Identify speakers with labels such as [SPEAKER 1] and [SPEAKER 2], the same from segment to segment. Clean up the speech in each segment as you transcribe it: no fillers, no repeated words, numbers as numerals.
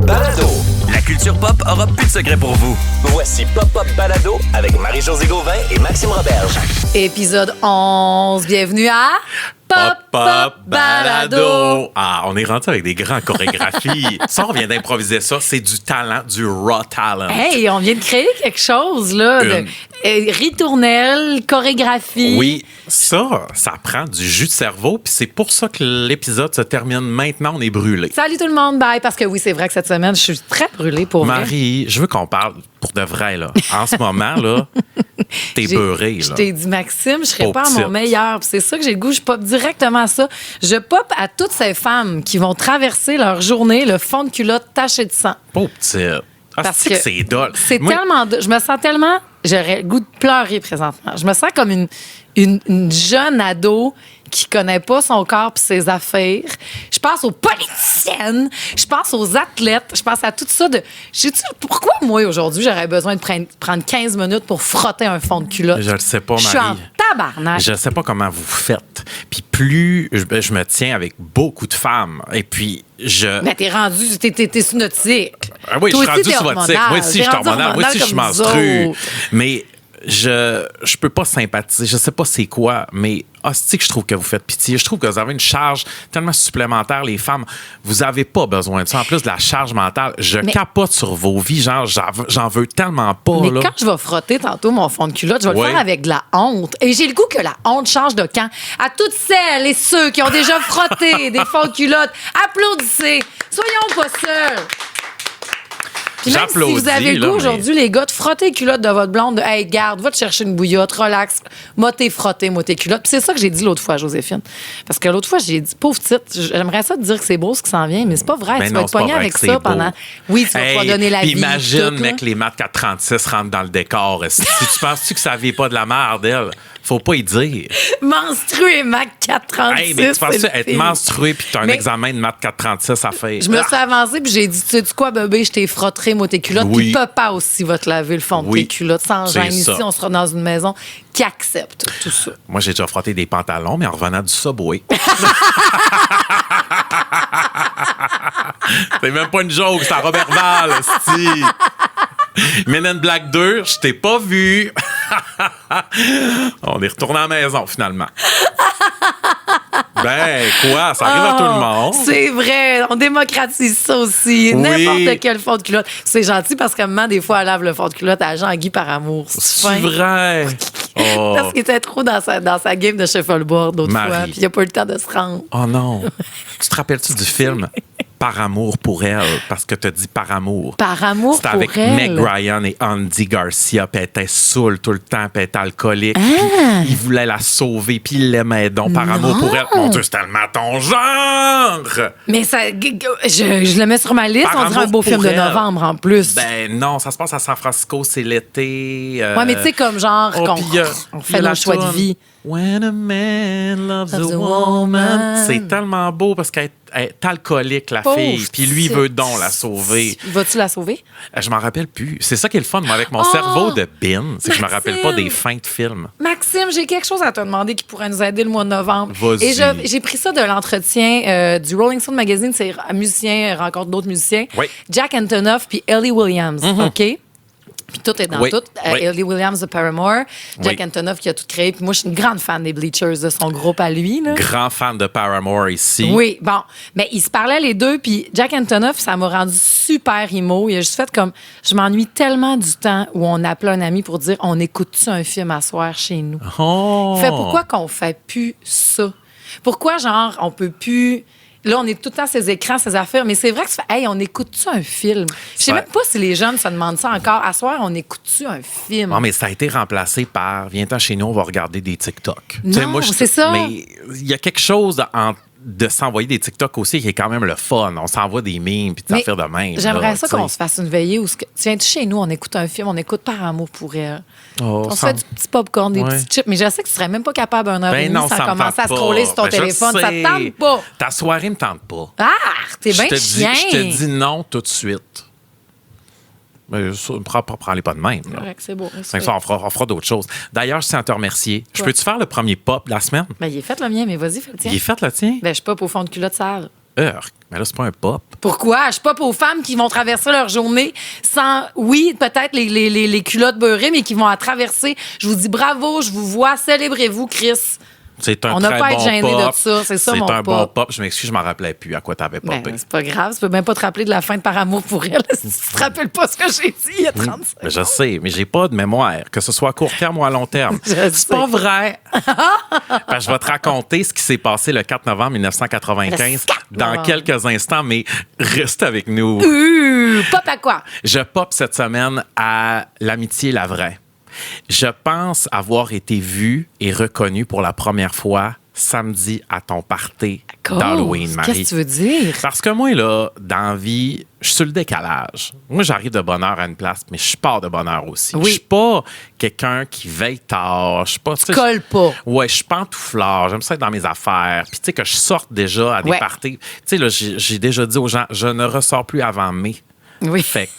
[SPEAKER 1] Balado.
[SPEAKER 2] La culture pop aura plus de secrets pour vous.
[SPEAKER 1] Voici Pop-Up Balado avec Marie-Josée Gauvin et Maxime Roberge.
[SPEAKER 3] Épisode 11, bienvenue à Pop-Up Balado.
[SPEAKER 4] Ah, on est rendu avec des grands chorégraphies. Ça, on vient d'improviser ça. C'est du talent, du raw talent.
[SPEAKER 3] Hey, on vient de créer quelque chose, là. Ritournelle, chorégraphie.
[SPEAKER 4] Oui, ça prend du jus de cerveau. Puis c'est pour ça que l'épisode se termine maintenant. On est brûlé.
[SPEAKER 3] Salut tout le monde, bye. Parce que oui, c'est vrai que cette semaine, je suis très brûlée pour vrai.
[SPEAKER 4] Marie, je veux qu'on parle pour de vrai, là. En ce moment, là, t'es beurrée, là.
[SPEAKER 3] Je t'ai dit, Maxime, je serais
[SPEAKER 4] Pauvre
[SPEAKER 3] pas à mon
[SPEAKER 4] petite.
[SPEAKER 3] meilleur. Puis c'est ça que j'ai le goût, je pop directement à ça. Je pop à toutes ces femmes qui vont traverser leur journée le fond de culotte taché de sang.
[SPEAKER 4] Pauvre petite. Ah,
[SPEAKER 3] Parce
[SPEAKER 4] c'est
[SPEAKER 3] que
[SPEAKER 4] que c'est dole.
[SPEAKER 3] C'est
[SPEAKER 4] Moi,
[SPEAKER 3] tellement... Je me sens tellement... J'aurais le goût de pleurer présentement. Je me sens comme une jeune ado qui connaît pas son corps et ses affaires. Je pense aux politiciennes, je pense aux athlètes, je pense à tout ça. Pourquoi, moi, aujourd'hui, j'aurais besoin de prendre 15 minutes pour frotter un fond de culotte?
[SPEAKER 4] Je le sais pas, Marie.
[SPEAKER 3] Je suis en tabarnak.
[SPEAKER 4] Je ne sais pas comment vous faites. Puis plus je me tiens avec beaucoup de femmes, et puis
[SPEAKER 3] Mais t'es rendu, t'es sous notre cycle.
[SPEAKER 4] Ah oui,
[SPEAKER 3] Toi
[SPEAKER 4] je suis
[SPEAKER 3] aussi,
[SPEAKER 4] rendu
[SPEAKER 3] t'es
[SPEAKER 4] sur votre cycle.
[SPEAKER 3] hormonal.
[SPEAKER 4] Moi aussi, je suis
[SPEAKER 3] T'es rendu
[SPEAKER 4] hormonal. Moi aussi, je suis
[SPEAKER 3] comme nous
[SPEAKER 4] menstrue.
[SPEAKER 3] autres.
[SPEAKER 4] Mais je peux pas sympathiser. Je sais pas c'est quoi, mais hostie que je trouve que vous faites pitié. Je trouve que vous avez une charge tellement supplémentaire, les femmes. Vous avez pas besoin de ça. En plus de la charge mentale, je capote sur vos vies. Genre, j'en veux tellement pas.
[SPEAKER 3] Mais
[SPEAKER 4] là.
[SPEAKER 3] quand je vais frotter tantôt mon fond de culotte, je vais le
[SPEAKER 4] Ouais.
[SPEAKER 3] faire avec de la honte. Et j'ai le goût que la honte change de camp. À toutes celles et ceux qui ont déjà frotté des fonds de culotte, applaudissez. Soyons pas seuls. Puis même si vous
[SPEAKER 4] J'applaudis,
[SPEAKER 3] avez le
[SPEAKER 4] là,
[SPEAKER 3] goût
[SPEAKER 4] mais-
[SPEAKER 3] aujourd'hui, les gars, de frotter les culottes de votre blonde, de hey, garde, va te chercher une bouillotte, relax, moi t'es frotté, moi tes culottes. Puis c'est ça que j'ai dit l'autre fois à Joséphine. Parce que l'autre fois, j'ai dit, pauvre petite, j'aimerais ça te dire que c'est beau ce qui s'en vient, mais c'est pas vrai.
[SPEAKER 4] Ben
[SPEAKER 3] tu
[SPEAKER 4] non,
[SPEAKER 3] vas être
[SPEAKER 4] c'est pas
[SPEAKER 3] pogné
[SPEAKER 4] vrai
[SPEAKER 3] avec
[SPEAKER 4] que c'est
[SPEAKER 3] ça
[SPEAKER 4] beau.
[SPEAKER 3] pendant. Oui, tu vas
[SPEAKER 4] Hey,
[SPEAKER 3] pas donner la
[SPEAKER 4] puis
[SPEAKER 3] vie.
[SPEAKER 4] imagine,
[SPEAKER 3] tout,
[SPEAKER 4] mec,
[SPEAKER 3] là.
[SPEAKER 4] les maths 436 rentrent dans le décor. Si tu penses-tu que ça vit pas de la merde, elle? Faut pas y dire.
[SPEAKER 3] Menstrué, Mac 436.
[SPEAKER 4] Hey, mais tu penses-tu
[SPEAKER 3] c'est le
[SPEAKER 4] être
[SPEAKER 3] pire.
[SPEAKER 4] menstrué puis tu as un
[SPEAKER 3] Mais-
[SPEAKER 4] examen de maths 436 à faire?
[SPEAKER 3] Je me suis avancée puis j'ai dit, tu sais quoi, bébé, je t'ai frotté, moi, tes culottes.
[SPEAKER 4] Oui.
[SPEAKER 3] Puis papa aussi va te laver le fond de
[SPEAKER 4] Oui.
[SPEAKER 3] tes culottes sans
[SPEAKER 4] C'est
[SPEAKER 3] gêne. Ici,
[SPEAKER 4] ça.
[SPEAKER 3] on sera dans une maison qui accepte tout ça.
[SPEAKER 4] Moi, j'ai déjà frotté des pantalons, mais en revenant du Subway. C'est même pas une joke, c'est à Robert Val, esti. Men in Black 2, je t'ai pas vu. On est retourné à la maison, finalement. Ben, quoi? Ça arrive à tout le monde.
[SPEAKER 3] C'est vrai, on démocratise ça aussi.
[SPEAKER 4] Oui.
[SPEAKER 3] N'importe quel fond de culotte. C'est gentil parce que maman, des fois, elle lave le fond de culotte à Jean-Guy par amour.
[SPEAKER 4] C'est vrai. Oh.
[SPEAKER 3] Parce qu'il était trop dans sa game de shuffleboard d'autres
[SPEAKER 4] Marie.
[SPEAKER 3] fois, puis il n'a pas eu le temps de se rendre.
[SPEAKER 4] Oh non. Tu te rappelles-tu du film Par amour pour elle? Parce que t'as dit par amour.
[SPEAKER 3] Par amour
[SPEAKER 4] C'était
[SPEAKER 3] pour
[SPEAKER 4] avec
[SPEAKER 3] elle.
[SPEAKER 4] Meg Ryan et Andy Garcia, puis elle était saoule tout le temps, puis elle était alcoolique.
[SPEAKER 3] Ah!
[SPEAKER 4] Puis il voulait la sauver, puis il l'aimait donc par amour pour elle. Mon Dieu, c'est tellement ton genre!
[SPEAKER 3] Mais ça, je le mets sur ma liste.
[SPEAKER 4] Par
[SPEAKER 3] On dirait un
[SPEAKER 4] amour
[SPEAKER 3] beau film
[SPEAKER 4] pour
[SPEAKER 3] de
[SPEAKER 4] elle.
[SPEAKER 3] novembre en plus.
[SPEAKER 4] Ben non, ça se passe à San Francisco, c'est l'été.
[SPEAKER 3] Ouais, mais tu sais, comme genre,
[SPEAKER 4] oh,
[SPEAKER 3] qu'on
[SPEAKER 4] puis,
[SPEAKER 3] on
[SPEAKER 4] puis
[SPEAKER 3] fait
[SPEAKER 4] la
[SPEAKER 3] nos choix de
[SPEAKER 4] toune,
[SPEAKER 3] vie.
[SPEAKER 4] When a man loves
[SPEAKER 3] Loves
[SPEAKER 4] a
[SPEAKER 3] a
[SPEAKER 4] woman.
[SPEAKER 3] woman.
[SPEAKER 4] C'est tellement beau parce qu'elle est alcoolique, la
[SPEAKER 3] Pauvre
[SPEAKER 4] fille. Puis lui, il
[SPEAKER 3] petite.
[SPEAKER 4] veut donc la sauver.
[SPEAKER 3] Vas-tu la sauver?
[SPEAKER 4] Je m'en rappelle plus. C'est ça qui est le fun, moi, avec mon
[SPEAKER 3] Oh,
[SPEAKER 4] cerveau de bin, c'est que je me rappelle pas
[SPEAKER 3] Maxime.
[SPEAKER 4] des fins de film.
[SPEAKER 3] Maxime, j'ai quelque chose à te demander qui pourrait nous aider le mois de novembre.
[SPEAKER 4] Vas-y.
[SPEAKER 3] Et j'ai pris ça de l'entretien du Rolling Stone Magazine. C'est un musicien rencontre d'autres musiciens.
[SPEAKER 4] Oui.
[SPEAKER 3] Jack Antonoff puis Ellie Williams. OK? Puis tout est dans
[SPEAKER 4] Oui.
[SPEAKER 3] tout.
[SPEAKER 4] Oui.
[SPEAKER 3] Ellie Williams de Paramore. Jack
[SPEAKER 4] Oui.
[SPEAKER 3] Antonoff qui a tout créé. Puis moi, je suis une grande fan des Bleachers, de son groupe à lui. Là.
[SPEAKER 4] Grand fan de Paramore ici.
[SPEAKER 3] Oui, bon. Mais ils se parlaient les deux, puis Jack Antonoff, ça m'a rendu super emo. Il a juste fait comme, je m'ennuie tellement du temps où on appelait un ami pour dire, on écoute-tu un film à soir chez nous?
[SPEAKER 4] Oh!
[SPEAKER 3] Fait pourquoi qu'on fait plus ça? Pourquoi, genre, on peut plus... Là, on est tout le temps ces écrans, ces affaires, mais c'est vrai que tu fais, hey, on écoute-tu un film? Je sais
[SPEAKER 4] Ouais.
[SPEAKER 3] même pas si les jeunes se demandent ça encore. À soir, on écoute-tu un film?
[SPEAKER 4] Non, mais ça a été remplacé par viens-t'en chez nous, on va regarder des TikTok.
[SPEAKER 3] Non,
[SPEAKER 4] Tu sais, moi,
[SPEAKER 3] c'est ça.
[SPEAKER 4] Mais il y a quelque chose de s'envoyer des TikTok aussi qui est quand même le fun. On s'envoie des memes puis des
[SPEAKER 3] Mais
[SPEAKER 4] affaires de même.
[SPEAKER 3] J'aimerais
[SPEAKER 4] là,
[SPEAKER 3] ça
[SPEAKER 4] tu sais.
[SPEAKER 3] qu'on se fasse une veillée où tiens-tu chez nous, on écoute un film, on écoute Par amour pour elle.
[SPEAKER 4] Oh,
[SPEAKER 3] On se
[SPEAKER 4] ça
[SPEAKER 3] fait
[SPEAKER 4] me-
[SPEAKER 3] du petit popcorn, des
[SPEAKER 4] Ouais.
[SPEAKER 3] petits chips, mais je sais que tu serais même pas capable un heure et
[SPEAKER 4] Ben
[SPEAKER 3] demie
[SPEAKER 4] non,
[SPEAKER 3] sans
[SPEAKER 4] ça me
[SPEAKER 3] commencer
[SPEAKER 4] tente
[SPEAKER 3] à scroller
[SPEAKER 4] pas.
[SPEAKER 3] sur ton
[SPEAKER 4] Ben, je
[SPEAKER 3] téléphone. Ça te
[SPEAKER 4] sais.
[SPEAKER 3] tente pas.
[SPEAKER 4] Ta soirée me tente pas.
[SPEAKER 3] Ah, t'es bien
[SPEAKER 4] Je
[SPEAKER 3] chien.
[SPEAKER 4] te dis non tout de suite. Mais ça, prends-les pas de même. là.
[SPEAKER 3] Correct, c'est beau.
[SPEAKER 4] Cinq fois, on fera d'autres choses. D'ailleurs, je tiens à te remercier. Je peux-tu faire le premier pop de la semaine?
[SPEAKER 3] Ben, il est fait le mien, mais vas-y, fais le tien.
[SPEAKER 4] Il est fait, le tien?
[SPEAKER 3] Ben, je pop au fond de culotte sale.
[SPEAKER 4] Urk. Mais là, c'est pas un pop.
[SPEAKER 3] Pourquoi? Je pop aux femmes qui vont traverser leur journée sans, oui, peut-être les culottes beurrées, mais qui vont la traverser. Je vous dis bravo, je vous vois, célébrez-vous, Chris.
[SPEAKER 4] C'est un
[SPEAKER 3] On n'a
[SPEAKER 4] très
[SPEAKER 3] pas à
[SPEAKER 4] bon
[SPEAKER 3] être gêné
[SPEAKER 4] pop.
[SPEAKER 3] de ça. C'est ça, mon
[SPEAKER 4] C'est un
[SPEAKER 3] pop.
[SPEAKER 4] bon pop. Je m'excuse, je m'en rappelais plus à quoi t'avais
[SPEAKER 3] Ben,
[SPEAKER 4] popé.
[SPEAKER 3] c'est pas grave, tu peux même pas te rappeler de la fin de Par amour pour elle si tu te rappelles pas ce que j'ai dit il y a 30 secondes.
[SPEAKER 4] Mais je sais, mais j'ai pas de mémoire, que ce soit à court terme ou à long terme.
[SPEAKER 3] Je sais.
[SPEAKER 4] C'est pas vrai. Ben, je vais te raconter ce qui s'est passé le 4 novembre 1995
[SPEAKER 3] Le 4
[SPEAKER 4] dans
[SPEAKER 3] novembre.
[SPEAKER 4] quelques instants, mais reste avec nous.
[SPEAKER 3] Pop à quoi?
[SPEAKER 4] Je pop cette semaine à L'Amitié la vraie. Je pense avoir été vu et reconnu pour la première fois samedi à ton party d'Halloween, Marie.
[SPEAKER 3] Qu'est-ce que tu veux dire?
[SPEAKER 4] Parce que moi, là, dans la vie, je suis sur le décalage. Moi, j'arrive de bonne heure à une place, mais je pars de bonne heure aussi.
[SPEAKER 3] Oui.
[SPEAKER 4] Je suis pas quelqu'un qui veille tard. Je suis pas...
[SPEAKER 3] Tu colles pas.
[SPEAKER 4] Ouais, je suis pantouflard. J'aime ça être dans mes affaires. Puis, tu sais, que je sorte déjà à des
[SPEAKER 3] Ouais.
[SPEAKER 4] parties. Tu sais, là, j'ai déjà dit aux gens, je ne ressors plus avant mai.
[SPEAKER 3] Oui.
[SPEAKER 4] Fait que,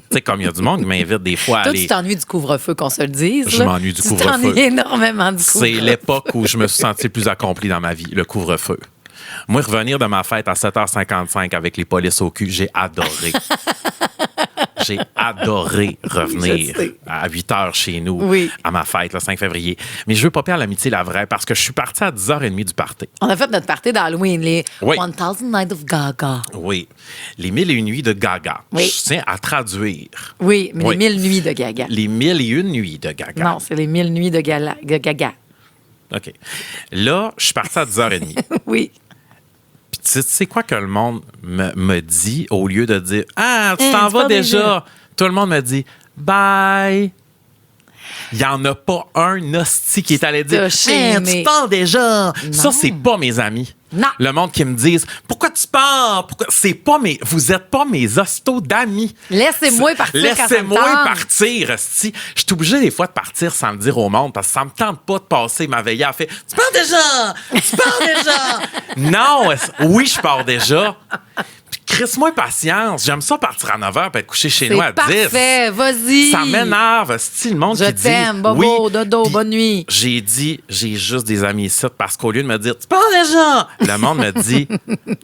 [SPEAKER 4] tu sais, comme il y a du monde qui m'invite des fois à
[SPEAKER 3] Toi,
[SPEAKER 4] aller...
[SPEAKER 3] tu t'ennuies du couvre-feu, qu'on se le dise.
[SPEAKER 4] Je
[SPEAKER 3] là.
[SPEAKER 4] m'ennuie du
[SPEAKER 3] Tu
[SPEAKER 4] couvre-feu.
[SPEAKER 3] t'ennuies énormément du
[SPEAKER 4] C'est
[SPEAKER 3] couvre-feu.
[SPEAKER 4] l'époque où je me suis senti le plus accompli dans ma vie, le couvre-feu. Moi, revenir de ma fête à 7h55 avec les polices au cul, j'ai adoré. J'ai adoré revenir
[SPEAKER 3] Je sais.
[SPEAKER 4] à 8h chez nous
[SPEAKER 3] Oui.
[SPEAKER 4] à ma fête, le 5 février. Mais je veux popper à l'amitié, la vraie, parce que je suis parti à 10h30 du party.
[SPEAKER 3] On a fait notre party d'Halloween, les
[SPEAKER 4] Oui.
[SPEAKER 3] 1000 Nights of Gaga.
[SPEAKER 4] Oui. Les 1001 nuits de Gaga.
[SPEAKER 3] Oui.
[SPEAKER 4] Je tiens à traduire.
[SPEAKER 3] Oui, mais
[SPEAKER 4] Oui.
[SPEAKER 3] les 1000 nuits de Gaga.
[SPEAKER 4] Les 1001 nuits de Gaga.
[SPEAKER 3] Non, c'est les 1000 nuits de Gaga.
[SPEAKER 4] OK. Là, je suis parti à 10h30.
[SPEAKER 3] Oui.
[SPEAKER 4] Puis tu sais quoi que le monde me dit au lieu de dire « Ah, tu
[SPEAKER 3] Hey,
[SPEAKER 4] t'en
[SPEAKER 3] tu
[SPEAKER 4] vas
[SPEAKER 3] pars
[SPEAKER 4] déjà.
[SPEAKER 3] déjà. »
[SPEAKER 4] Tout le monde me dit « Bye. » Il n'y en a pas un hostie qui est allé dire
[SPEAKER 3] T'as
[SPEAKER 4] Hey,
[SPEAKER 3] chiné.
[SPEAKER 4] tu pars déjà.
[SPEAKER 3] Non.
[SPEAKER 4] Ça, c'est pas mes amis.
[SPEAKER 3] Non.
[SPEAKER 4] Le monde qui me disent pourquoi tu pars? C'est pas vous êtes pas mes hostos d'amis.
[SPEAKER 3] Laissez-moi partir quand ça me
[SPEAKER 4] Laissez-moi
[SPEAKER 3] tente.
[SPEAKER 4] partir, hostie. Je suis obligé des fois de partir sans le dire au monde parce que ça me tente pas de passer ma veillée à faire tu pars déjà! Tu pars déjà! Non, oui, je pars déjà. Puis crisse-moi patience. J'aime ça partir à 9h et être couché chez nous à 10.
[SPEAKER 3] Parfait, vas-y.
[SPEAKER 4] Ça m'énerve, c'est le monde
[SPEAKER 3] Je
[SPEAKER 4] qui dit.
[SPEAKER 3] t'aime, bobo, dodo,
[SPEAKER 4] Puis
[SPEAKER 3] bonne nuit.
[SPEAKER 4] J'ai dit, j'ai juste des amis ici parce qu'au lieu de me dire, tu pars déjà, le monde me dit,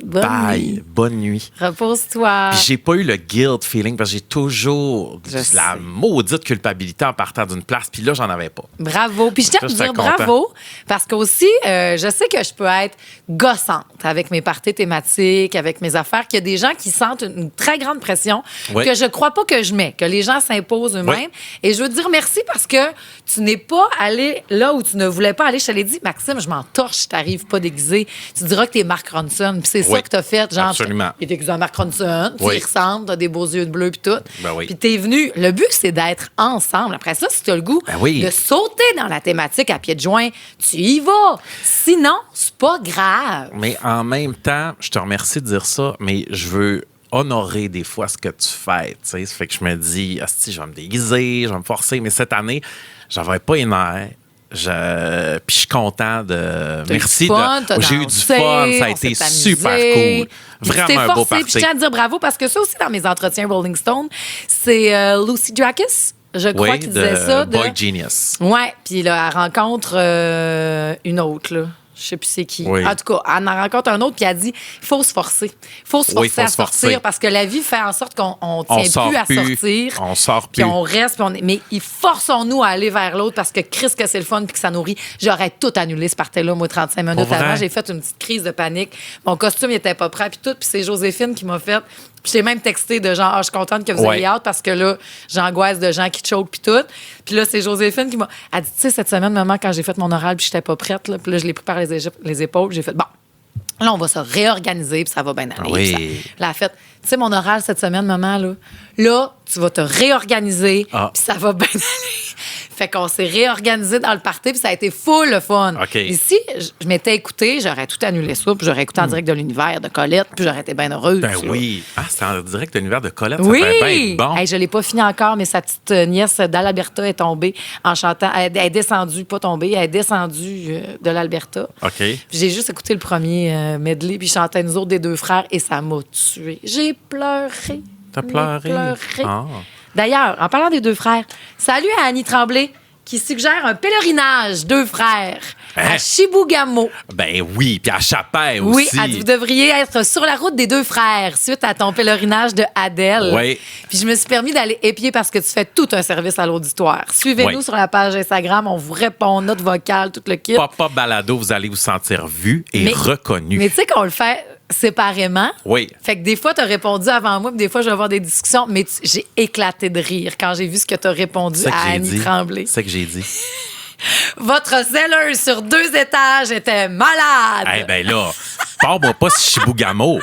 [SPEAKER 3] Bonne
[SPEAKER 4] bye,
[SPEAKER 3] nuit.
[SPEAKER 4] bonne nuit.
[SPEAKER 3] Repose-toi.
[SPEAKER 4] Puis j'ai pas eu le guilt feeling parce que j'ai toujours
[SPEAKER 3] Je
[SPEAKER 4] la
[SPEAKER 3] sais.
[SPEAKER 4] maudite culpabilité en partant d'une place. Puis là, j'en avais pas.
[SPEAKER 3] Bravo. Puis je tiens à te
[SPEAKER 4] J'étais
[SPEAKER 3] dire
[SPEAKER 4] content.
[SPEAKER 3] bravo parce qu'aussi, je sais que je peux être gossante avec mes parties thématiques, avec mes affaires, qu'il y a des gens qui sentent une très grande pression
[SPEAKER 4] Oui.
[SPEAKER 3] que je crois pas que je mets, que les gens s'imposent eux-mêmes.
[SPEAKER 4] Oui.
[SPEAKER 3] Et je veux te dire merci parce que tu n'es pas allé là où tu ne voulais pas aller. Je te l'ai dit, Maxime, je m'en torche, t'arrives pas déguisé. Tu diras que t'es Mark Ronson. Puis c'est ça
[SPEAKER 4] Oui.
[SPEAKER 3] que t'as fait. Genre,
[SPEAKER 4] Absolument.
[SPEAKER 3] il est déguisé en Mark Ronson. Tu
[SPEAKER 4] Oui.
[SPEAKER 3] y ressembles, t'as des beaux yeux de bleu puis tout.
[SPEAKER 4] Ben oui.
[SPEAKER 3] Puis t'es venu. Le but, c'est d'être ensemble. Après ça, si tu as le goût
[SPEAKER 4] Ben oui.
[SPEAKER 3] de sauter dans la thématique à pieds de joint, tu y vas. Sinon, c'est pas grave.
[SPEAKER 4] Mais en même temps, je te remercie de dire ça, mais je veux honorer des fois ce que tu fais. Tu sais, ça fait que je me dis, asti, je vais me déguiser, je vais me forcer. Mais cette année, j'avais pas les nerfs. Puis je suis content de.
[SPEAKER 3] T'as eu
[SPEAKER 4] Merci.
[SPEAKER 3] du fun, t'as
[SPEAKER 4] J'ai eu du
[SPEAKER 3] dansé,
[SPEAKER 4] fun. Ça a
[SPEAKER 3] on
[SPEAKER 4] été
[SPEAKER 3] s'est
[SPEAKER 4] super
[SPEAKER 3] amusé.
[SPEAKER 4] cool.
[SPEAKER 3] Puis tu t'es
[SPEAKER 4] Vraiment un beau
[SPEAKER 3] forcé, puis je
[SPEAKER 4] party.
[SPEAKER 3] tiens à te dire bravo parce que ça aussi, dans mes entretiens Rolling Stone, c'est Lucy Dacus, je crois,
[SPEAKER 4] Oui,
[SPEAKER 3] qui disait ça.
[SPEAKER 4] Boy Genius.
[SPEAKER 3] Ouais, puis là, elle rencontre une autre, là. Je sais plus c'est qui.
[SPEAKER 4] Oui.
[SPEAKER 3] En tout cas, elle en rencontre un autre, puis elle dit il faut se forcer. Il faut se forcer
[SPEAKER 4] Oui, faut
[SPEAKER 3] à
[SPEAKER 4] se
[SPEAKER 3] sortir
[SPEAKER 4] forcer.
[SPEAKER 3] parce que la vie fait en sorte qu'on
[SPEAKER 4] On
[SPEAKER 3] tient
[SPEAKER 4] sort
[SPEAKER 3] plus à
[SPEAKER 4] plus,
[SPEAKER 3] sortir.
[SPEAKER 4] on sort
[SPEAKER 3] Puis
[SPEAKER 4] plus.
[SPEAKER 3] on reste, puis mais forçons-nous à aller vers l'autre parce que Chris, que c'est le fun puis que ça nourrit. J'aurais tout annulé ce party-là, moi, 35 minutes
[SPEAKER 4] Pour vrai?
[SPEAKER 3] avant. J'ai fait une petite crise de panique. Mon costume, il était pas prêt, puis tout. Puis c'est Joséphine qui m'a fait. Puis j'ai même texté de genre, je suis contente que vous
[SPEAKER 4] Ouais.
[SPEAKER 3] ayez hâte parce que là, j'angoisse de gens qui choquent puis tout. Puis là, c'est Joséphine qui m'a elle dit, tu sais, cette semaine, maman, quand j'ai fait mon oral puis j'étais pas prête, là, puis là, je l'ai pris par les épaules, j'ai fait, bon, là, on va se réorganiser puis ça va bien aller.
[SPEAKER 4] Oui.
[SPEAKER 3] Puis là, elle a fait, tu sais, mon oral cette semaine, maman, là, tu vas te réorganiser
[SPEAKER 4] Ah.
[SPEAKER 3] puis ça va bien aller. Fait qu'on s'est réorganisé dans le party, puis ça a été full le fun.
[SPEAKER 4] OK.
[SPEAKER 3] Et si je m'étais écoutée, j'aurais tout annulé ça, puis j'aurais écouté en direct de l'univers de Colette, puis j'aurais été bien heureuse.
[SPEAKER 4] Ben
[SPEAKER 3] là.
[SPEAKER 4] oui. Ah, c'est en direct de l'univers de Colette.
[SPEAKER 3] Oui!
[SPEAKER 4] Ça fait bien être bon.
[SPEAKER 3] Hey, je l'ai pas fini encore, mais sa petite nièce d'Alberta est tombée en chantant. Elle est descendue, pas tombée, elle est descendue de l'Alberta.
[SPEAKER 4] OK.
[SPEAKER 3] Puis j'ai juste écouté le premier medley, puis je chantais nous autres des deux frères, et ça m'a tuée. J'ai pleuré.
[SPEAKER 4] T'as
[SPEAKER 3] J'ai
[SPEAKER 4] pleuré? Ah.
[SPEAKER 3] D'ailleurs, en parlant des deux frères, salut à Annie Tremblay, qui suggère un pèlerinage, deux frères. à Chibougamau.
[SPEAKER 4] Ben oui, puis à Chapin
[SPEAKER 3] Oui,
[SPEAKER 4] aussi.
[SPEAKER 3] vous devriez être sur la route des deux frères suite à ton pèlerinage de Adèle.
[SPEAKER 4] Oui.
[SPEAKER 3] Puis je me suis permis d'aller épier parce que tu fais tout un service à l'auditoire. Suivez-nous
[SPEAKER 4] Oui.
[SPEAKER 3] sur la page Instagram, on vous répond, note vocale, tout le kit.
[SPEAKER 4] Pop-up balado, vous allez vous sentir vu et reconnu.
[SPEAKER 3] Mais tu sais qu'on le fait séparément.
[SPEAKER 4] Oui.
[SPEAKER 3] Fait que des fois, tu as répondu avant moi, puis des fois, je vais avoir des discussions, mais j'ai éclaté de rire quand j'ai vu ce que tu as répondu
[SPEAKER 4] C'est ça que
[SPEAKER 3] à
[SPEAKER 4] j'ai
[SPEAKER 3] Annie
[SPEAKER 4] dit.
[SPEAKER 3] Tremblay.
[SPEAKER 4] C'est ça que j'ai dit.
[SPEAKER 3] Votre zelleuse sur 2 étages était malade.
[SPEAKER 4] Eh ben là, parle-moi pas si Chibougamau.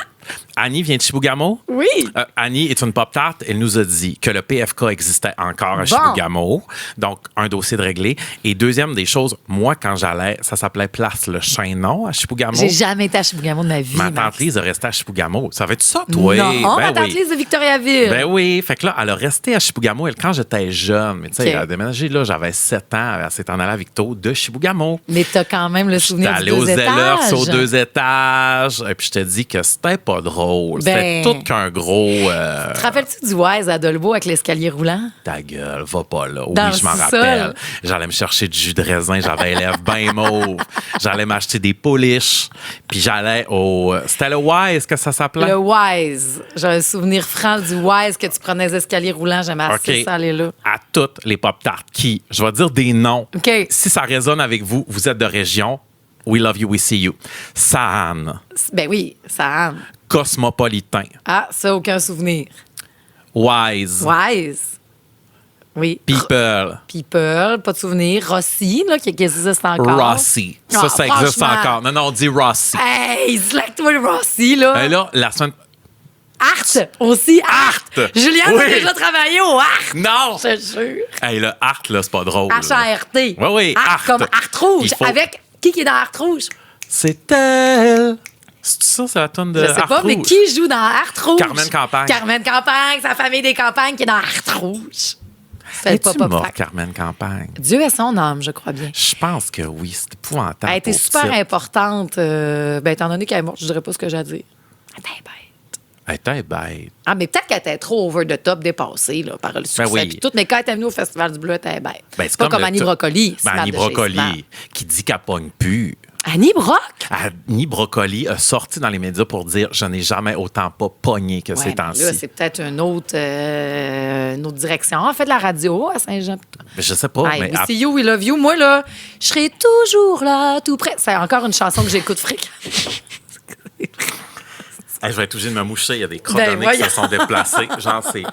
[SPEAKER 4] Annie vient de Chibougamau?
[SPEAKER 3] Oui.
[SPEAKER 4] Annie est une pop-tart. Elle nous a dit que le PFK existait encore à Chibougamau. Donc, un dossier de réglé. Et deuxième des choses, moi, quand j'allais, ça s'appelait Place Le Chaînon à Chibougamau.
[SPEAKER 3] J'ai jamais été à Chibougamau de ma vie.
[SPEAKER 4] Ma
[SPEAKER 3] Max.
[SPEAKER 4] tante Lise a resté à Chibougamau. Ça va être ça, toi?
[SPEAKER 3] Non,
[SPEAKER 4] Ben
[SPEAKER 3] ma tante
[SPEAKER 4] oui.
[SPEAKER 3] Lise de Victoriaville.
[SPEAKER 4] Ben oui. Fait que là, elle a resté à Chibougamau. Elle, quand j'étais jeune, mais tu sais,
[SPEAKER 3] OK.
[SPEAKER 4] elle a déménagé, là, j'avais 7 ans. Elle s'est en allée à Victo de Chibougamau.
[SPEAKER 3] Mais t'as quand même le souvenir
[SPEAKER 4] J'étais
[SPEAKER 3] du
[SPEAKER 4] allé aux
[SPEAKER 3] 2 étages.
[SPEAKER 4] Zellers aux 2 étages. Et puis je te dis que c'était pas drôle.
[SPEAKER 3] Ben-
[SPEAKER 4] C'était tout qu'un gros.
[SPEAKER 3] Te rappelles-tu du Wise à Dolbeau avec l'escalier roulant?
[SPEAKER 4] Ta gueule, va pas là. Oui,
[SPEAKER 3] Dans
[SPEAKER 4] je m'en
[SPEAKER 3] le sous-sol.
[SPEAKER 4] rappelle. J'allais me chercher du jus de raisin. J'avais les lèvres bien mauves. J'allais m'acheter des polish. Puis j'allais au. C'était le Wise que ça s'appelait?
[SPEAKER 3] Le Wise. J'ai un souvenir franc du Wise que tu prenais les escaliers roulants. J'aimais assez
[SPEAKER 4] OK.
[SPEAKER 3] ça aller là.
[SPEAKER 4] À toutes les pop-tarts qui, je vais dire des noms.
[SPEAKER 3] OK.
[SPEAKER 4] Si ça résonne avec vous, vous êtes de région. We love you, we see you. Saan,
[SPEAKER 3] Ben oui, ça.
[SPEAKER 4] Cosmopolitain,
[SPEAKER 3] Ah, ça, aucun souvenir.
[SPEAKER 4] Wise,
[SPEAKER 3] Wise. Oui.
[SPEAKER 4] People,
[SPEAKER 3] People, pas de souvenir. Rossi, là, qui existe encore.
[SPEAKER 4] Rossi.
[SPEAKER 3] Ah,
[SPEAKER 4] Ça existe
[SPEAKER 3] franchement.
[SPEAKER 4] encore. Non, on dit Rossi.
[SPEAKER 3] Hey, slack-toi le Rossi, là.
[SPEAKER 4] Et là, la semaine.
[SPEAKER 3] Art aussi. Art. Juliane
[SPEAKER 4] Oui.
[SPEAKER 3] a déjà travaillé au Art.
[SPEAKER 4] Non!
[SPEAKER 3] Je te jure.
[SPEAKER 4] Hey, le Art, là, c'est pas drôle. là.
[SPEAKER 3] H-A-R-T.
[SPEAKER 4] Oui, oui,
[SPEAKER 3] Art
[SPEAKER 4] Art.
[SPEAKER 3] comme Art Rouge.
[SPEAKER 4] Il faut-
[SPEAKER 3] Avec qui est dans Art Rouge?
[SPEAKER 4] C'est elle. C'est ça, c'est la tonne de
[SPEAKER 3] Je sais
[SPEAKER 4] Art
[SPEAKER 3] pas, mais
[SPEAKER 4] Rouge?
[SPEAKER 3] qui joue dans Art Rouge?
[SPEAKER 4] Carmen Campagne.
[SPEAKER 3] Carmen Campagne, sa famille des campagnes qui est dans Art Rouge. C'est
[SPEAKER 4] Es-tu
[SPEAKER 3] pas
[SPEAKER 4] morte,
[SPEAKER 3] fact.
[SPEAKER 4] Carmen Campagne?
[SPEAKER 3] Dieu est son âme, je crois bien.
[SPEAKER 4] Je pense que oui, c'est épouvantable.
[SPEAKER 3] Elle a été
[SPEAKER 4] pour
[SPEAKER 3] super
[SPEAKER 4] titre.
[SPEAKER 3] importante. Étant donné qu'elle est morte, je dirais pas ce que j'ai à dire. Elle était bête.
[SPEAKER 4] Elle était bête.
[SPEAKER 3] Ah, mais peut-être qu'elle était trop over the top, dépassée là, par le succès
[SPEAKER 4] oui.
[SPEAKER 3] puis tout. Mais quand elle est venue au Festival du Bleu, elle était bête.
[SPEAKER 4] Ben,
[SPEAKER 3] c'est pas comme
[SPEAKER 4] le
[SPEAKER 3] Annie
[SPEAKER 4] t-
[SPEAKER 3] Brocoli.
[SPEAKER 4] Ben, Annie Brocoli, qui dit qu'elle pogne plus.
[SPEAKER 3] Annie Broc?
[SPEAKER 4] Annie Brocoli a sorti dans les médias pour dire « Je n'ai jamais autant pas pogné que
[SPEAKER 3] Ouais,
[SPEAKER 4] ces
[SPEAKER 3] mais là,
[SPEAKER 4] temps-ci
[SPEAKER 3] c'est peut-être une autre direction. On fait de la radio à Saint-Jean. ».
[SPEAKER 4] Je sais pas,
[SPEAKER 3] Hey,
[SPEAKER 4] mais
[SPEAKER 3] we see you, we love you. Moi, là, je serai toujours là, tout près. C'est encore une chanson que j'écoute fréquemment.
[SPEAKER 4] Hey, je vais être obligé de me moucher. Il y a des crottes de nez qui
[SPEAKER 3] voyons.
[SPEAKER 4] se sont déplacées. Genre, c'est...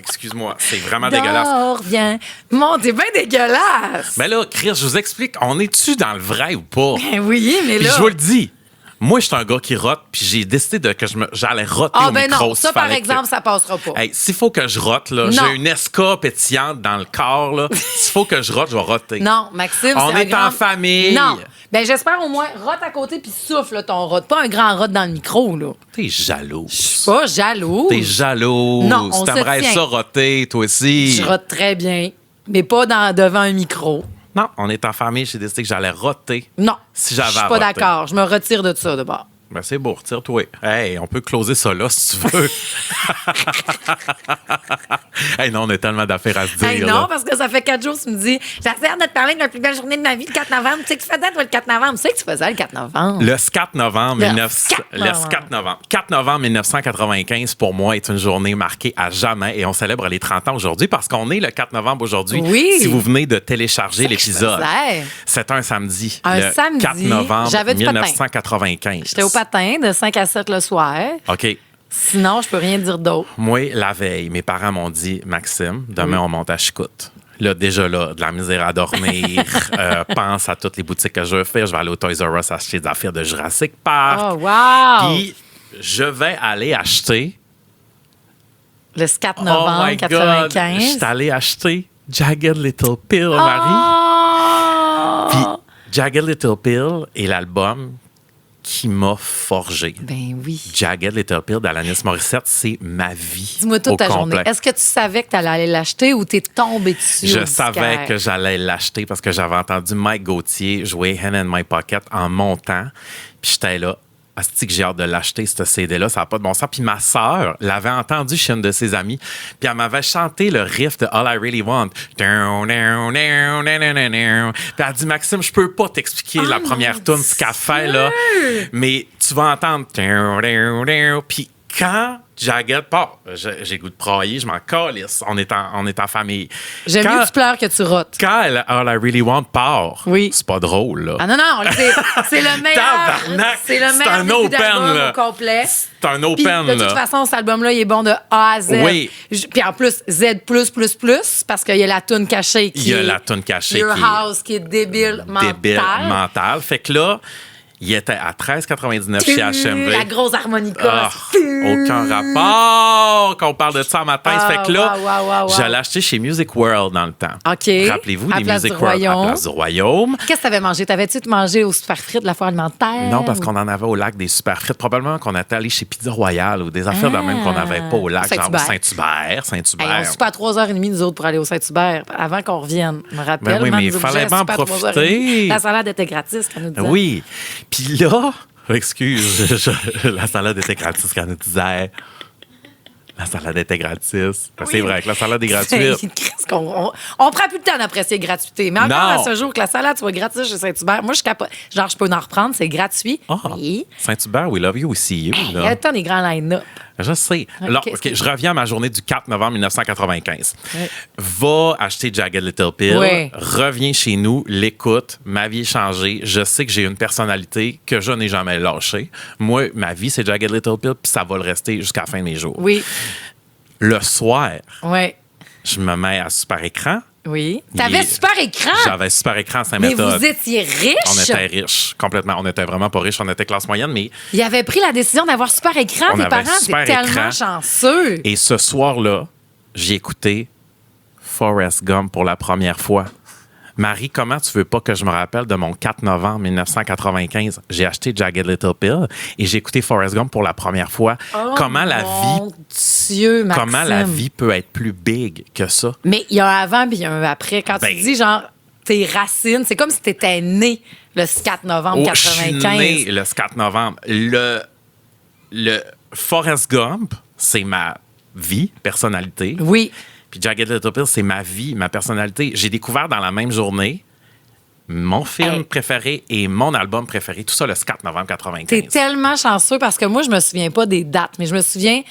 [SPEAKER 4] Excuse-moi, c'est vraiment dégueulasse.
[SPEAKER 3] Dors, viens. Mon, t'es bien dégueulasse.
[SPEAKER 4] Mais là, Chris, je vous explique, on est-tu dans le vrai ou pas?
[SPEAKER 3] Ben oui, mais
[SPEAKER 4] Puis
[SPEAKER 3] là...
[SPEAKER 4] je vous le dis, moi, je suis un gars qui rote, puis j'ai décidé que j'allais roter
[SPEAKER 3] Ah,
[SPEAKER 4] au
[SPEAKER 3] ben
[SPEAKER 4] micro.
[SPEAKER 3] non,
[SPEAKER 4] s'il
[SPEAKER 3] ça, par
[SPEAKER 4] fallait
[SPEAKER 3] exemple, ça passera pas.
[SPEAKER 4] Hey, s'il faut que je rote, là,
[SPEAKER 3] Non.
[SPEAKER 4] j'ai une esca pétillante dans le corps, là. S'il faut que je rote, je vais roter.
[SPEAKER 3] Non, Maxime,
[SPEAKER 4] On
[SPEAKER 3] c'est un
[SPEAKER 4] est
[SPEAKER 3] grand...
[SPEAKER 4] en famille.
[SPEAKER 3] Non. Ben, j'espère au moins rote à côté puis souffle là, ton rote. Pas un grand rote dans le micro, là.
[SPEAKER 4] T'es jaloux.
[SPEAKER 3] Je suis pas jalouse.
[SPEAKER 4] T'es jaloux.
[SPEAKER 3] Non, on se
[SPEAKER 4] T'aimerais
[SPEAKER 3] tient.
[SPEAKER 4] ça roter, toi aussi.
[SPEAKER 3] Je rote très bien, mais pas devant un micro.
[SPEAKER 4] Non, on est en famille. J'ai décidé que j'allais roter.
[SPEAKER 3] Non.
[SPEAKER 4] Si j'avais
[SPEAKER 3] Je suis
[SPEAKER 4] à
[SPEAKER 3] pas
[SPEAKER 4] roter.
[SPEAKER 3] d'accord. Je me retire de ça, d'abord.
[SPEAKER 4] Ben, c'est beau, retire-toi. Hey, on peut closer ça là, si tu veux. Hey, non, on a tellement d'affaires à se dire.
[SPEAKER 3] Hey,
[SPEAKER 4] là.
[SPEAKER 3] non, parce que ça fait 4 jours que tu me dis j'essaie de te parler de la plus belle journée de ma vie, le 4 novembre. Tu sais que tu faisais, toi, le 4 novembre. Tu sais que tu faisais le 4 novembre.
[SPEAKER 4] Le 4 novembre,
[SPEAKER 3] Le
[SPEAKER 4] 4 novembre. 4 novembre 1995, pour moi, est une journée marquée à jamais. Et on célèbre les 30 ans aujourd'hui parce qu'on est le 4 novembre aujourd'hui.
[SPEAKER 3] Oui.
[SPEAKER 4] Si vous venez de télécharger
[SPEAKER 3] C'est que je
[SPEAKER 4] l'épisode.
[SPEAKER 3] faisais.
[SPEAKER 4] C'est un samedi.
[SPEAKER 3] Un
[SPEAKER 4] le
[SPEAKER 3] samedi.
[SPEAKER 4] 4 novembre
[SPEAKER 3] J'avais du patin.
[SPEAKER 4] 1995.
[SPEAKER 3] J'étais au patin de 5 à 7 le soir.
[SPEAKER 4] OK.
[SPEAKER 3] Sinon, je peux rien dire d'autre.
[SPEAKER 4] Moi, la veille, mes parents m'ont dit, Maxime, demain, on monte à Chicoute. Là, déjà là, de la misère à dormir. Pense à toutes les boutiques que je veux faire. Je vais aller au Toys R Us acheter des affaires de Jurassic Park.
[SPEAKER 3] Oh, wow!
[SPEAKER 4] Puis, je vais aller acheter...
[SPEAKER 3] Le 4
[SPEAKER 4] Oh
[SPEAKER 3] novembre
[SPEAKER 4] my God!
[SPEAKER 3] 95.
[SPEAKER 4] Je suis allé acheter Jagged Little Pill, Marie. Puis,
[SPEAKER 3] Oh!
[SPEAKER 4] Jagged Little Pill est l'album qui m'a forgé.
[SPEAKER 3] Ben oui.
[SPEAKER 4] Jagged Little Pill d'Alanis Morissette, c'est ma vie.
[SPEAKER 3] Dis-moi toute
[SPEAKER 4] au
[SPEAKER 3] ta
[SPEAKER 4] complet.
[SPEAKER 3] journée. Est-ce que tu savais que tu allais aller l'acheter ou t'es tombé dessus?
[SPEAKER 4] Je
[SPEAKER 3] au
[SPEAKER 4] savais
[SPEAKER 3] disquaire?
[SPEAKER 4] que j'allais l'acheter parce que j'avais entendu Mike Gauthier jouer Hand in My Pocket en montant. Puis j'étais là, asti que j'ai hâte de l'acheter, ce CD-là, ça n'a pas de bon sens. Puis ma sœur l'avait entendu chez une de ses amies, puis elle m'avait chanté le riff de All I Really Want. Puis elle a dit, Maxime, je peux pas t'expliquer la première tune, ce qu'elle fait, là, mais tu vas entendre. Puis quand Jagged part, j'ai le goût de brailler, je m'en calisse. On est en famille.
[SPEAKER 3] J'aime
[SPEAKER 4] Quand-
[SPEAKER 3] mieux que tu pleures que tu rotes.
[SPEAKER 4] Quand All I Really Want part,
[SPEAKER 3] Oui.
[SPEAKER 4] c'est pas drôle, là.
[SPEAKER 3] Ah non, c'est le meilleur.
[SPEAKER 4] Tabarnak!
[SPEAKER 3] C'est le
[SPEAKER 4] C'est
[SPEAKER 3] meilleur
[SPEAKER 4] un
[SPEAKER 3] début
[SPEAKER 4] open,
[SPEAKER 3] d'album
[SPEAKER 4] là.
[SPEAKER 3] au complet.
[SPEAKER 4] C'est un
[SPEAKER 3] Puis,
[SPEAKER 4] open,
[SPEAKER 3] de toute
[SPEAKER 4] là.
[SPEAKER 3] façon, cet album-là, il est bon de A à Z.
[SPEAKER 4] Oui.
[SPEAKER 3] Puis en plus, Z+++, parce qu'il y a la toune cachée qui
[SPEAKER 4] Il y a
[SPEAKER 3] est
[SPEAKER 4] la toune cachée
[SPEAKER 3] Your
[SPEAKER 4] qui est
[SPEAKER 3] House, qui est débile
[SPEAKER 4] débile
[SPEAKER 3] mental.
[SPEAKER 4] mental. Fait que là, il était à 13,99 chez HMV.
[SPEAKER 3] La grosse harmonica.
[SPEAKER 4] Ah, aucun rapport qu'on parle de ça en matin.
[SPEAKER 3] Ah,
[SPEAKER 4] fait que là,
[SPEAKER 3] wow.
[SPEAKER 4] je l'ai acheté chez Music World dans le temps.
[SPEAKER 3] OK.
[SPEAKER 4] Rappelez-vous,
[SPEAKER 3] À
[SPEAKER 4] les
[SPEAKER 3] Place
[SPEAKER 4] Music
[SPEAKER 3] du
[SPEAKER 4] World à
[SPEAKER 3] Royaume.
[SPEAKER 4] Place du Royaume.
[SPEAKER 3] Qu'est-ce que t'avais mangé? T'avais-tu mangé au super frites de la foire alimentaire?
[SPEAKER 4] Non, parce qu'on en avait au lac des super frites. Probablement qu'on était allé chez Pizza Royale ou des affaires de même qu'on n'avait pas au lac, genre au
[SPEAKER 3] Saint-Hubert.
[SPEAKER 4] Saint-Hubert.
[SPEAKER 3] Hey, on soupe à 3h30, nous autres, pour aller au Saint-Hubert, avant qu'on revienne. Je me rappelle.
[SPEAKER 4] Ben oui,
[SPEAKER 3] Maman
[SPEAKER 4] mais
[SPEAKER 3] nous
[SPEAKER 4] il fallait
[SPEAKER 3] obligeait à
[SPEAKER 4] bien en
[SPEAKER 3] souper à
[SPEAKER 4] profiter.
[SPEAKER 3] 3h30. La salade était gratis, qu'elle nous disait.
[SPEAKER 4] Oui. Puis là, excuse, la salade était gratis quand on nous disait. La salade était gratis. Ben, c'est vrai que la salade est gratuite.
[SPEAKER 3] Qu'est-ce on prend plus le temps d'apprécier la gratuité. Mais encore
[SPEAKER 4] Non.
[SPEAKER 3] à ce jour, que la salade soit gratuite chez Saint-Hubert, moi, je capote. Genre, je peux en reprendre, c'est gratuit.
[SPEAKER 4] Ah,
[SPEAKER 3] Oui.
[SPEAKER 4] Saint-Hubert, we love you, we see you.
[SPEAKER 3] Il y a
[SPEAKER 4] Là.
[SPEAKER 3] tant des grands line-up.
[SPEAKER 4] Je sais. Alors, OK, je reviens à ma journée du 4 novembre 1995.
[SPEAKER 3] Ouais.
[SPEAKER 4] Va acheter Jagged Little Pill.
[SPEAKER 3] Ouais.
[SPEAKER 4] Reviens chez nous, l'écoute. Ma vie est changée. Je sais que j'ai une personnalité que je n'ai jamais lâchée. Moi, ma vie, c'est Jagged Little Pill, puis ça va le rester jusqu'à la fin de mes jours.
[SPEAKER 3] Oui.
[SPEAKER 4] Le soir,
[SPEAKER 3] Oui.
[SPEAKER 4] je me mets à super écran.
[SPEAKER 3] Oui. T'avais
[SPEAKER 4] Il-
[SPEAKER 3] super écran.
[SPEAKER 4] J'avais super écran à
[SPEAKER 3] Mais
[SPEAKER 4] Saint-Méthode.
[SPEAKER 3] vous étiez riche.
[SPEAKER 4] On était riches, complètement. On était vraiment pas riches. On était classe moyenne, mais.
[SPEAKER 3] Il avait pris la décision d'avoir super écran.
[SPEAKER 4] On
[SPEAKER 3] Tes
[SPEAKER 4] avait
[SPEAKER 3] parents,
[SPEAKER 4] super
[SPEAKER 3] t'es tellement
[SPEAKER 4] écran.
[SPEAKER 3] chanceux.
[SPEAKER 4] Et ce soir-là, j'ai écouté Forrest Gump pour la première fois. Marie, comment tu veux pas que je me rappelle de mon 4 novembre 1995? J'ai acheté Jagged Little Pill et j'ai écouté Forrest Gump pour la première fois. Comment la vie,
[SPEAKER 3] Mon Dieu, Maxime.
[SPEAKER 4] comment la vie peut être plus big que ça?
[SPEAKER 3] Mais il y a un avant puis il y a un après. Quand tu
[SPEAKER 4] Ben-
[SPEAKER 3] dis, genre, tes racines, c'est comme si t'étais né le 4 novembre
[SPEAKER 4] Je suis
[SPEAKER 3] 95.
[SPEAKER 4] né le 4 novembre. Le Forrest Gump, c'est ma vie, personnalité.
[SPEAKER 3] Oui.
[SPEAKER 4] Puis Jagged Little Pill, c'est ma vie, ma personnalité. J'ai découvert dans la même journée mon film
[SPEAKER 3] Hey.
[SPEAKER 4] préféré et mon album préféré. Tout ça le 4 novembre 95.
[SPEAKER 3] T'es tellement chanceux parce que moi, je me souviens pas des dates, mais je me souviens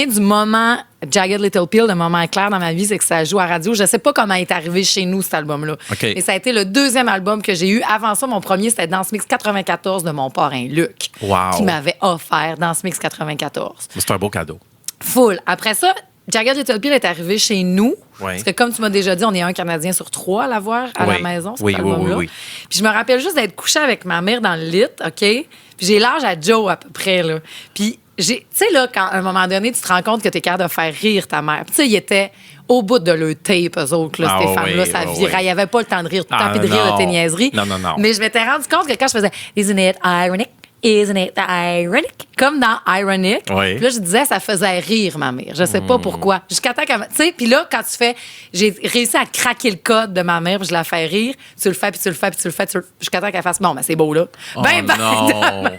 [SPEAKER 3] du moment Jagged Little Pill, le moment clair dans ma vie, c'est que ça joue à radio. Je sais pas comment il est arrivé chez nous, cet album-là.
[SPEAKER 4] OK.
[SPEAKER 3] Mais ça a été le deuxième album que j'ai eu. Avant ça, mon premier, c'était Dance Mix 94 de mon parrain Luc,
[SPEAKER 4] Wow.
[SPEAKER 3] qui m'avait offert Dance Mix 94.
[SPEAKER 4] C'est un beau cadeau.
[SPEAKER 3] Full. Après ça, Jagged Little Pill est arrivé chez nous.
[SPEAKER 4] Ouais.
[SPEAKER 3] Parce que, comme tu m'as déjà dit, on est un Canadien sur 3 à l'avoir à la
[SPEAKER 4] Oui.
[SPEAKER 3] maison, cet
[SPEAKER 4] Oui,
[SPEAKER 3] album-là.
[SPEAKER 4] oui.
[SPEAKER 3] Puis je me rappelle juste d'être couchée avec ma mère dans le lit, OK? Puis j'ai l'âge à Joe, à peu près, là. Puis, tu sais, là, quand à un moment donné, tu te rends compte que t'es capable de faire rire ta mère. Puis, tu sais, il était au bout de leur tape, eux autres, là,
[SPEAKER 4] Ah
[SPEAKER 3] ces
[SPEAKER 4] oui,
[SPEAKER 3] femmes-là, ça
[SPEAKER 4] oui,
[SPEAKER 3] virait.
[SPEAKER 4] oui.
[SPEAKER 3] Il n'y avait pas le temps de rire tout le temps,
[SPEAKER 4] Ah
[SPEAKER 3] puis de rire
[SPEAKER 4] non.
[SPEAKER 3] de tes niaiseries.
[SPEAKER 4] Non, non, non.
[SPEAKER 3] Mais je m'étais rendu compte que quand je faisais « Isn't it ironic? Isn't it ironic? » Comme dans Ironic.
[SPEAKER 4] Oui.
[SPEAKER 3] Puis là, je disais, ça faisait rire ma mère. Je sais pas pourquoi. Jusqu'à temps qu'elle... Tu sais, puis là, quand tu fais... J'ai réussi à craquer le code de ma mère, puis je la fais rire. Tu le fais, puis tu le fais, puis tu le fais, jusqu'à temps qu'elle fasse « Bon, ben c'est beau, là.
[SPEAKER 4] Oh
[SPEAKER 3] Ben,
[SPEAKER 4] non.
[SPEAKER 3] ben,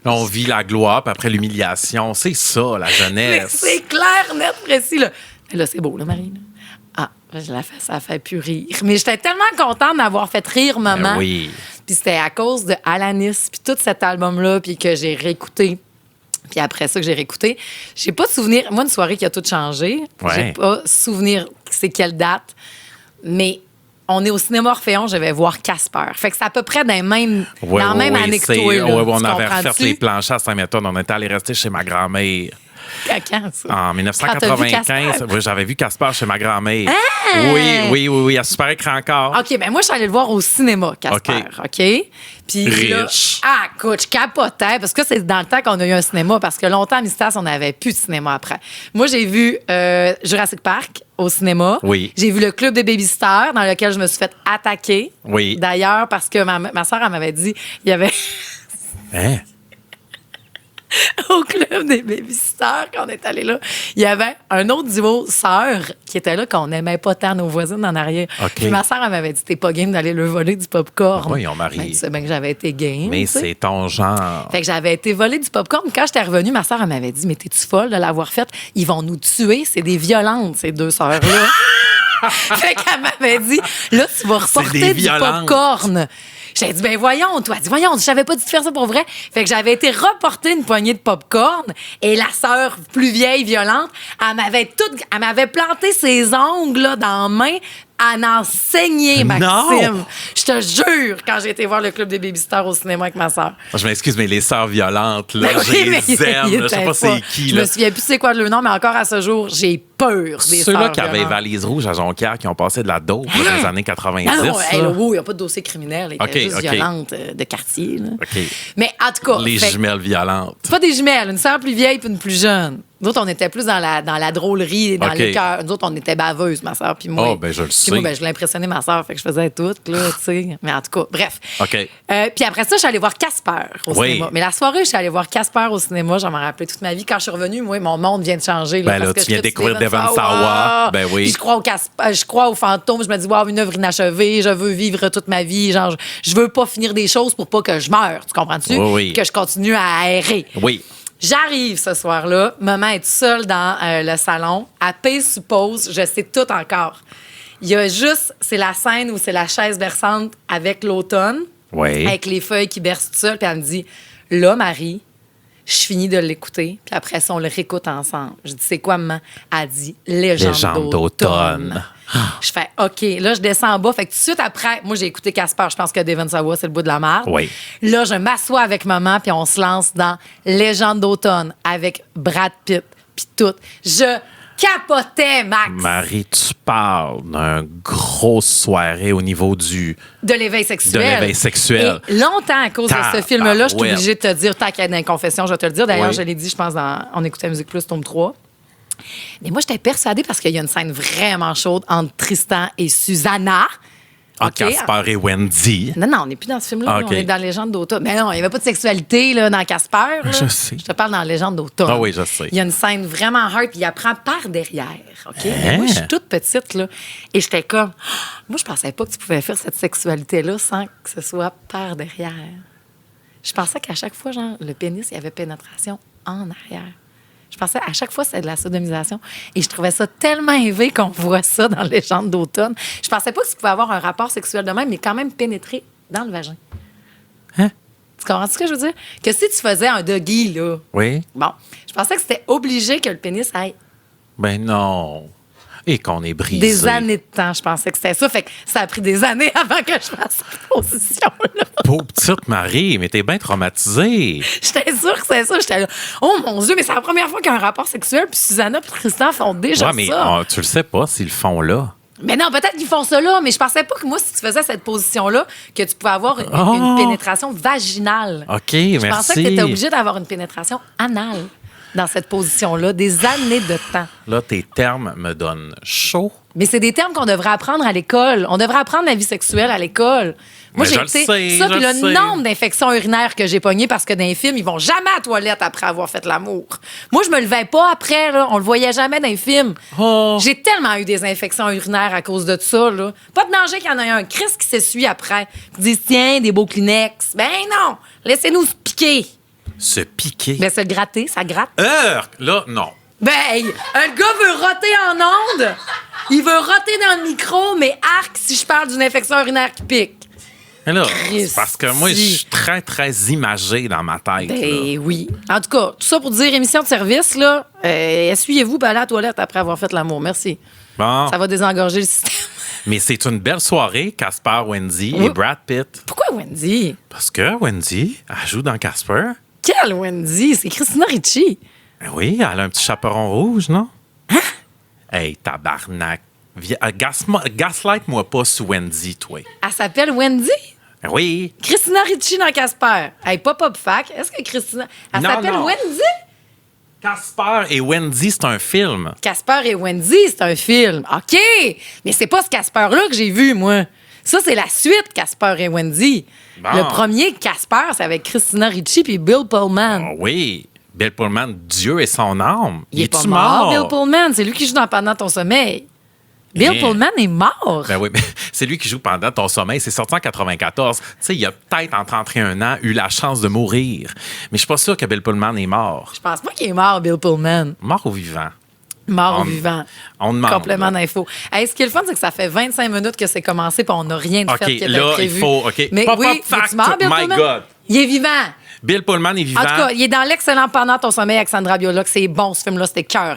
[SPEAKER 4] On vit la gloire, puis après l'humiliation. C'est ça, la
[SPEAKER 3] Mais
[SPEAKER 4] jeunesse.
[SPEAKER 3] c'est clair, net, précis, là. Mais là, c'est beau, là, Marie. là. Ah, je la fais, ça fait plus rire. Mais j'étais tellement contente d'avoir fait rire maman.
[SPEAKER 4] Ben oui.
[SPEAKER 3] Puis c'était à cause de Alanis, puis tout cet album-là, puis que j'ai réécouté. Puis après ça que j'ai réécouté, j'ai pas de souvenir. Moi, une soirée qui a tout changé.
[SPEAKER 4] Ouais.
[SPEAKER 3] J'ai pas souvenir c'est quelle date, mais on est au cinéma Orphéon, je vais voir Casper. Fait que c'est à peu près dans la même année que toi. Là.
[SPEAKER 4] On
[SPEAKER 3] Tu
[SPEAKER 4] avait refait
[SPEAKER 3] comprends-tu?
[SPEAKER 4] les planches à Saint-Méthode. On était allé rester chez ma grand-mère.
[SPEAKER 3] À quand, ça?
[SPEAKER 4] En
[SPEAKER 3] Quand t'as vu
[SPEAKER 4] 1995,
[SPEAKER 3] Casper?
[SPEAKER 4] oui, j'avais vu Casper chez ma grand-mère. Oui, à super écran encore.
[SPEAKER 3] OK, ben moi, je suis allée le voir au cinéma, Casper. OK? Puis là,
[SPEAKER 4] Riche.
[SPEAKER 3] écoute, je capotais, parce que c'est dans le temps qu'on a eu un cinéma, parce que longtemps, à Mistas, on n'avait plus de cinéma après. Moi, j'ai vu Jurassic Park au cinéma.
[SPEAKER 4] Oui.
[SPEAKER 3] J'ai vu le Club des Baby-Stars, dans lequel je me suis fait attaquer.
[SPEAKER 4] Oui.
[SPEAKER 3] D'ailleurs, parce que ma soeur, elle m'avait dit, il y avait...
[SPEAKER 4] Hein?
[SPEAKER 3] au club des babysitters, quand on est allé là, il y avait un autre duo sœur qui était là, qu'on n'aimait pas tant, nos voisines en arrière.
[SPEAKER 4] OK.
[SPEAKER 3] Puis ma sœur, elle m'avait dit, t'es pas game d'aller leur voler du popcorn.
[SPEAKER 4] Voyons, Marie.
[SPEAKER 3] Ben, tu sais bien que j'avais été game.
[SPEAKER 4] Mais
[SPEAKER 3] tu sais.
[SPEAKER 4] c'est ton genre.
[SPEAKER 3] Fait que j'avais été voler du popcorn. Quand j'étais revenue, ma sœur, elle m'avait dit, mais t'es-tu folle de l'avoir faite? Ils vont nous tuer. C'est des violentes, ces deux sœurs-là. Fait qu'elle m'avait dit, là, tu vas reporter
[SPEAKER 4] des
[SPEAKER 3] du
[SPEAKER 4] violentes.
[SPEAKER 3] popcorn. J'ai dit, ben voyons, toi. Elle dit, voyons, je savais pas dû te faire ça pour vrai. Fait que j'avais été reporter une poignée de popcorn et la sœur plus vieille, violente, elle m'avait planté ses ongles là, dans la main. À en saigner, Maxime.
[SPEAKER 4] Non.
[SPEAKER 3] Je te jure, quand j'ai été voir le club des babysitters au cinéma avec ma sœur.
[SPEAKER 4] Je m'excuse, mais les sœurs violentes, là,
[SPEAKER 3] Ben
[SPEAKER 4] je
[SPEAKER 3] oui, mais
[SPEAKER 4] les aime.
[SPEAKER 3] il
[SPEAKER 4] là. Je sais
[SPEAKER 3] était
[SPEAKER 4] pas c'est qui.
[SPEAKER 3] Je
[SPEAKER 4] Là.
[SPEAKER 3] me souviens plus c'est quoi le nom, mais encore à ce jour, j'ai peur des
[SPEAKER 4] Ceux-là
[SPEAKER 3] sœurs
[SPEAKER 4] qui avaient
[SPEAKER 3] violentes.
[SPEAKER 4] valise rouge à Jonquière, qui ont passé de la dope là, dans les années 90.
[SPEAKER 3] Non,
[SPEAKER 4] là.
[SPEAKER 3] hey, là, wow, il n'y a pas de dossier criminel. Elle était
[SPEAKER 4] OK,
[SPEAKER 3] juste
[SPEAKER 4] OK.
[SPEAKER 3] violente de quartier. Là.
[SPEAKER 4] OK.
[SPEAKER 3] Mais en tout cas...
[SPEAKER 4] Les
[SPEAKER 3] fait-
[SPEAKER 4] jumelles violentes.
[SPEAKER 3] Pas des jumelles, une sœur plus vieille puis une plus jeune. Nous autres, on était plus dans la drôlerie, dans
[SPEAKER 4] OK.
[SPEAKER 3] les cœurs. Nous autres, on était baveuses, ma sœur puis moi.
[SPEAKER 4] Oh, ben, je le
[SPEAKER 3] Puis
[SPEAKER 4] sais.
[SPEAKER 3] moi, ben, je voulais impressionner ma sœur, fait que je faisais tout, là, tu sais. Mais en tout cas, bref.
[SPEAKER 4] OK.
[SPEAKER 3] Puis après ça, je suis allée voir Casper au
[SPEAKER 4] Oui.
[SPEAKER 3] cinéma. Mais la soirée, je suis allée voir Casper au cinéma. J'en m'en rappelais toute ma vie. Quand je suis revenue, moi, mon monde vient de changer.
[SPEAKER 4] Ben là,
[SPEAKER 3] parce que
[SPEAKER 4] tu
[SPEAKER 3] je
[SPEAKER 4] viens
[SPEAKER 3] tripe
[SPEAKER 4] découvrir
[SPEAKER 3] Steven
[SPEAKER 4] Devon
[SPEAKER 3] Sawa.
[SPEAKER 4] Sawa. Ben oui.
[SPEAKER 3] Puis je crois au fantôme. Je me dis, wow, une œuvre inachevée. Je veux vivre toute ma vie. Genre, je veux pas finir des choses pour pas que je meure. Tu comprends-tu?
[SPEAKER 4] Oui, oui.
[SPEAKER 3] Que je continue à aérer.
[SPEAKER 4] Oui.
[SPEAKER 3] J'arrive ce soir-là. Maman est seule dans le salon. Elle paye suppose. Je sais tout encore. Il y a juste, c'est la scène où c'est la chaise berçante avec l'automne,
[SPEAKER 4] Oui.
[SPEAKER 3] avec les feuilles qui bercent tout seul. Puis elle me dit, là, Marie, je finis de l'écouter. Puis après ça, on le réécoute ensemble. Je dis, c'est quoi, maman? Elle dit, Légende
[SPEAKER 4] Légende
[SPEAKER 3] d'automne.
[SPEAKER 4] d'automne.
[SPEAKER 3] Je fais, OK. Là, je descends en bas. Fait que tout de suite après, moi, j'ai écouté Casper. Je pense que Devon Sawa, c'est le bout de la merde.
[SPEAKER 4] Oui.
[SPEAKER 3] Là, je m'assois avec maman, puis on se lance dans Légende d'automne avec Brad Pitt, puis tout. Je capotais, Max,
[SPEAKER 4] Marie, tu parles d'une grosse soirée au niveau du...
[SPEAKER 3] de l'éveil sexuel.
[SPEAKER 4] De l'éveil sexuel.
[SPEAKER 3] Et longtemps, à cause de ce film-là, je suis
[SPEAKER 4] Tabarouette.
[SPEAKER 3] obligée de te dire, tant qu'il y a dans les confessions, je vais te le dire. D'ailleurs,
[SPEAKER 4] Oui.
[SPEAKER 3] je l'ai dit, je pense, On écoutait Musique Plus, tome 3. Mais moi, j'étais persuadée parce qu'il y a une scène vraiment chaude entre Tristan et Susanna. OK?
[SPEAKER 4] Casper et Wendy.
[SPEAKER 3] Non, on n'est plus dans ce film-là.
[SPEAKER 4] Ah,
[SPEAKER 3] là.
[SPEAKER 4] OK.
[SPEAKER 3] On est dans Légende d'automne. Mais non, il n'y avait pas de sexualité là, dans Casper. là.
[SPEAKER 4] Je sais.
[SPEAKER 3] Je te parle dans Légende d'automne.
[SPEAKER 4] Ah oui, je sais.
[SPEAKER 3] Il y a une scène vraiment hard, puis il apprend par derrière. OK? Mais moi, je suis toute petite, là. Et j'étais comme, moi, je pensais pas que tu pouvais faire cette sexualité-là sans que ce soit par derrière. Je pensais qu'à chaque fois, genre, le pénis, il y avait pénétration en arrière. Je pensais à chaque fois c'était de la sodomisation. Et je trouvais ça tellement élevé qu'on voit ça dans Légende d'automne. Je pensais pas que tu pouvais avoir un rapport sexuel de même, mais quand même pénétrer dans le vagin.
[SPEAKER 4] Hein?
[SPEAKER 3] Tu comprends ce que je veux dire? Que si tu faisais un doggy, là,
[SPEAKER 4] Oui.
[SPEAKER 3] bon, je pensais que c'était obligé que le pénis aille
[SPEAKER 4] Ben non. Et qu'on est brisé.
[SPEAKER 3] des années de temps. Je pensais que c'était ça. Fait que ça a pris des années avant que je fasse cette position-là.
[SPEAKER 4] Pauvre petite Marie, mais t'es bien traumatisée.
[SPEAKER 3] J'étais sûre que c'était ça. J'étais là, oh mon Dieu, mais c'est la première fois qu'il y a un rapport sexuel, puis Susanna et Tristan font déjà
[SPEAKER 4] Ouais, mais
[SPEAKER 3] ça.
[SPEAKER 4] tu le sais pas s'ils le font là.
[SPEAKER 3] Mais non, peut-être qu'ils font ça là, mais je pensais pas que moi, si tu faisais cette position-là, que tu pouvais avoir une
[SPEAKER 4] Oh!
[SPEAKER 3] pénétration vaginale.
[SPEAKER 4] OK,
[SPEAKER 3] Je
[SPEAKER 4] merci.
[SPEAKER 3] pensais que tu étais obligé d'avoir une pénétration anale dans cette position-là, des années de temps.
[SPEAKER 4] Là, tes termes me donnent chaud.
[SPEAKER 3] Mais c'est des termes qu'on devrait apprendre à l'école. On devrait apprendre la vie sexuelle à l'école. Moi,
[SPEAKER 4] Mais
[SPEAKER 3] j'ai
[SPEAKER 4] je le
[SPEAKER 3] été
[SPEAKER 4] sais,
[SPEAKER 3] ça,
[SPEAKER 4] je
[SPEAKER 3] puis
[SPEAKER 4] le
[SPEAKER 3] le
[SPEAKER 4] sais.
[SPEAKER 3] nombre d'infections urinaires que j'ai pognées parce que dans les films, ils vont jamais à la toilette après avoir fait l'amour. Moi, je me levais pas après, là. On le voyait jamais dans les films.
[SPEAKER 4] Oh.
[SPEAKER 3] J'ai tellement eu des infections urinaires à cause de ça, là. Pas de danger qu'il y en ait un Christ qui s'essuie après. Ils disent, tiens, des beaux Kleenex. Ben non! Laissez-nous se piquer.
[SPEAKER 4] Se piquer.
[SPEAKER 3] Ben, se gratter, ça gratte.
[SPEAKER 4] Là, non.
[SPEAKER 3] Ben, hey, un gars veut roter en onde. Il veut roter dans le micro, mais arc si je parle d'une infection urinaire qui pique.
[SPEAKER 4] Mais là,
[SPEAKER 3] Christy.
[SPEAKER 4] c'est parce que moi, je suis très, très imagé dans ma tête. là.
[SPEAKER 3] Ben oui. En tout cas, tout ça pour dire émission de service, là. Essuyez-vous, ben allez à la toilette après avoir fait l'amour. Merci.
[SPEAKER 4] Bon.
[SPEAKER 3] Ça va désengorger le système.
[SPEAKER 4] Mais c'est une belle soirée, Casper, Wendy
[SPEAKER 3] Oui.
[SPEAKER 4] et Brad Pitt.
[SPEAKER 3] Pourquoi Wendy?
[SPEAKER 4] Parce que Wendy, elle joue dans Casper.
[SPEAKER 3] Quelle Wendy? C'est Christina Ricci.
[SPEAKER 4] Ben oui, elle a un petit chaperon rouge, non? Hein? Hey, tabarnak. Gaslight-moi pas sur Wendy, toi.
[SPEAKER 3] Elle s'appelle Wendy?
[SPEAKER 4] Ben oui.
[SPEAKER 3] Christina Ricci dans Casper. Hey, pop-up fac. Est-ce que Christina... Elle
[SPEAKER 4] Non,
[SPEAKER 3] s'appelle
[SPEAKER 4] non.
[SPEAKER 3] Wendy?
[SPEAKER 4] Casper et Wendy, c'est un film.
[SPEAKER 3] Casper et Wendy, c'est un film. OK! Mais c'est pas ce Casper-là que j'ai vu, moi. Ça, c'est la suite, Casper et Wendy.
[SPEAKER 4] Bon.
[SPEAKER 3] Le premier Casper, c'est avec Christina Ricci puis Bill Pullman.
[SPEAKER 4] Ah oui. Bill Pullman, Dieu et son âme.
[SPEAKER 3] Il est pas
[SPEAKER 4] est-tu
[SPEAKER 3] mort, Bill Pullman. C'est lui qui joue dans Pendant ton sommeil. Bill
[SPEAKER 4] Hein?
[SPEAKER 3] Pullman est mort.
[SPEAKER 4] Ben oui, mais c'est lui qui joue pendant ton sommeil. C'est sorti en 94. Tu sais, il a peut-être, en 31 ans, eu la chance de mourir. Mais je suis pas sûr que Bill Pullman est mort.
[SPEAKER 3] Je pense pas qu'il est mort, Bill Pullman.
[SPEAKER 4] Mort ou vivant?
[SPEAKER 3] Mort
[SPEAKER 4] On-
[SPEAKER 3] ou vivant.
[SPEAKER 4] On demande.
[SPEAKER 3] Complément d'info. Hey, ce qui est le fun, c'est que ça fait 25 minutes que c'est commencé puis on n'a rien de
[SPEAKER 4] OK,
[SPEAKER 3] fait qui était
[SPEAKER 4] là,
[SPEAKER 3] prévu.
[SPEAKER 4] il faut... OK,
[SPEAKER 3] Mais
[SPEAKER 4] pop-up
[SPEAKER 3] oui,
[SPEAKER 4] fact,
[SPEAKER 3] es-tu mort, Bill
[SPEAKER 4] my
[SPEAKER 3] Pullman?
[SPEAKER 4] God.
[SPEAKER 3] Il est vivant.
[SPEAKER 4] Bill Pullman est vivant.
[SPEAKER 3] En tout cas, il est dans l'excellent Pendant ton sommeil avec Sandra Bullock. C'est bon, ce film-là. C'était cœur.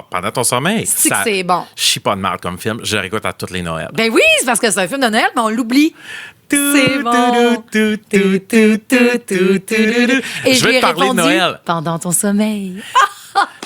[SPEAKER 4] Pendant ton sommeil.
[SPEAKER 3] C'est que c'est bon.
[SPEAKER 4] Je suis pas de mal comme film. Je le réécoute à toutes les Noëls.
[SPEAKER 3] Ben oui, c'est parce que c'est un film de Noël, mais on l'oublie. C'est bon.
[SPEAKER 4] Je
[SPEAKER 3] Et je
[SPEAKER 4] veux
[SPEAKER 3] lui ai
[SPEAKER 4] te parler de
[SPEAKER 3] répondu
[SPEAKER 4] Noël.
[SPEAKER 3] pendant ton sommeil.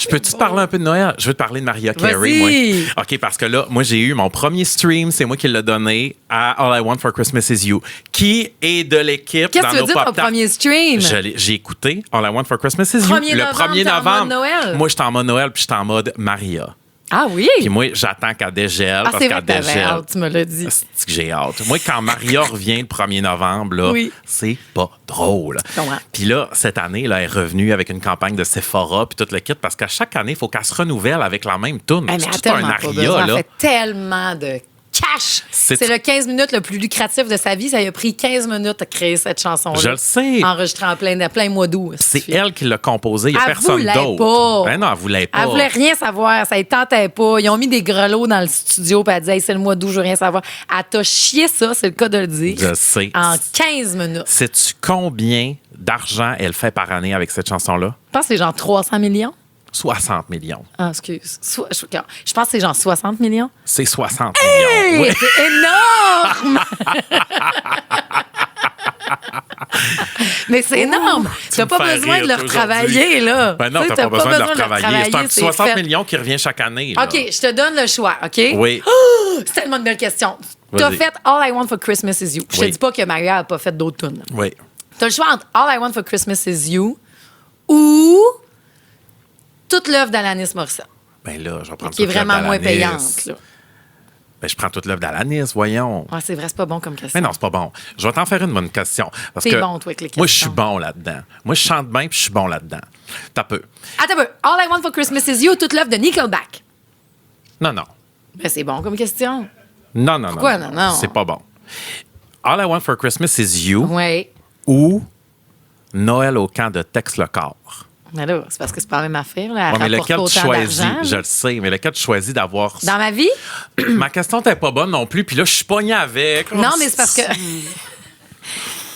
[SPEAKER 4] Je peux-tu te parler un peu de Noël? Je veux te parler de Mariah Carey,
[SPEAKER 3] Vas-y.
[SPEAKER 4] moi. OK, parce que là, moi, j'ai eu mon premier stream. C'est moi qui l'ai donné à All I Want for Christmas Is You. Qui est de l'équipe
[SPEAKER 3] Qu'est-ce
[SPEAKER 4] dans
[SPEAKER 3] que tu veux
[SPEAKER 4] nos
[SPEAKER 3] dire ton
[SPEAKER 4] pop-tarts?
[SPEAKER 3] premier stream?
[SPEAKER 4] J'ai écouté All I Want for Christmas Is You.
[SPEAKER 3] 1er
[SPEAKER 4] Le
[SPEAKER 3] novembre,
[SPEAKER 4] 1er
[SPEAKER 3] t'es en
[SPEAKER 4] novembre.
[SPEAKER 3] mode Noël?
[SPEAKER 4] Moi, j'étais en mode Noël, puis j'étais en mode Maria.
[SPEAKER 3] Ah oui?
[SPEAKER 4] Puis moi, j'attends qu'elle dégèle.
[SPEAKER 3] Ah,
[SPEAKER 4] parce
[SPEAKER 3] c'est vrai
[SPEAKER 4] qu'elle
[SPEAKER 3] que t'avais
[SPEAKER 4] dégèle.
[SPEAKER 3] hâte, tu me l'as dit.
[SPEAKER 4] C'est que j'ai hâte. Moi, quand Maria revient le 1er novembre, là,
[SPEAKER 3] Oui.
[SPEAKER 4] c'est pas drôle.
[SPEAKER 3] Je comprends.
[SPEAKER 4] Puis là, cette année, là, elle est revenue avec une campagne de Sephora puis tout le kit parce qu'à chaque année, il faut qu'elle se renouvelle avec la même toune.
[SPEAKER 3] Hey, mais
[SPEAKER 4] C'est
[SPEAKER 3] elle a
[SPEAKER 4] tout un
[SPEAKER 3] tellement pas
[SPEAKER 4] aria,
[SPEAKER 3] besoin. Elle
[SPEAKER 4] là.
[SPEAKER 3] fait tellement de cash.
[SPEAKER 4] C'est-
[SPEAKER 3] C'est le 15 minutes le plus lucratif de sa vie. Ça lui a pris 15 minutes à créer cette chanson-là.
[SPEAKER 4] Je le sais.
[SPEAKER 3] Enregistrée en plein mois d'août.
[SPEAKER 4] C'est elle qui l'a composé. Il n'y a
[SPEAKER 3] Elle
[SPEAKER 4] personne
[SPEAKER 3] voulait
[SPEAKER 4] d'autre.
[SPEAKER 3] pas.
[SPEAKER 4] Ben non, elle voulait pas.
[SPEAKER 3] Elle voulait rien savoir. Ça ne tentait pas. Ils ont mis des grelots dans le studio. Puis elle dit, hey, c'est le mois d'août, je veux rien savoir. Elle t'a chié ça, c'est le cas de le dire.
[SPEAKER 4] Je sais.
[SPEAKER 3] En 15 minutes.
[SPEAKER 4] Sais-tu combien d'argent elle fait par année avec cette chanson-là?
[SPEAKER 3] Je pense que c'est genre 300 millions.
[SPEAKER 4] 60 millions.
[SPEAKER 3] Ah, excuse. Je pense que c'est genre 60 millions.
[SPEAKER 4] C'est 60
[SPEAKER 3] Hey,
[SPEAKER 4] millions. Oui.
[SPEAKER 3] c'est énorme! Mais c'est énorme!
[SPEAKER 4] Tu
[SPEAKER 3] T'as
[SPEAKER 4] me
[SPEAKER 3] pas
[SPEAKER 4] fais
[SPEAKER 3] besoin
[SPEAKER 4] rire
[SPEAKER 3] de le
[SPEAKER 4] aujourd'hui.
[SPEAKER 3] retravailler, là.
[SPEAKER 4] Ben non,
[SPEAKER 3] Tu sais,
[SPEAKER 4] t'as pas besoin de le
[SPEAKER 3] le
[SPEAKER 4] retravailler. C'est un petit 60
[SPEAKER 3] fait.
[SPEAKER 4] millions qui revient chaque année. là.
[SPEAKER 3] OK, je te donne le choix, OK?
[SPEAKER 4] Oui.
[SPEAKER 3] C'est tellement une belle question. T'as
[SPEAKER 4] Vas-y.
[SPEAKER 3] fait All I Want for Christmas Is You. Je te
[SPEAKER 4] Oui.
[SPEAKER 3] dis pas que Maria n'a pas fait d'autres tunes.
[SPEAKER 4] Oui.
[SPEAKER 3] T'as le choix entre All I Want for Christmas Is You ou toute l'œuvre d'Alanis Morissette,
[SPEAKER 4] Ben là, je vais prendre
[SPEAKER 3] qui est
[SPEAKER 4] toute l'œuvre
[SPEAKER 3] vraiment moins
[SPEAKER 4] d'Alanis.
[SPEAKER 3] payante. Là.
[SPEAKER 4] Ben, je prends toute l'œuvre d'Alanis, voyons.
[SPEAKER 3] Ouais, c'est vrai, c'est pas bon comme question.
[SPEAKER 4] Mais non, c'est pas bon. Je vais t'en faire une bonne question. Parce
[SPEAKER 3] T'es
[SPEAKER 4] que
[SPEAKER 3] bon, toi, avec les
[SPEAKER 4] moi, je suis
[SPEAKER 3] questions.
[SPEAKER 4] bon là-dedans. Moi, je chante bien puis je suis bon là-dedans. T'as peu.
[SPEAKER 3] Attends un peu. All I Want for Christmas Is You ou toute l'œuvre de Nickelback?
[SPEAKER 4] Non, non.
[SPEAKER 3] Ben, c'est bon comme question.
[SPEAKER 4] Non, non,
[SPEAKER 3] Pourquoi non, non?
[SPEAKER 4] C'est pas bon. All I Want for Christmas is You
[SPEAKER 3] Oui.
[SPEAKER 4] ou Noël au camp de Tex le corps.
[SPEAKER 3] Mais là, c'est parce que c'est pas la même affaire. Là. Elle
[SPEAKER 4] Ouais, mais
[SPEAKER 3] rapporte
[SPEAKER 4] lequel
[SPEAKER 3] pas
[SPEAKER 4] tu
[SPEAKER 3] autant
[SPEAKER 4] choisis?
[SPEAKER 3] d'argent,
[SPEAKER 4] Je
[SPEAKER 3] là.
[SPEAKER 4] le sais, mais lequel tu choisis d'avoir.
[SPEAKER 3] Dans ma vie?
[SPEAKER 4] Ma question n'était pas bonne non plus, puis là, je suis pogné avec.
[SPEAKER 3] Non, mais c'est parce que.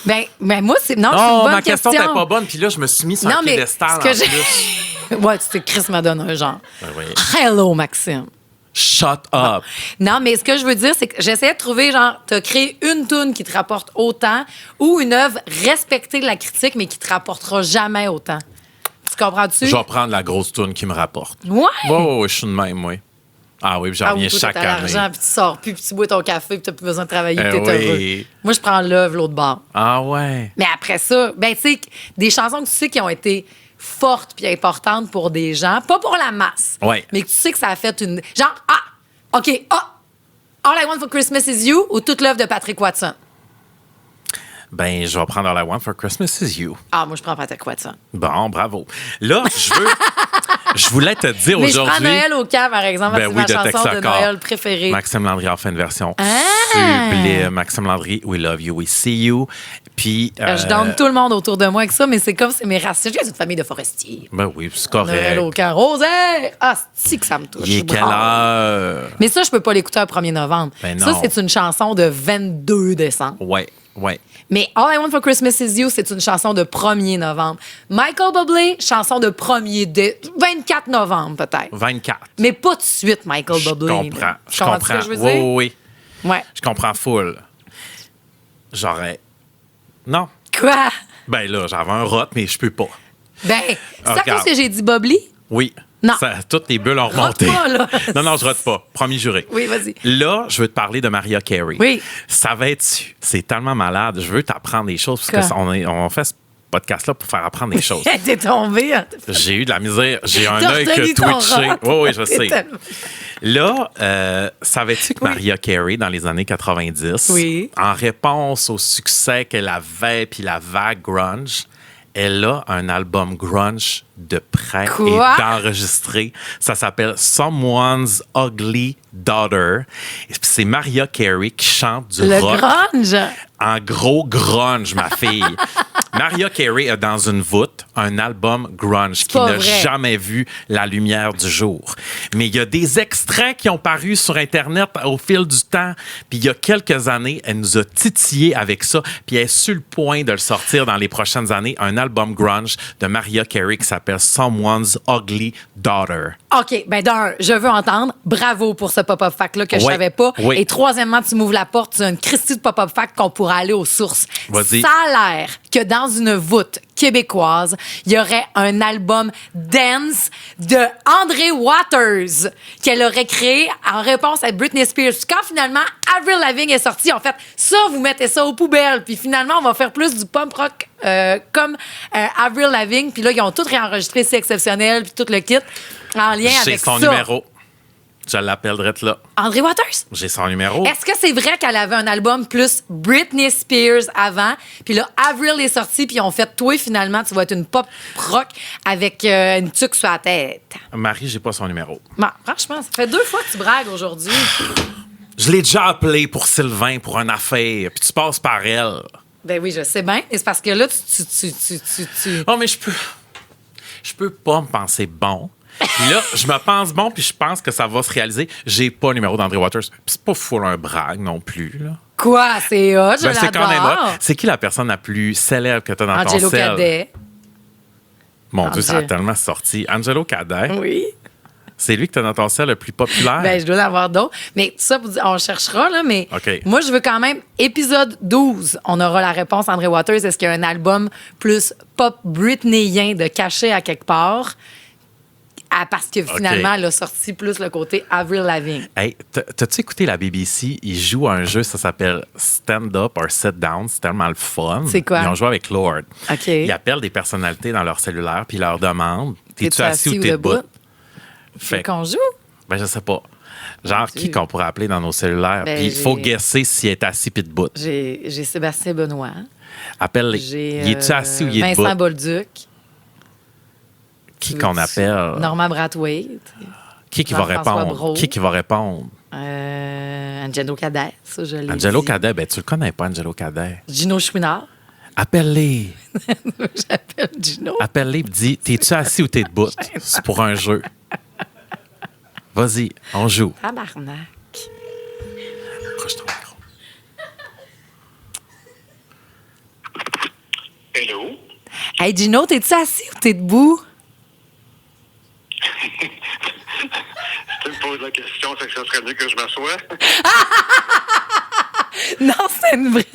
[SPEAKER 3] ben, moi, c'est. Non, c'est une
[SPEAKER 4] Non,
[SPEAKER 3] bonne
[SPEAKER 4] ma question
[SPEAKER 3] question.
[SPEAKER 4] n'était pas bonne, puis là, je me suis mis sur
[SPEAKER 3] Non,
[SPEAKER 4] un
[SPEAKER 3] mais
[SPEAKER 4] piédestal
[SPEAKER 3] ce
[SPEAKER 4] en
[SPEAKER 3] que j'ai.
[SPEAKER 4] plus.
[SPEAKER 3] Ouais, tu sais, Chris m'a donné un genre.
[SPEAKER 4] Ben oui.
[SPEAKER 3] Hello, Maxime.
[SPEAKER 4] Shut up.
[SPEAKER 3] Non, mais ce que je veux dire, c'est que j'essayais de trouver, genre, t'as créé une toune qui te rapporte autant ou une œuvre respectée de la critique, mais qui te rapportera jamais autant. Tu comprends-tu?
[SPEAKER 4] Je vais prendre la grosse toune qui me rapporte.
[SPEAKER 3] Ouais!
[SPEAKER 4] Oh, je suis de même, oui. Ah oui, puis j'en
[SPEAKER 3] Ah,
[SPEAKER 4] reviens
[SPEAKER 3] ou toi,
[SPEAKER 4] chaque
[SPEAKER 3] t'as
[SPEAKER 4] année.
[SPEAKER 3] l'argent, puis tu sors plus, puis tu bois ton café, puis t'as plus besoin de travailler, puis
[SPEAKER 4] Eh
[SPEAKER 3] t'es
[SPEAKER 4] oui.
[SPEAKER 3] heureux. Moi, je prends l'œuvre, l'autre bord.
[SPEAKER 4] Ah ouais.
[SPEAKER 3] Mais après ça, ben, tu sais, des chansons que tu sais qui ont été fortes puis importantes pour des gens, pas pour la masse,
[SPEAKER 4] Ouais.
[SPEAKER 3] mais que tu sais que ça a fait une... Genre, OK, All I Want for Christmas Is You ou toute l'œuvre de Patrick Watson?
[SPEAKER 4] Ben, je vais prendre All I Want for Christmas Is You.
[SPEAKER 3] Ah, moi, je prends Patrick Watson.
[SPEAKER 4] Bon, bravo. Là, je voulais te dire
[SPEAKER 3] Mais je prends
[SPEAKER 4] aujourd'hui.
[SPEAKER 3] Noël au camp, par exemple,
[SPEAKER 4] Ben
[SPEAKER 3] c'est
[SPEAKER 4] oui,
[SPEAKER 3] ma
[SPEAKER 4] de
[SPEAKER 3] chanson
[SPEAKER 4] Tex
[SPEAKER 3] de
[SPEAKER 4] Accord.
[SPEAKER 3] Noël préférée.
[SPEAKER 4] Maxime Landry a fait une version
[SPEAKER 3] Ah!
[SPEAKER 4] sublime. Maxime Landry, We Love You, We See You. Puis.
[SPEAKER 3] Je donne tout le monde autour de moi avec ça, mais c'est comme c'est mes racines. J'ai une famille de forestiers.
[SPEAKER 4] Ben oui, c'est
[SPEAKER 3] Noël au
[SPEAKER 4] correct.
[SPEAKER 3] camp. Rosaire! Ah, c'est que ça me touche.
[SPEAKER 4] Il est quelle
[SPEAKER 3] Bravo.
[SPEAKER 4] heure?
[SPEAKER 3] Mais ça, je peux pas l'écouter un 1er novembre.
[SPEAKER 4] Ben
[SPEAKER 3] ça,
[SPEAKER 4] non.
[SPEAKER 3] c'est une chanson de 22 décembre.
[SPEAKER 4] Ouais, ouais.
[SPEAKER 3] Mais All I Want for Christmas Is You, c'est une chanson de 1er novembre. Michael Bublé, chanson de 24 novembre, peut-être.
[SPEAKER 4] 24.
[SPEAKER 3] Mais pas tout de suite, Michael
[SPEAKER 4] Je
[SPEAKER 3] Bublé.
[SPEAKER 4] comprends.
[SPEAKER 3] là.
[SPEAKER 4] Je
[SPEAKER 3] Comprends-tu
[SPEAKER 4] comprends.
[SPEAKER 3] ce que je veux
[SPEAKER 4] Oui,
[SPEAKER 3] dire?
[SPEAKER 4] oui, oui.
[SPEAKER 3] Ouais.
[SPEAKER 4] Je comprends full. J'aurais. Non.
[SPEAKER 3] Quoi?
[SPEAKER 4] Ben là, j'avais un rot, mais je peux pas.
[SPEAKER 3] Ben, c'est à
[SPEAKER 4] regarde.
[SPEAKER 3] cause que j'ai dit Bublé?
[SPEAKER 4] Oui.
[SPEAKER 3] Non.
[SPEAKER 4] Toutes les bulles ont
[SPEAKER 3] Rote
[SPEAKER 4] remonté.
[SPEAKER 3] pas, là.
[SPEAKER 4] Non, je rote pas. Promis juré.
[SPEAKER 3] Oui, vas-y.
[SPEAKER 4] Là, je veux te parler de Mariah Carey.
[SPEAKER 3] Oui.
[SPEAKER 4] Savais-tu? C'est tellement malade. Je veux t'apprendre des choses parce
[SPEAKER 3] Quoi?
[SPEAKER 4] on fait ce podcast-là pour faire apprendre des choses.
[SPEAKER 3] T'es tombé. Hein?
[SPEAKER 4] J'ai eu de la misère. J'ai un
[SPEAKER 3] T'as
[SPEAKER 4] œil
[SPEAKER 3] retenu
[SPEAKER 4] que
[SPEAKER 3] ton
[SPEAKER 4] twitché.
[SPEAKER 3] rot.
[SPEAKER 4] Oui, je sais.
[SPEAKER 3] Tellement-
[SPEAKER 4] Là, savais-tu que Mariah Carey, dans les années 90,
[SPEAKER 3] Oui.
[SPEAKER 4] en réponse au succès qu'elle avait puis la vague grunge, Elle a un album grunge de prêt
[SPEAKER 3] Quoi?
[SPEAKER 4] et d'enregistré. Ça s'appelle Someone's Ugly Daughter. Et puis c'est Mariah Carey qui chante du
[SPEAKER 3] Le
[SPEAKER 4] rock.
[SPEAKER 3] grunge.
[SPEAKER 4] En gros grunge, ma fille. Mariah Carey a dans une voûte un album grunge qui
[SPEAKER 3] pas
[SPEAKER 4] n'a
[SPEAKER 3] vrai.
[SPEAKER 4] jamais vu la lumière du jour. Mais il y a des extraits qui ont paru sur Internet au fil du temps. Puis il y a quelques années, elle nous a titillé avec ça. Puis elle est sur le point de le sortir dans les prochaines années. Un album grunge de Mariah Carey qui s'appelle Someone's Ugly Daughter.
[SPEAKER 3] OK, ben d'un, je veux entendre. Bravo pour ce pop-up fact-là que je
[SPEAKER 4] Oui,
[SPEAKER 3] savais pas.
[SPEAKER 4] oui.
[SPEAKER 3] Et troisièmement, tu m'ouvres la porte, tu as une Christie de pop-up fact qu'on pourra aller aux sources.
[SPEAKER 4] Vas-y.
[SPEAKER 3] Ça a l'air que dans une voûte québécoise, il y aurait un album dance de André Waters qu'elle aurait créé en réponse à Britney Spears. Quand finalement Avril Lavigne est sortie, en fait, ça, vous mettez ça aux poubelles. Puis finalement, on va faire plus du pop rock comme Avril Lavigne. Puis là, ils ont tout réenregistré, c'est exceptionnel, puis tout le kit en lien
[SPEAKER 4] J'ai
[SPEAKER 3] avec
[SPEAKER 4] son
[SPEAKER 3] ça.
[SPEAKER 4] numéro. Je l'appellerai là.
[SPEAKER 3] André Waters?
[SPEAKER 4] J'ai son numéro.
[SPEAKER 3] Est-ce que c'est vrai qu'elle avait un album plus Britney Spears avant? Puis là, Avril est sorti, puis ils ont fait toi, finalement, tu vas être une pop rock avec une tuque sur la tête.
[SPEAKER 4] Marie, j'ai pas son numéro.
[SPEAKER 3] Bon, franchement, ça fait 2 fois que tu bragues aujourd'hui.
[SPEAKER 4] Je l'ai déjà appelé pour Sylvain pour une affaire, puis tu passes par elle.
[SPEAKER 3] Ben oui, je sais bien. Mais c'est parce que là, tu...
[SPEAKER 4] Oh, mais je peux pas me penser bon. Puis là, je me pense bon, puis je pense que ça va se réaliser. J'ai pas le numéro d'André Waters. Puis c'est pas full un brag non plus, là.
[SPEAKER 3] Quoi? C'est hot, je
[SPEAKER 4] Ben, c'est quand même
[SPEAKER 3] l'adore.
[SPEAKER 4] hot. C'est qui la personne la plus célèbre que t'as dans
[SPEAKER 3] Angelo
[SPEAKER 4] ton cell?
[SPEAKER 3] Cadet.
[SPEAKER 4] Mon Dieu, ça a
[SPEAKER 3] Angel.
[SPEAKER 4] tellement sorti. Angelo Cadet,
[SPEAKER 3] Oui.
[SPEAKER 4] c'est lui que t'as dans ton cell le plus populaire.
[SPEAKER 3] Ben, je dois en avoir d'autres. Mais ça, on cherchera, là. Mais
[SPEAKER 4] OK.
[SPEAKER 3] moi, je veux quand même, épisode 12, on aura la réponse, André Waters. Est-ce qu'il y a un album plus pop britneyien de caché à quelque part? Ah, parce que finalement, elle a sorti plus le côté Avril Lavigne.
[SPEAKER 4] Hey, t'as-tu écouté la BBC? Ils jouent à un jeu, ça s'appelle Stand Up or Sit Down. C'est tellement le fun.
[SPEAKER 3] C'est quoi?
[SPEAKER 4] Ils ont joué avec Lord.
[SPEAKER 3] OK.
[SPEAKER 4] Ils appellent des personnalités dans leur cellulaire puis ils leur demandent t'es-tu assis ou t'es debout? Fait que,
[SPEAKER 3] Qu'on joue?
[SPEAKER 4] ben, je sais pas. Genre, qui qu'on pourrait appeler dans nos cellulaires?
[SPEAKER 3] Ben,
[SPEAKER 4] Puis il faut
[SPEAKER 3] j'ai-
[SPEAKER 4] guesser s'il est assis puis debout.
[SPEAKER 3] J'ai Sébastien Benoît.
[SPEAKER 4] Appelle-les.
[SPEAKER 3] J'ai
[SPEAKER 4] Il est-tu assis ou il est
[SPEAKER 3] Vincent
[SPEAKER 4] debout?
[SPEAKER 3] Bolduc.
[SPEAKER 4] Qui qu'on appelle?
[SPEAKER 3] Normand Brathwaite.
[SPEAKER 4] Qui va
[SPEAKER 3] Jean-François
[SPEAKER 4] répondre?
[SPEAKER 3] Brault.
[SPEAKER 4] Qui va répondre?
[SPEAKER 3] Angelo Cadet, ça, je l'ai
[SPEAKER 4] Angelo
[SPEAKER 3] dit.
[SPEAKER 4] Cadet, ben tu le connais pas, Angelo Cadet.
[SPEAKER 3] Gino Chouinard.
[SPEAKER 4] Appelle-les.
[SPEAKER 3] J'appelle Gino.
[SPEAKER 4] Appelle-les et dis t'es-tu assis ou t'es debout? C'est pour un jeu. Vas-y, on joue.
[SPEAKER 3] Tabarnak.
[SPEAKER 4] Approche ton micro.
[SPEAKER 5] Hello?
[SPEAKER 3] Hey, Gino, t'es-tu assis ou t'es debout?
[SPEAKER 5] Si tu me poses la question, c'est que ça serait mieux que je m'assoie.
[SPEAKER 3] Non, c'est une vraie.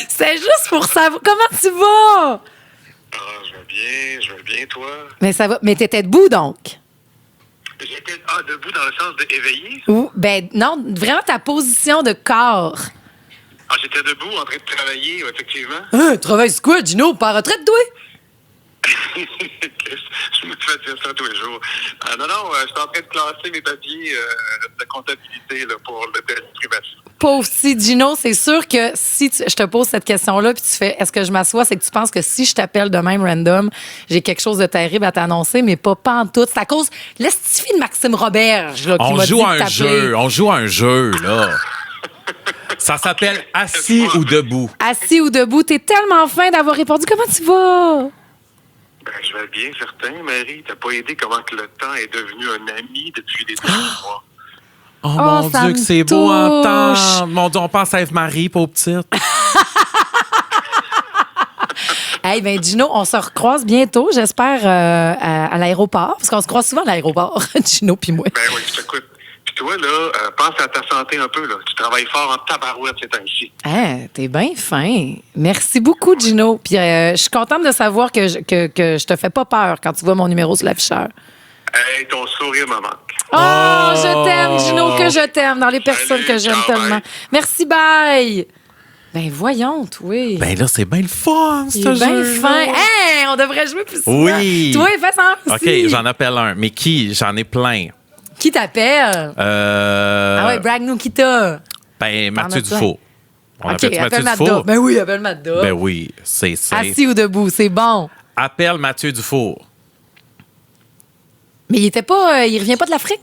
[SPEAKER 3] C'est juste pour savoir. Comment tu vas?
[SPEAKER 5] Ah, je vais bien, toi?
[SPEAKER 3] Mais ça va. Mais t'étais debout, donc?
[SPEAKER 5] J'étais debout dans le sens de éveillé.
[SPEAKER 3] Ou, ben, non, vraiment ta position de corps.
[SPEAKER 5] Ah, j'étais debout en train de travailler, effectivement.
[SPEAKER 3] Travaille sur quoi, Gino? Pas en retraite, toi?
[SPEAKER 5] Je me fais dire ça tous les jours. Non, je suis en train de classer mes papiers de comptabilité là, pour le dernier trimestre.
[SPEAKER 3] Pauvre si, Gino, c'est sûr que si je te pose cette question-là puis tu fais est-ce que je m'assois, c'est que tu penses que si je t'appelle de même random, j'ai quelque chose de terrible à t'annoncer, mais pas en tout. C'est à cause l'estifie de Maxime Roberge là, qui
[SPEAKER 4] On
[SPEAKER 3] m'a dit
[SPEAKER 4] joue à
[SPEAKER 3] de
[SPEAKER 4] un
[SPEAKER 3] t'appeler.
[SPEAKER 4] jeu. On joue à un jeu, là. Ça s'appelle Assis ou debout.
[SPEAKER 3] Assis ou debout, t'es tellement fin d'avoir répondu. Comment tu vas?
[SPEAKER 5] Ben, je vais bien, certain, Marie. T'as pas aidé comment que le temps est devenu un ami depuis les derniers mois.
[SPEAKER 4] Oh,
[SPEAKER 3] Oh,
[SPEAKER 4] mon
[SPEAKER 3] ça
[SPEAKER 4] Dieu,
[SPEAKER 3] me
[SPEAKER 4] que c'est beau à
[SPEAKER 3] touche.
[SPEAKER 4] entendre. Mon Dieu, on pense à Eve-Marie, pauvre petite.
[SPEAKER 3] Hey, ben Gino, on se recroise bientôt, j'espère, à l'aéroport, parce qu'on se croise souvent à l'aéroport, Gino puis moi.
[SPEAKER 5] Ben oui, je t'écoute. Puis toi, là, pense à ta santé un peu, là. Tu travailles fort en tabarouette ces temps-ci.
[SPEAKER 3] Hein, t'es bien fin. Merci beaucoup, Gino. Puis je suis contente de savoir que je te fais pas peur quand tu vois mon numéro sur l'afficheur.
[SPEAKER 5] Hey, ton sourire me manque.
[SPEAKER 3] Oh, je t'aime, Gino, que je t'aime, dans les personnes
[SPEAKER 5] Salut,
[SPEAKER 3] que j'aime
[SPEAKER 5] ciao,
[SPEAKER 3] tellement.
[SPEAKER 5] bye.
[SPEAKER 3] Merci, bye. Ben voyons, oui.
[SPEAKER 4] Ben là, c'est bien le fun, ce
[SPEAKER 3] Il est bien
[SPEAKER 4] jeu.
[SPEAKER 3] fin. Hey, on devrait jouer plus souvent.
[SPEAKER 4] Oui.
[SPEAKER 3] Toi, fais ça aussi.
[SPEAKER 4] OK, j'en appelle un. Mais qui? J'en ai plein.
[SPEAKER 3] Qui t'appelle? Ah ouais, brag-nous qui t'a.
[SPEAKER 4] Ben, Mathieu
[SPEAKER 3] as plein.
[SPEAKER 4] Dufault. On
[SPEAKER 3] OK,
[SPEAKER 4] appelle
[SPEAKER 3] appelle
[SPEAKER 4] Mathieu
[SPEAKER 3] Madda.
[SPEAKER 4] Dufour?
[SPEAKER 3] Ben oui, appelle Madda.
[SPEAKER 4] Ben oui, c'est safe.
[SPEAKER 3] Assis ou debout, c'est bon.
[SPEAKER 4] Appelle Mathieu Dufour.
[SPEAKER 3] Mais il revient pas de l'Afrique?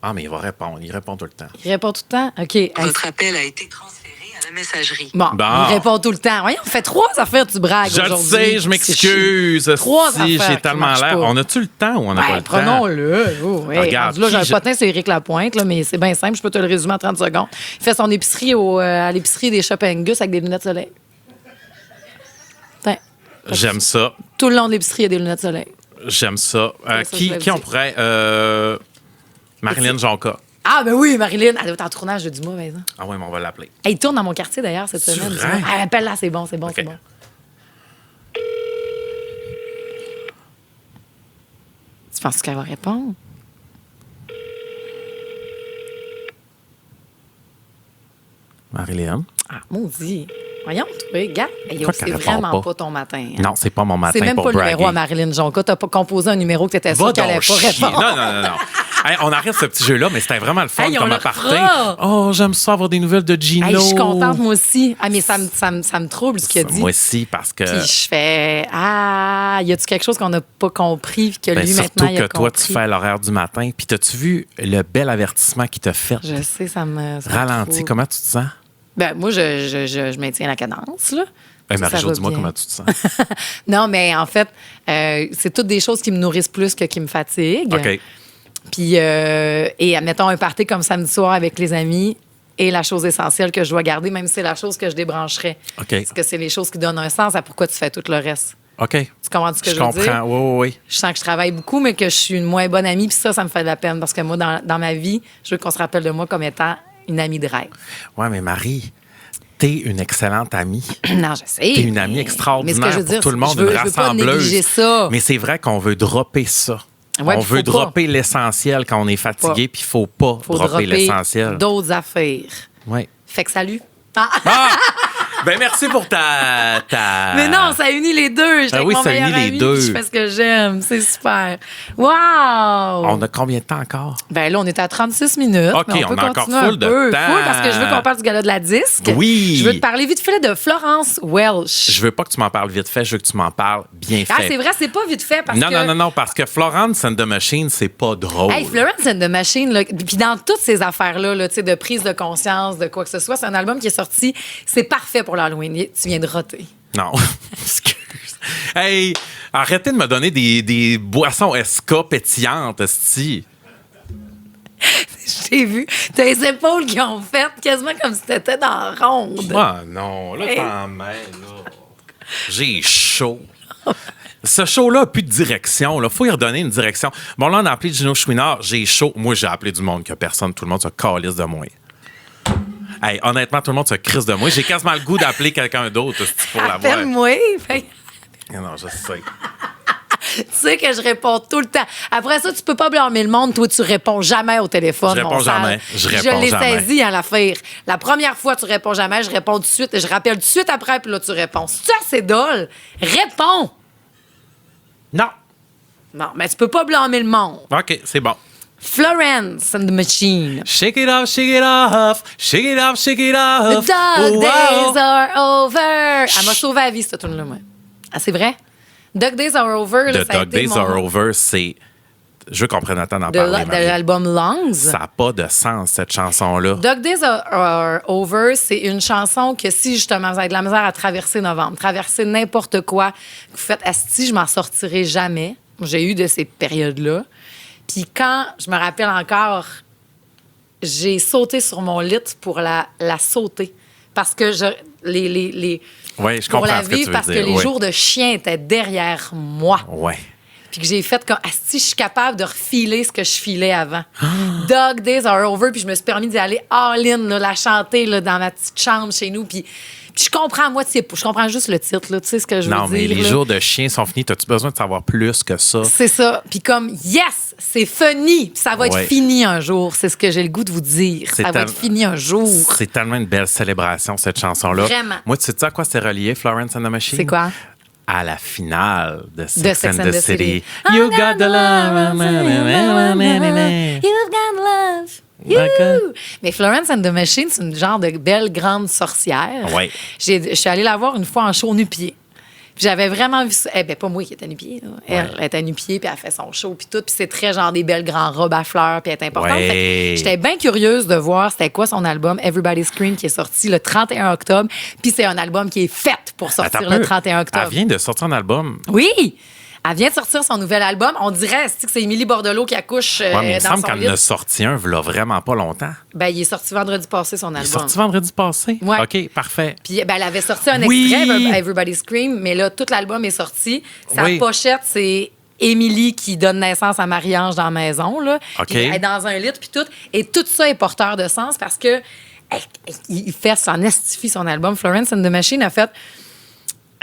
[SPEAKER 4] Ah, mais il va répondre. Il répond tout le temps.
[SPEAKER 3] Il répond tout le temps? OK. Hey,
[SPEAKER 6] Votre appel a été transféré à la messagerie.
[SPEAKER 3] bon,
[SPEAKER 4] Bon.
[SPEAKER 3] il répond tout le temps. Voyons, on fait 3 affaires, tu bragues
[SPEAKER 4] Je le
[SPEAKER 3] aujourd'hui.
[SPEAKER 4] sais, je
[SPEAKER 3] C'est
[SPEAKER 4] m'excuse.
[SPEAKER 3] chiant. 3
[SPEAKER 4] Si,
[SPEAKER 3] affaires
[SPEAKER 4] j'ai
[SPEAKER 3] qui
[SPEAKER 4] tellement
[SPEAKER 3] marchent
[SPEAKER 4] l'air.
[SPEAKER 3] pas.
[SPEAKER 4] On a-tu le temps ou on n'a pas
[SPEAKER 3] Ouais,
[SPEAKER 4] le temps?
[SPEAKER 3] prenons-le. Oh, ouais.
[SPEAKER 4] Regarde,
[SPEAKER 3] Rendu là, j'ai un
[SPEAKER 4] qui
[SPEAKER 3] potin, c'est Éric Lapointe, là, mais c'est bien simple. Je peux te le résumer en 30 secondes. Il fait son épicerie à l'épicerie des Shop Angus avec des lunettes de soleil. Tiens,
[SPEAKER 4] J'aime ça.
[SPEAKER 3] tout le long de l'épicerie, il y a des lunettes de soleil.
[SPEAKER 4] J'aime ça.
[SPEAKER 3] Ça,
[SPEAKER 4] Qui
[SPEAKER 3] je
[SPEAKER 4] on
[SPEAKER 3] l'ai
[SPEAKER 4] pourrait... Marilyn Jonca.
[SPEAKER 3] Ah, ben oui, Marilyn. Elle doit être en tournage de Dumas, par exemple.
[SPEAKER 4] Ah oui, mais on va l'appeler.
[SPEAKER 3] Elle tourne dans mon quartier, d'ailleurs, cette
[SPEAKER 4] C'est
[SPEAKER 3] semaine.
[SPEAKER 4] vrai?
[SPEAKER 3] Ah, appelle-la, c'est bon, c'est bon.
[SPEAKER 4] OK.
[SPEAKER 3] Tu penses qu'elle va répondre?
[SPEAKER 4] Marilyn?
[SPEAKER 3] Ah, maudit. Voyons, toi, regarde. Hey,
[SPEAKER 4] Pourquoi
[SPEAKER 3] c'est
[SPEAKER 4] qu'elle répond
[SPEAKER 3] vraiment
[SPEAKER 4] pas?
[SPEAKER 3] pas ton matin. hein.
[SPEAKER 4] Non, c'est pas mon matin
[SPEAKER 3] C'est même
[SPEAKER 4] pour
[SPEAKER 3] pas le numéro à
[SPEAKER 4] braguer.
[SPEAKER 3] Marilyn Jonca. T'as pas composé un numéro que t'étais sûr
[SPEAKER 4] Va
[SPEAKER 3] qu'elle allait
[SPEAKER 4] donc
[SPEAKER 3] pas
[SPEAKER 4] chier.
[SPEAKER 3] répondre.
[SPEAKER 4] Non. Hey, on arrête ce petit jeu-là, mais c'était vraiment le fun
[SPEAKER 3] Hey, on
[SPEAKER 4] comme
[SPEAKER 3] le
[SPEAKER 4] aparté.
[SPEAKER 3] refera.
[SPEAKER 4] Oh, j'aime ça avoir des nouvelles de Gino.
[SPEAKER 3] Hey, je suis contente, moi aussi. Ah, mais ça me trouble ce qu'il a dit.
[SPEAKER 4] Moi aussi, parce que...
[SPEAKER 3] Puis je fais Ah, y a-tu quelque chose qu'on n'a pas compris, puis que
[SPEAKER 4] Ben,
[SPEAKER 3] lui,
[SPEAKER 4] surtout
[SPEAKER 3] maintenant, il a
[SPEAKER 4] que toi,
[SPEAKER 3] compris?
[SPEAKER 4] tu fais à l'horaire du matin. Puis, t'as-tu vu le bel avertissement qu'il t'a fait?
[SPEAKER 3] Je sais, ça me
[SPEAKER 4] Ralenti,
[SPEAKER 3] trouble.
[SPEAKER 4] comment tu te sens?
[SPEAKER 3] Ben, moi, je maintiens la cadence, là.
[SPEAKER 4] Hey,
[SPEAKER 3] Ça
[SPEAKER 4] Marie-Jo,
[SPEAKER 3] va
[SPEAKER 4] dis-moi
[SPEAKER 3] bien.
[SPEAKER 4] comment tu te sens.
[SPEAKER 3] Non, mais en fait, c'est toutes des choses qui me nourrissent plus que qui me fatiguent.
[SPEAKER 4] OK.
[SPEAKER 3] Puis, et admettons un party comme samedi soir avec les amis est la chose essentielle que je dois garder, même si c'est la chose que je débrancherais.
[SPEAKER 4] OK.
[SPEAKER 3] Parce que c'est les choses qui donnent un sens à pourquoi tu fais tout le reste.
[SPEAKER 4] OK.
[SPEAKER 3] Tu comprends ce que je veux dire?
[SPEAKER 4] comprends. Oui.
[SPEAKER 3] Je sens que je travaille beaucoup, mais que je suis une moins bonne amie, puis ça me fait de la peine. Parce que moi, dans ma vie, je veux qu'on se rappelle de moi comme étant une amie de rêve.
[SPEAKER 4] Ouais, mais Marie, t'es une excellente amie.
[SPEAKER 3] Non, je sais.
[SPEAKER 4] T'es une amie
[SPEAKER 3] mais
[SPEAKER 4] extraordinaire
[SPEAKER 3] ce que je veux
[SPEAKER 4] pour
[SPEAKER 3] dire,
[SPEAKER 4] tout le monde,
[SPEAKER 3] je veux
[SPEAKER 4] une
[SPEAKER 3] pas
[SPEAKER 4] rassembleuse.
[SPEAKER 3] négliger ça.
[SPEAKER 4] Mais c'est vrai qu'on veut dropper ça.
[SPEAKER 3] Ouais,
[SPEAKER 4] on
[SPEAKER 3] puis
[SPEAKER 4] veut
[SPEAKER 3] faut pas.
[SPEAKER 4] dropper l'essentiel quand on est fatigué, puis il faut pas
[SPEAKER 3] Faut
[SPEAKER 4] dropper l'essentiel.
[SPEAKER 3] d'autres affaires.
[SPEAKER 4] Ouais.
[SPEAKER 3] Fait que salut. Ah!
[SPEAKER 4] Ah! Ben merci pour ta...
[SPEAKER 3] Mais non, ça unit les deux. J'étais
[SPEAKER 4] Ah
[SPEAKER 3] avec
[SPEAKER 4] oui,
[SPEAKER 3] mon
[SPEAKER 4] ça
[SPEAKER 3] meilleur
[SPEAKER 4] unit les
[SPEAKER 3] ami,
[SPEAKER 4] deux.
[SPEAKER 3] puis je fais ce que j'aime. C'est super. Wow!
[SPEAKER 4] On a combien de temps encore?
[SPEAKER 3] Ben là, on est à 36 minutes.
[SPEAKER 4] OK,
[SPEAKER 3] mais
[SPEAKER 4] on
[SPEAKER 3] peut
[SPEAKER 4] a encore
[SPEAKER 3] continuer
[SPEAKER 4] full
[SPEAKER 3] un
[SPEAKER 4] de
[SPEAKER 3] peu.
[SPEAKER 4] temps.
[SPEAKER 3] Full, parce que je veux qu'on parle du gala de la disque.
[SPEAKER 4] Oui.
[SPEAKER 3] Je veux te parler vite fait de Florence Welch.
[SPEAKER 4] Je veux pas que tu m'en parles vite fait, je veux que tu m'en parles bien fait.
[SPEAKER 3] Ah, c'est vrai, c'est pas vite fait parce que...
[SPEAKER 4] Non, parce que Florence and the Machine, c'est pas drôle.
[SPEAKER 3] Hey, Florence and the Machine, là, puis dans toutes ces affaires-là, là, tu sais, de prise de conscience, de quoi que ce soit, c'est un album qui est sorti. C'est parfait pour l'Halloween. Tu viens de roter.
[SPEAKER 4] Non, excuse. Hey, arrêtez de me donner des boissons SK pétillantes, esti.
[SPEAKER 3] Je t'ai vu. T'as les épaules qui ont fait quasiment comme si t'étais dans la ronde.
[SPEAKER 4] Ah non, là,
[SPEAKER 3] Hey.
[SPEAKER 4] t'en mets, là. J'ai chaud. Ce show-là n'a plus de direction. Il faut y redonner une direction. Bon, là, on a appelé Gino Chouinard. J'ai chaud. Moi, j'ai appelé du monde que personne. Tout le monde se calisse de moi. Hey, honnêtement, tout le monde se crisse de moi. J'ai quasiment le goût d'appeler quelqu'un d'autre pour l'avoir.
[SPEAKER 3] Appelle-moi. Fait que
[SPEAKER 4] Non, je sais.
[SPEAKER 3] tu sais que je réponds tout le temps. Après ça, tu peux pas blâmer le monde. Toi, tu réponds jamais au téléphone.
[SPEAKER 4] Je réponds
[SPEAKER 3] mon sale.
[SPEAKER 4] jamais. Je réponds
[SPEAKER 3] l'ai
[SPEAKER 4] jamais.
[SPEAKER 3] saisi à l'affaire. La première fois, tu réponds jamais. Je réponds tout de suite. Je rappelle tout de suite après, puis là, tu réponds. C'est assez dole. Réponds.
[SPEAKER 4] Non.
[SPEAKER 3] Non, mais tu peux pas blâmer le monde.
[SPEAKER 4] OK, c'est bon.
[SPEAKER 3] Florence and the Machine.
[SPEAKER 4] Shake it off, shake it off. Shake it off, shake it
[SPEAKER 3] The
[SPEAKER 4] off.
[SPEAKER 3] dog
[SPEAKER 4] Wow.
[SPEAKER 3] days are over. Elle m'a sauvé la vie, cette tune-là, moi. Ah, c'est vrai? Dog Days Are Over, là,
[SPEAKER 4] The
[SPEAKER 3] ça a
[SPEAKER 4] Dog
[SPEAKER 3] été
[SPEAKER 4] Days
[SPEAKER 3] mon...
[SPEAKER 4] Are Over, c'est... Je veux qu'on prenne le temps d'en
[SPEAKER 3] de
[SPEAKER 4] parler, Marie.
[SPEAKER 3] l'album Lungs.
[SPEAKER 4] Ça n'a pas de sens, cette chanson-là.
[SPEAKER 3] Dog Days Are Over, c'est une chanson que si justement vous avez de la misère à traverser novembre, traverser n'importe quoi, vous faites asti, je m'en sortirai jamais. J'ai eu de ces périodes-là. Puis quand je me rappelle encore, j'ai sauté sur mon lit pour la sauter. Parce que
[SPEAKER 4] Oui, je
[SPEAKER 3] pour
[SPEAKER 4] comprends
[SPEAKER 3] la
[SPEAKER 4] ce que tu
[SPEAKER 3] vivre,
[SPEAKER 4] veux
[SPEAKER 3] parce
[SPEAKER 4] dire.
[SPEAKER 3] que les
[SPEAKER 4] oui.
[SPEAKER 3] jours de chien étaient derrière moi.
[SPEAKER 4] Ouais.
[SPEAKER 3] Puis que j'ai fait comme, asti, je suis capable de refiler ce que je filais avant. Dog Days Are Over, puis je me suis permis d'y aller all-in, là, la chanter là, dans ma petite chambre chez nous. Puis je comprends à moitié, je comprends juste le titre, là, tu sais ce que je veux dire.
[SPEAKER 4] Non, mais les
[SPEAKER 3] là.
[SPEAKER 4] jours de chien sont finis. T'as-tu besoin de savoir plus que ça?
[SPEAKER 3] C'est ça. Puis comme, yes, c'est funny, puis ça va
[SPEAKER 4] Ouais.
[SPEAKER 3] être fini un jour. C'est ce que j'ai le goût de vous dire.
[SPEAKER 4] C'est
[SPEAKER 3] Ça va être fini un jour.
[SPEAKER 4] C'est tellement une belle célébration, cette chanson-là.
[SPEAKER 3] Vraiment.
[SPEAKER 4] Moi, tu sais à quoi c'est relié, Florence and the Machine?
[SPEAKER 3] C'est quoi?
[SPEAKER 4] À la finale de Sex
[SPEAKER 3] Sex
[SPEAKER 4] and
[SPEAKER 3] and
[SPEAKER 4] the
[SPEAKER 3] the
[SPEAKER 4] City.
[SPEAKER 3] City.
[SPEAKER 4] You got the love.
[SPEAKER 3] You've got love. Youhou! Mais Florence and the Machine, c'est une genre de belle grande sorcière.
[SPEAKER 4] Ouais.
[SPEAKER 3] Je suis allée la voir une fois en show nu-pied. Puis j'avais vraiment vu ça. Pas moi qui étais nu-pied. Elle était nu-pied, puis elle fait son show, puis tout. Puis c'est très genre des belles grandes robes à fleurs, puis elle est importante.
[SPEAKER 4] Ouais.
[SPEAKER 3] Fait que j'étais bien curieuse de voir c'était quoi son album Everybody Scream qui est sorti le 31 octobre. Puis c'est un album qui est fait pour sortir
[SPEAKER 4] Attends
[SPEAKER 3] le
[SPEAKER 4] un peu.
[SPEAKER 3] 31 octobre.
[SPEAKER 4] Elle vient de sortir un album.
[SPEAKER 3] Oui! Elle vient de sortir son nouvel album. On dirait que c'est Émilie Bordelot qui accouche
[SPEAKER 4] Ouais, mais il me
[SPEAKER 3] dans
[SPEAKER 4] semble
[SPEAKER 3] son
[SPEAKER 4] qu'elle
[SPEAKER 3] lit.
[SPEAKER 4] en a sorti un, v'là vraiment pas longtemps.
[SPEAKER 3] Ben, il est sorti vendredi passé, son
[SPEAKER 4] Il est
[SPEAKER 3] album.
[SPEAKER 4] sorti vendredi passé?
[SPEAKER 3] Ouais.
[SPEAKER 4] OK, parfait.
[SPEAKER 3] Puis ben, elle avait sorti un
[SPEAKER 4] Oui.
[SPEAKER 3] extrait, Everybody Scream, mais là, tout l'album est sorti. Sa
[SPEAKER 4] Oui.
[SPEAKER 3] pochette, c'est Émilie qui donne naissance à Marie-Ange dans la maison. Là.
[SPEAKER 4] OK.
[SPEAKER 3] Puis elle est dans un lit, puis tout. Et tout ça est porteur de sens parce que il fait son estifie son album. Florence and the Machine a fait...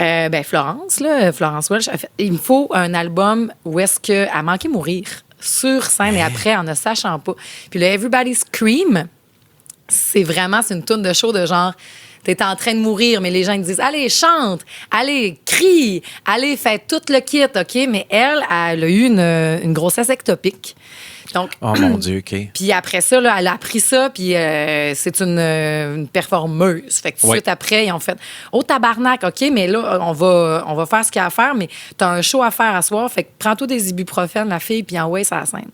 [SPEAKER 3] Florence Welch, a fait, il me faut un album où est-ce qu'elle manquait mourir sur scène et après en ne sachant pas. Puis le Everybody Scream, c'est une toune de show de genre, t'es en train de mourir, mais les gens ils disent, allez, chante, allez, crie, allez, fais tout le kit, OK? Mais elle a eu une grossesse ectopique. Donc,
[SPEAKER 4] Oh mon Dieu, OK.
[SPEAKER 3] puis après ça, là, elle a appris ça, puis c'est une performeuse. Fait que tout de suite après, ils ont fait « Oh, tabarnak, OK, mais là, on va faire ce qu'il y a à faire, mais t'as un show à faire à soir, fait que prends-toi des ibuprofènes, la fille, puis envoie ça à la scène. »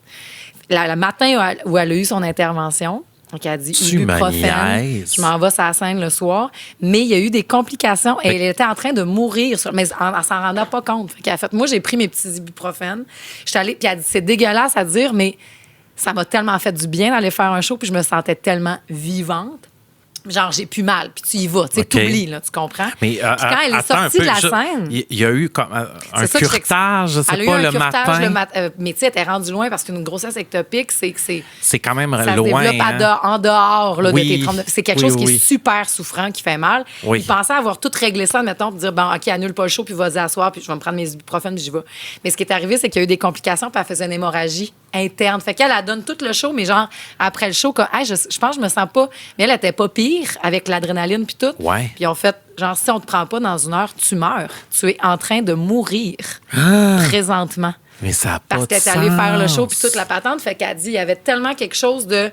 [SPEAKER 3] Le matin où elle a eu son intervention, donc elle a dit
[SPEAKER 4] Tu
[SPEAKER 3] ibuprofène,
[SPEAKER 4] niaises.
[SPEAKER 3] je m'en vais sur la scène le soir, mais il y a eu des complications et elle était en train de mourir, mais elle s'en rendait pas compte. Fait qu'elle a fait, moi, j'ai pris mes petits ibuprofènes, je suis allée, puis elle a dit, c'est dégueulasse à dire, mais ça m'a tellement fait du bien d'aller faire un show, puis je me sentais tellement vivante. Genre, j'ai plus mal, puis tu y vas. Tu sais,
[SPEAKER 4] OK.
[SPEAKER 3] t'oublies, là, tu comprends?
[SPEAKER 4] Mais
[SPEAKER 3] Puis quand elle est
[SPEAKER 4] attends un
[SPEAKER 3] sortie
[SPEAKER 4] peu,
[SPEAKER 3] de la scène...
[SPEAKER 4] Il y a eu comme un
[SPEAKER 3] C'est ça que
[SPEAKER 4] curetage, je sais
[SPEAKER 3] elle a eu
[SPEAKER 4] pas,
[SPEAKER 3] un
[SPEAKER 4] le
[SPEAKER 3] curetage
[SPEAKER 4] matin.
[SPEAKER 3] mais tu sais, elle était rendue loin parce qu'une grossesse ectopique, c'est
[SPEAKER 4] C'est quand même
[SPEAKER 3] ça
[SPEAKER 4] loin.
[SPEAKER 3] se développe
[SPEAKER 4] hein?
[SPEAKER 3] en dehors là,
[SPEAKER 4] Oui.
[SPEAKER 3] de tes 39. C'est quelque
[SPEAKER 4] Oui,
[SPEAKER 3] chose qui
[SPEAKER 4] oui.
[SPEAKER 3] est super souffrant, qui fait mal.
[SPEAKER 4] Oui.
[SPEAKER 3] Il pensait avoir tout réglé ça, mettons, pour dire, bon, OK, annule pas le show, puis vas-y asseoir, puis je vais me prendre mes ibuprofènes, puis j'y vais. Mais ce qui est arrivé, c'est qu'il y a eu des complications, puis elle faisait une hémorragie interne. Fait qu'elle, elle donne tout le show, mais genre, après le show, comme, hey, je pense que je me sens pas. Mais elle était pas pire avec l'adrénaline, puis tout.
[SPEAKER 4] Ouais.
[SPEAKER 3] Puis on fait, genre, si on te prend pas dans une heure, tu meurs. Tu es en train de mourir présentement.
[SPEAKER 4] Mais ça a pas
[SPEAKER 3] Parce
[SPEAKER 4] de
[SPEAKER 3] qu'elle est allée faire le show
[SPEAKER 4] sens.
[SPEAKER 3] puis toute la patente. Fait qu'elle dit, il y avait tellement quelque chose de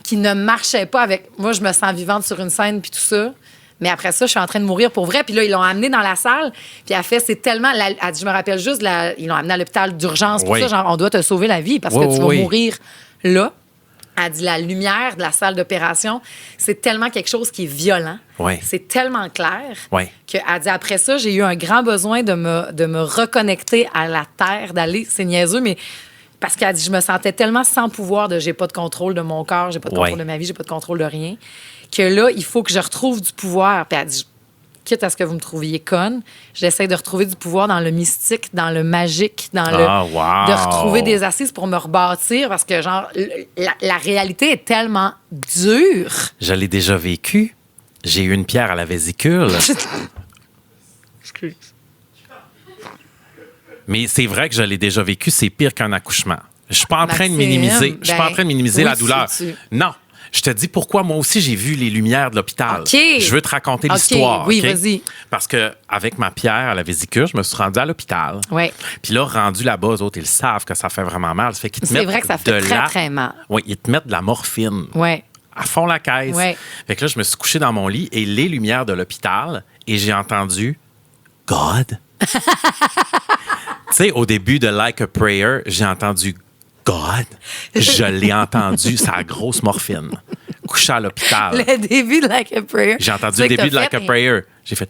[SPEAKER 3] qui ne marchait pas avec... Moi, je me sens vivante sur une scène puis tout ça. Mais après ça, je suis en train de mourir pour vrai. Puis là, ils l'ont amenée dans la salle. Puis elle fait, c'est tellement... Elle dit, je me rappelle juste, ils l'ont amenée à l'hôpital d'urgence. Tout
[SPEAKER 4] Oui.
[SPEAKER 3] ça, genre, on doit te sauver la vie parce
[SPEAKER 4] Oui,
[SPEAKER 3] que tu vas
[SPEAKER 4] oui.
[SPEAKER 3] mourir là. Elle dit, la lumière de la salle d'opération, c'est tellement quelque chose qui est violent.
[SPEAKER 4] Oui.
[SPEAKER 3] C'est tellement clair
[SPEAKER 4] Oui.
[SPEAKER 3] qu'elle dit, après ça, j'ai eu un grand besoin de me reconnecter à la terre, d'aller... C'est niaiseux, mais... Parce qu'elle dit, je me sentais tellement sans pouvoir de j'ai pas de contrôle de mon corps, j'ai pas de contrôle de ma vie, j'ai pas de contrôle de rien, que là, il faut que je retrouve du pouvoir. Puis elle dit, quitte à ce que vous me trouviez conne, j'essaie de retrouver du pouvoir dans le mystique, dans le magique, dans
[SPEAKER 4] wow.
[SPEAKER 3] de retrouver des assises pour me rebâtir parce que, genre, la réalité est tellement dure.
[SPEAKER 4] Je l'ai déjà vécu. J'ai eu une pierre à la vésicule.
[SPEAKER 3] Excuse.
[SPEAKER 4] Mais c'est vrai que je l'ai déjà vécu, c'est pire qu'un accouchement. Je suis pas en train de
[SPEAKER 3] Maxime,
[SPEAKER 4] minimiser. Je suis pas en train de minimiser
[SPEAKER 3] oui,
[SPEAKER 4] la douleur.
[SPEAKER 3] tu-
[SPEAKER 4] Non. Je te dis pourquoi moi aussi j'ai vu les lumières de l'hôpital.
[SPEAKER 3] OK.
[SPEAKER 4] Je veux te raconter
[SPEAKER 3] OK,
[SPEAKER 4] l'histoire.
[SPEAKER 3] oui,
[SPEAKER 4] OK?
[SPEAKER 3] vas-y.
[SPEAKER 4] Parce que avec ma pierre à la vésicule, je me suis rendu à l'hôpital.
[SPEAKER 3] Ouais.
[SPEAKER 4] Puis là, rendu là-bas, eux autres, ils savent que ça fait vraiment mal. Ça fait qu'ils te
[SPEAKER 3] C'est
[SPEAKER 4] mettent
[SPEAKER 3] vrai que ça fait
[SPEAKER 4] de
[SPEAKER 3] très, très mal.
[SPEAKER 4] Oui, ils te mettent de la morphine.
[SPEAKER 3] Ouais.
[SPEAKER 4] À fond la caisse.
[SPEAKER 3] Ouais.
[SPEAKER 4] Fait que là, je me suis couché dans mon lit et les lumières de l'hôpital et j'ai entendu God. Tu sais, au début de Like a Prayer, j'ai entendu God. Je l'ai entendu, sa grosse morphine. Couché à l'hôpital.
[SPEAKER 3] Le début de Like a Prayer.
[SPEAKER 4] J'ai entendu
[SPEAKER 3] Tu sais
[SPEAKER 4] le
[SPEAKER 3] que
[SPEAKER 4] début de
[SPEAKER 3] t'as
[SPEAKER 4] Like a
[SPEAKER 3] fait,
[SPEAKER 4] Prayer. J'ai fait.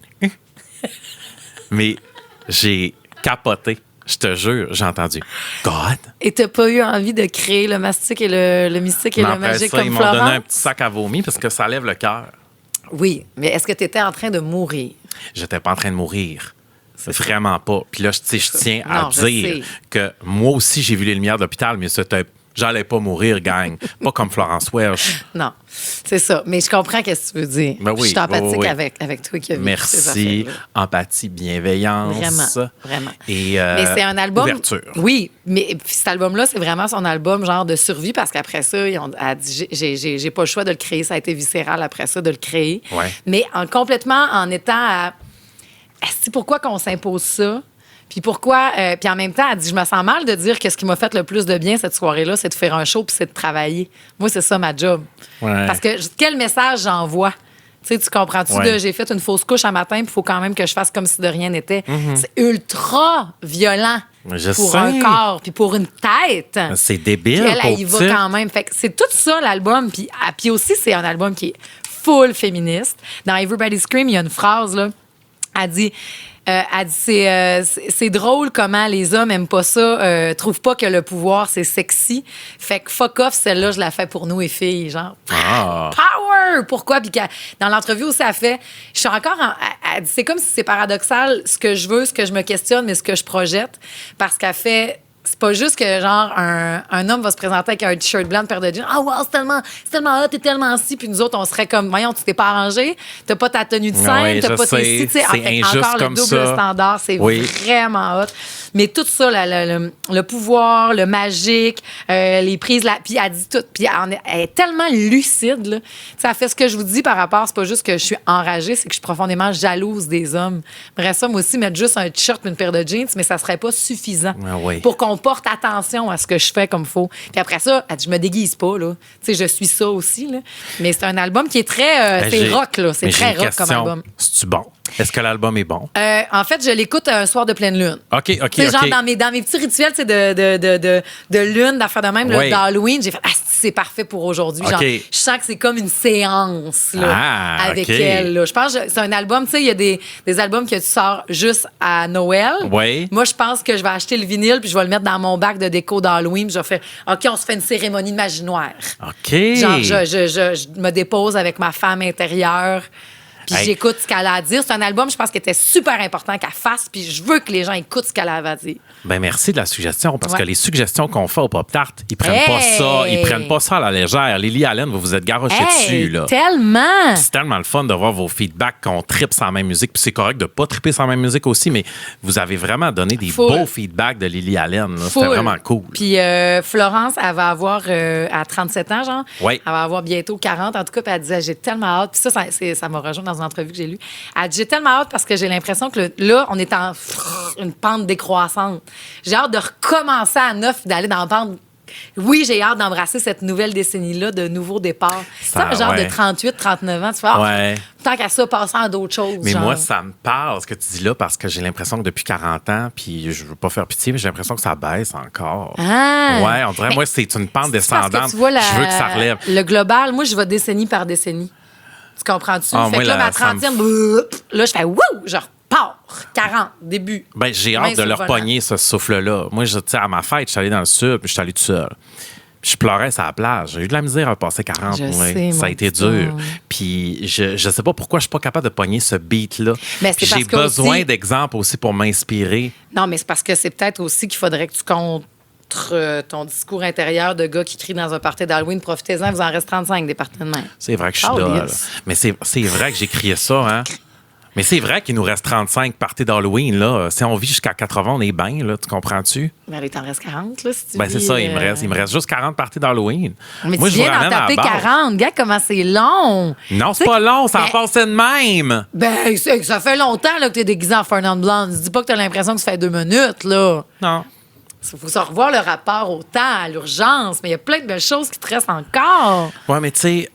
[SPEAKER 4] Mais j'ai capoté. Je te jure, j'ai entendu God.
[SPEAKER 3] Et t'as pas eu envie de créer le mastic et le mystique et
[SPEAKER 4] Mais
[SPEAKER 3] le
[SPEAKER 4] après
[SPEAKER 3] magique
[SPEAKER 4] ça,
[SPEAKER 3] comme
[SPEAKER 4] ils m'ont donné
[SPEAKER 3] Florence?
[SPEAKER 4] un petit sac à vomi parce que ça lève le cœur.
[SPEAKER 3] Oui, mais est-ce que tu étais en train de mourir?
[SPEAKER 4] J'étais pas en train de mourir. Vraiment pas. Puis là, tu sais, je tiens à
[SPEAKER 3] Non, je
[SPEAKER 4] dire
[SPEAKER 3] sais.
[SPEAKER 4] que moi aussi, j'ai vu les lumières de l'hôpital, mais j'allais pas mourir, gang. Pas comme Florence Welch.
[SPEAKER 3] Non, c'est ça. Mais je comprends ce que tu veux dire.
[SPEAKER 4] Ben oui,
[SPEAKER 3] je suis empathique
[SPEAKER 4] oui.
[SPEAKER 3] avec toi qui as vécu ces
[SPEAKER 4] Merci.
[SPEAKER 3] affaires-là.
[SPEAKER 4] Empathie, bienveillance.
[SPEAKER 3] Vraiment, vraiment.
[SPEAKER 4] Et
[SPEAKER 3] Mais c'est un album.
[SPEAKER 4] ouverture.
[SPEAKER 3] Oui, mais puis cet album-là, c'est vraiment son album genre de survie parce qu'après ça, elle a dit j'ai pas le choix de le créer. Ça a été viscéral après ça de le créer.
[SPEAKER 4] Ouais.
[SPEAKER 3] Mais complètement en étant à. Est-ce pourquoi qu'on s'impose ça? Puis pourquoi? Puis en même temps, elle dit, je me sens mal de dire que ce qui m'a fait le plus de bien cette soirée-là, c'est de faire un show puis c'est de travailler. Moi, c'est ça ma job.
[SPEAKER 4] Ouais.
[SPEAKER 3] Parce que quel message j'envoie? Tu sais, tu comprends-tu?
[SPEAKER 4] Ouais.
[SPEAKER 3] J'ai fait une fausse couche un matin, puis il faut quand même que je fasse comme si de rien n'était. C'est ultra violent
[SPEAKER 4] Je
[SPEAKER 3] pour
[SPEAKER 4] sais.
[SPEAKER 3] un corps, puis pour une tête.
[SPEAKER 4] C'est débile.
[SPEAKER 3] Puis elle
[SPEAKER 4] pour
[SPEAKER 3] y va
[SPEAKER 4] titre.
[SPEAKER 3] quand même. Fait que c'est tout ça, l'album. Puis aussi, c'est un album qui est full féministe. Dans Everybody Scream, il y a une phrase, là. Elle dit c'est drôle comment les hommes aiment pas ça, trouvent pas que le pouvoir, c'est sexy. Fait que fuck off, celle-là, je la fais pour nous, les filles. Genre, power! Pourquoi? Puis dans l'entrevue où ça fait, je suis encore elle dit, c'est comme si c'est paradoxal, ce que je veux, ce que je me questionne, mais ce que je projette. Parce qu'elle fait... C'est pas juste que, genre, un homme va se présenter avec un t-shirt blanc, une paire de jeans. Ah, wow, c'est tellement hot, t'es tellement si. Puis nous autres, on serait comme, voyons, tu t'es pas arrangé, t'as pas ta tenue de scène,
[SPEAKER 4] Oui,
[SPEAKER 3] t'as
[SPEAKER 4] je
[SPEAKER 3] pas
[SPEAKER 4] sais.
[SPEAKER 3] tes si. Tu sais,
[SPEAKER 4] C'est injuste
[SPEAKER 3] encore le
[SPEAKER 4] comme
[SPEAKER 3] double
[SPEAKER 4] ça.
[SPEAKER 3] standard, c'est
[SPEAKER 4] Oui.
[SPEAKER 3] vraiment hot. Mais tout ça, le pouvoir, le magique, les prises, puis elle dit tout. Puis elle est tellement lucide, là. Tu sais, elle fait ce que je vous dis par rapport, c'est pas juste que je suis enragée, c'est que je suis profondément jalouse des hommes. J'aimerais ça, moi aussi, mettre juste un t-shirt et une paire de jeans, mais ça serait pas suffisant
[SPEAKER 4] Ah oui.
[SPEAKER 3] pour qu'on porte attention à ce que je fais comme faut. Puis après ça, elle dit, je me déguise pas, là. Tu sais, je suis ça aussi, là. Mais c'est un album qui est très... c'est rock, là. C'est
[SPEAKER 4] Mais
[SPEAKER 3] très
[SPEAKER 4] j'ai une
[SPEAKER 3] rock comme
[SPEAKER 4] question.
[SPEAKER 3] album.
[SPEAKER 4] C'est-tu bon? Est-ce que l'album est bon?
[SPEAKER 3] En fait, je l'écoute un soir de pleine lune.
[SPEAKER 4] OK.
[SPEAKER 3] Tu sais, genre dans mes petits rituels, tu sais, de lune, d'affaires de même, là,
[SPEAKER 4] Oui.
[SPEAKER 3] d'Halloween, j'ai fait, c'est parfait pour aujourd'hui.
[SPEAKER 4] OK.
[SPEAKER 3] Genre, je sens que c'est comme une séance, là,
[SPEAKER 4] Ah,
[SPEAKER 3] avec
[SPEAKER 4] OK.
[SPEAKER 3] elle, là. Je pense que c'est un album, tu sais, il y a des albums que tu sors juste à Noël.
[SPEAKER 4] Oui.
[SPEAKER 3] Moi, je pense que je vais acheter le vinyle puis je vais le mettre dans mon bac de déco d'Halloween puis je vais faire, OK, on se fait une cérémonie de magie noire.
[SPEAKER 4] OK.
[SPEAKER 3] Genre, je me dépose avec ma femme intérieure. Puis
[SPEAKER 4] Hey.
[SPEAKER 3] j'écoute ce qu'elle a à dire. C'est un album, je pense, qui était super important qu'elle fasse. Puis je veux que les gens écoutent ce qu'elle avait à dire.
[SPEAKER 4] Ben merci de la suggestion, parce
[SPEAKER 3] Ouais.
[SPEAKER 4] que les suggestions qu'on fait au Pop Tart, ils prennent pas
[SPEAKER 3] Hey!
[SPEAKER 4] ça. Ils prennent pas ça à la légère. Lily Allen, vous vous êtes garoché dessus, là.
[SPEAKER 3] Tellement!
[SPEAKER 4] C'est tellement le fun de voir vos feedbacks qu'on tripe sans la même musique. Puis c'est correct de pas triper sans la même musique aussi, mais vous avez vraiment donné des
[SPEAKER 3] Full.
[SPEAKER 4] beaux feedbacks de Lily Allen. là. C'était
[SPEAKER 3] Full.
[SPEAKER 4] vraiment cool.
[SPEAKER 3] Puis Florence, elle va avoir, à 37 ans, genre,
[SPEAKER 4] Oui.
[SPEAKER 3] elle va avoir bientôt 40. En tout cas, puis elle disait, j'ai tellement hâte. Puis ça m'a rejoint dans une entrevue que j'ai lue. Elle dit, j'ai tellement hâte parce que j'ai l'impression que là, on est en une pente décroissante. J'ai hâte de recommencer à neuf, d'aller dans la pente. Oui, j'ai hâte d'embrasser cette nouvelle décennie-là de nouveau départ. C'est
[SPEAKER 4] Ça,
[SPEAKER 3] un genre
[SPEAKER 4] ouais.
[SPEAKER 3] de 38, 39 ans. Tu fais, ah,
[SPEAKER 4] Ouais.
[SPEAKER 3] tant qu'à ça, passer à d'autres choses.
[SPEAKER 4] Mais
[SPEAKER 3] genre.
[SPEAKER 4] moi, ça me parle, ce que tu dis là, parce que j'ai l'impression que depuis 40 ans, puis je veux pas faire pitié, mais j'ai l'impression que ça baisse encore.
[SPEAKER 3] Ah!
[SPEAKER 4] Ouais, on dirait, moi, c'est une pente
[SPEAKER 3] C'est parce que
[SPEAKER 4] descendante.
[SPEAKER 3] tu vois
[SPEAKER 4] Je veux que ça relève.
[SPEAKER 3] le global, moi, je vais décennie par décennie. Tu comprends-tu?
[SPEAKER 4] Ah,
[SPEAKER 3] fait
[SPEAKER 4] moi,
[SPEAKER 3] que là,
[SPEAKER 4] là,
[SPEAKER 3] ma
[SPEAKER 4] ça me
[SPEAKER 3] 30e, là, je fais wouh! Je repars. 40, début.
[SPEAKER 4] Ben, j'ai
[SPEAKER 3] Main
[SPEAKER 4] hâte de
[SPEAKER 3] sur le
[SPEAKER 4] leur
[SPEAKER 3] volant.
[SPEAKER 4] pogner ce souffle-là. Moi, tu sais, à ma fête, je suis allé dans le sud, puis je suis allé tout seul. Puis je pleurais sur la plage. J'ai eu de la misère à passer 40.
[SPEAKER 3] Je
[SPEAKER 4] ouais.
[SPEAKER 3] sais,
[SPEAKER 4] Ça a
[SPEAKER 3] mon
[SPEAKER 4] été
[SPEAKER 3] petit
[SPEAKER 4] dur.
[SPEAKER 3] homme.
[SPEAKER 4] Puis je sais pas pourquoi je suis pas capable de pogner ce beat-là.
[SPEAKER 3] Ben, c'est
[SPEAKER 4] J'ai
[SPEAKER 3] parce que
[SPEAKER 4] besoin
[SPEAKER 3] aussi-
[SPEAKER 4] d'exemples aussi pour m'inspirer.
[SPEAKER 3] Non, mais c'est parce que c'est peut-être aussi qu'il faudrait que tu contre ton discours intérieur de gars qui crient dans un party d'Halloween. Profitez-en, vous en reste 35 des parties de main.
[SPEAKER 4] C'est vrai que je suis
[SPEAKER 3] Oh,
[SPEAKER 4] là, là.
[SPEAKER 3] yes.
[SPEAKER 4] Mais c'est vrai que j'ai crié ça, hein? Mais c'est vrai qu'il nous reste 35 parties d'Halloween, là. Si on vit jusqu'à 80, on est bien, là. Tu comprends-tu?
[SPEAKER 3] Mais il t'en reste 40, là, si tu
[SPEAKER 4] Ben, c'est
[SPEAKER 3] vis,
[SPEAKER 4] ça, il me reste juste 40 parties d'Halloween.
[SPEAKER 3] Mais
[SPEAKER 4] Moi,
[SPEAKER 3] tu
[SPEAKER 4] je vous
[SPEAKER 3] viens d'en
[SPEAKER 4] ramène à la
[SPEAKER 3] taper
[SPEAKER 4] base.
[SPEAKER 3] 40. Gars, comment c'est long?
[SPEAKER 4] Non,
[SPEAKER 3] Tu
[SPEAKER 4] c'est
[SPEAKER 3] sais
[SPEAKER 4] pas long, ça a
[SPEAKER 3] ben-
[SPEAKER 4] passé de même.
[SPEAKER 3] Ben, ça fait longtemps là, que t'es déguisé en Fernand Blonde. Dis pas que t'as l'impression que ça fait 2 minutes, là.
[SPEAKER 4] Non.
[SPEAKER 3] Il faut se revoir le rapport au temps, à l'urgence. Mais il y a plein de belles choses qui te restent encore.
[SPEAKER 4] Ouais, mais tu sais,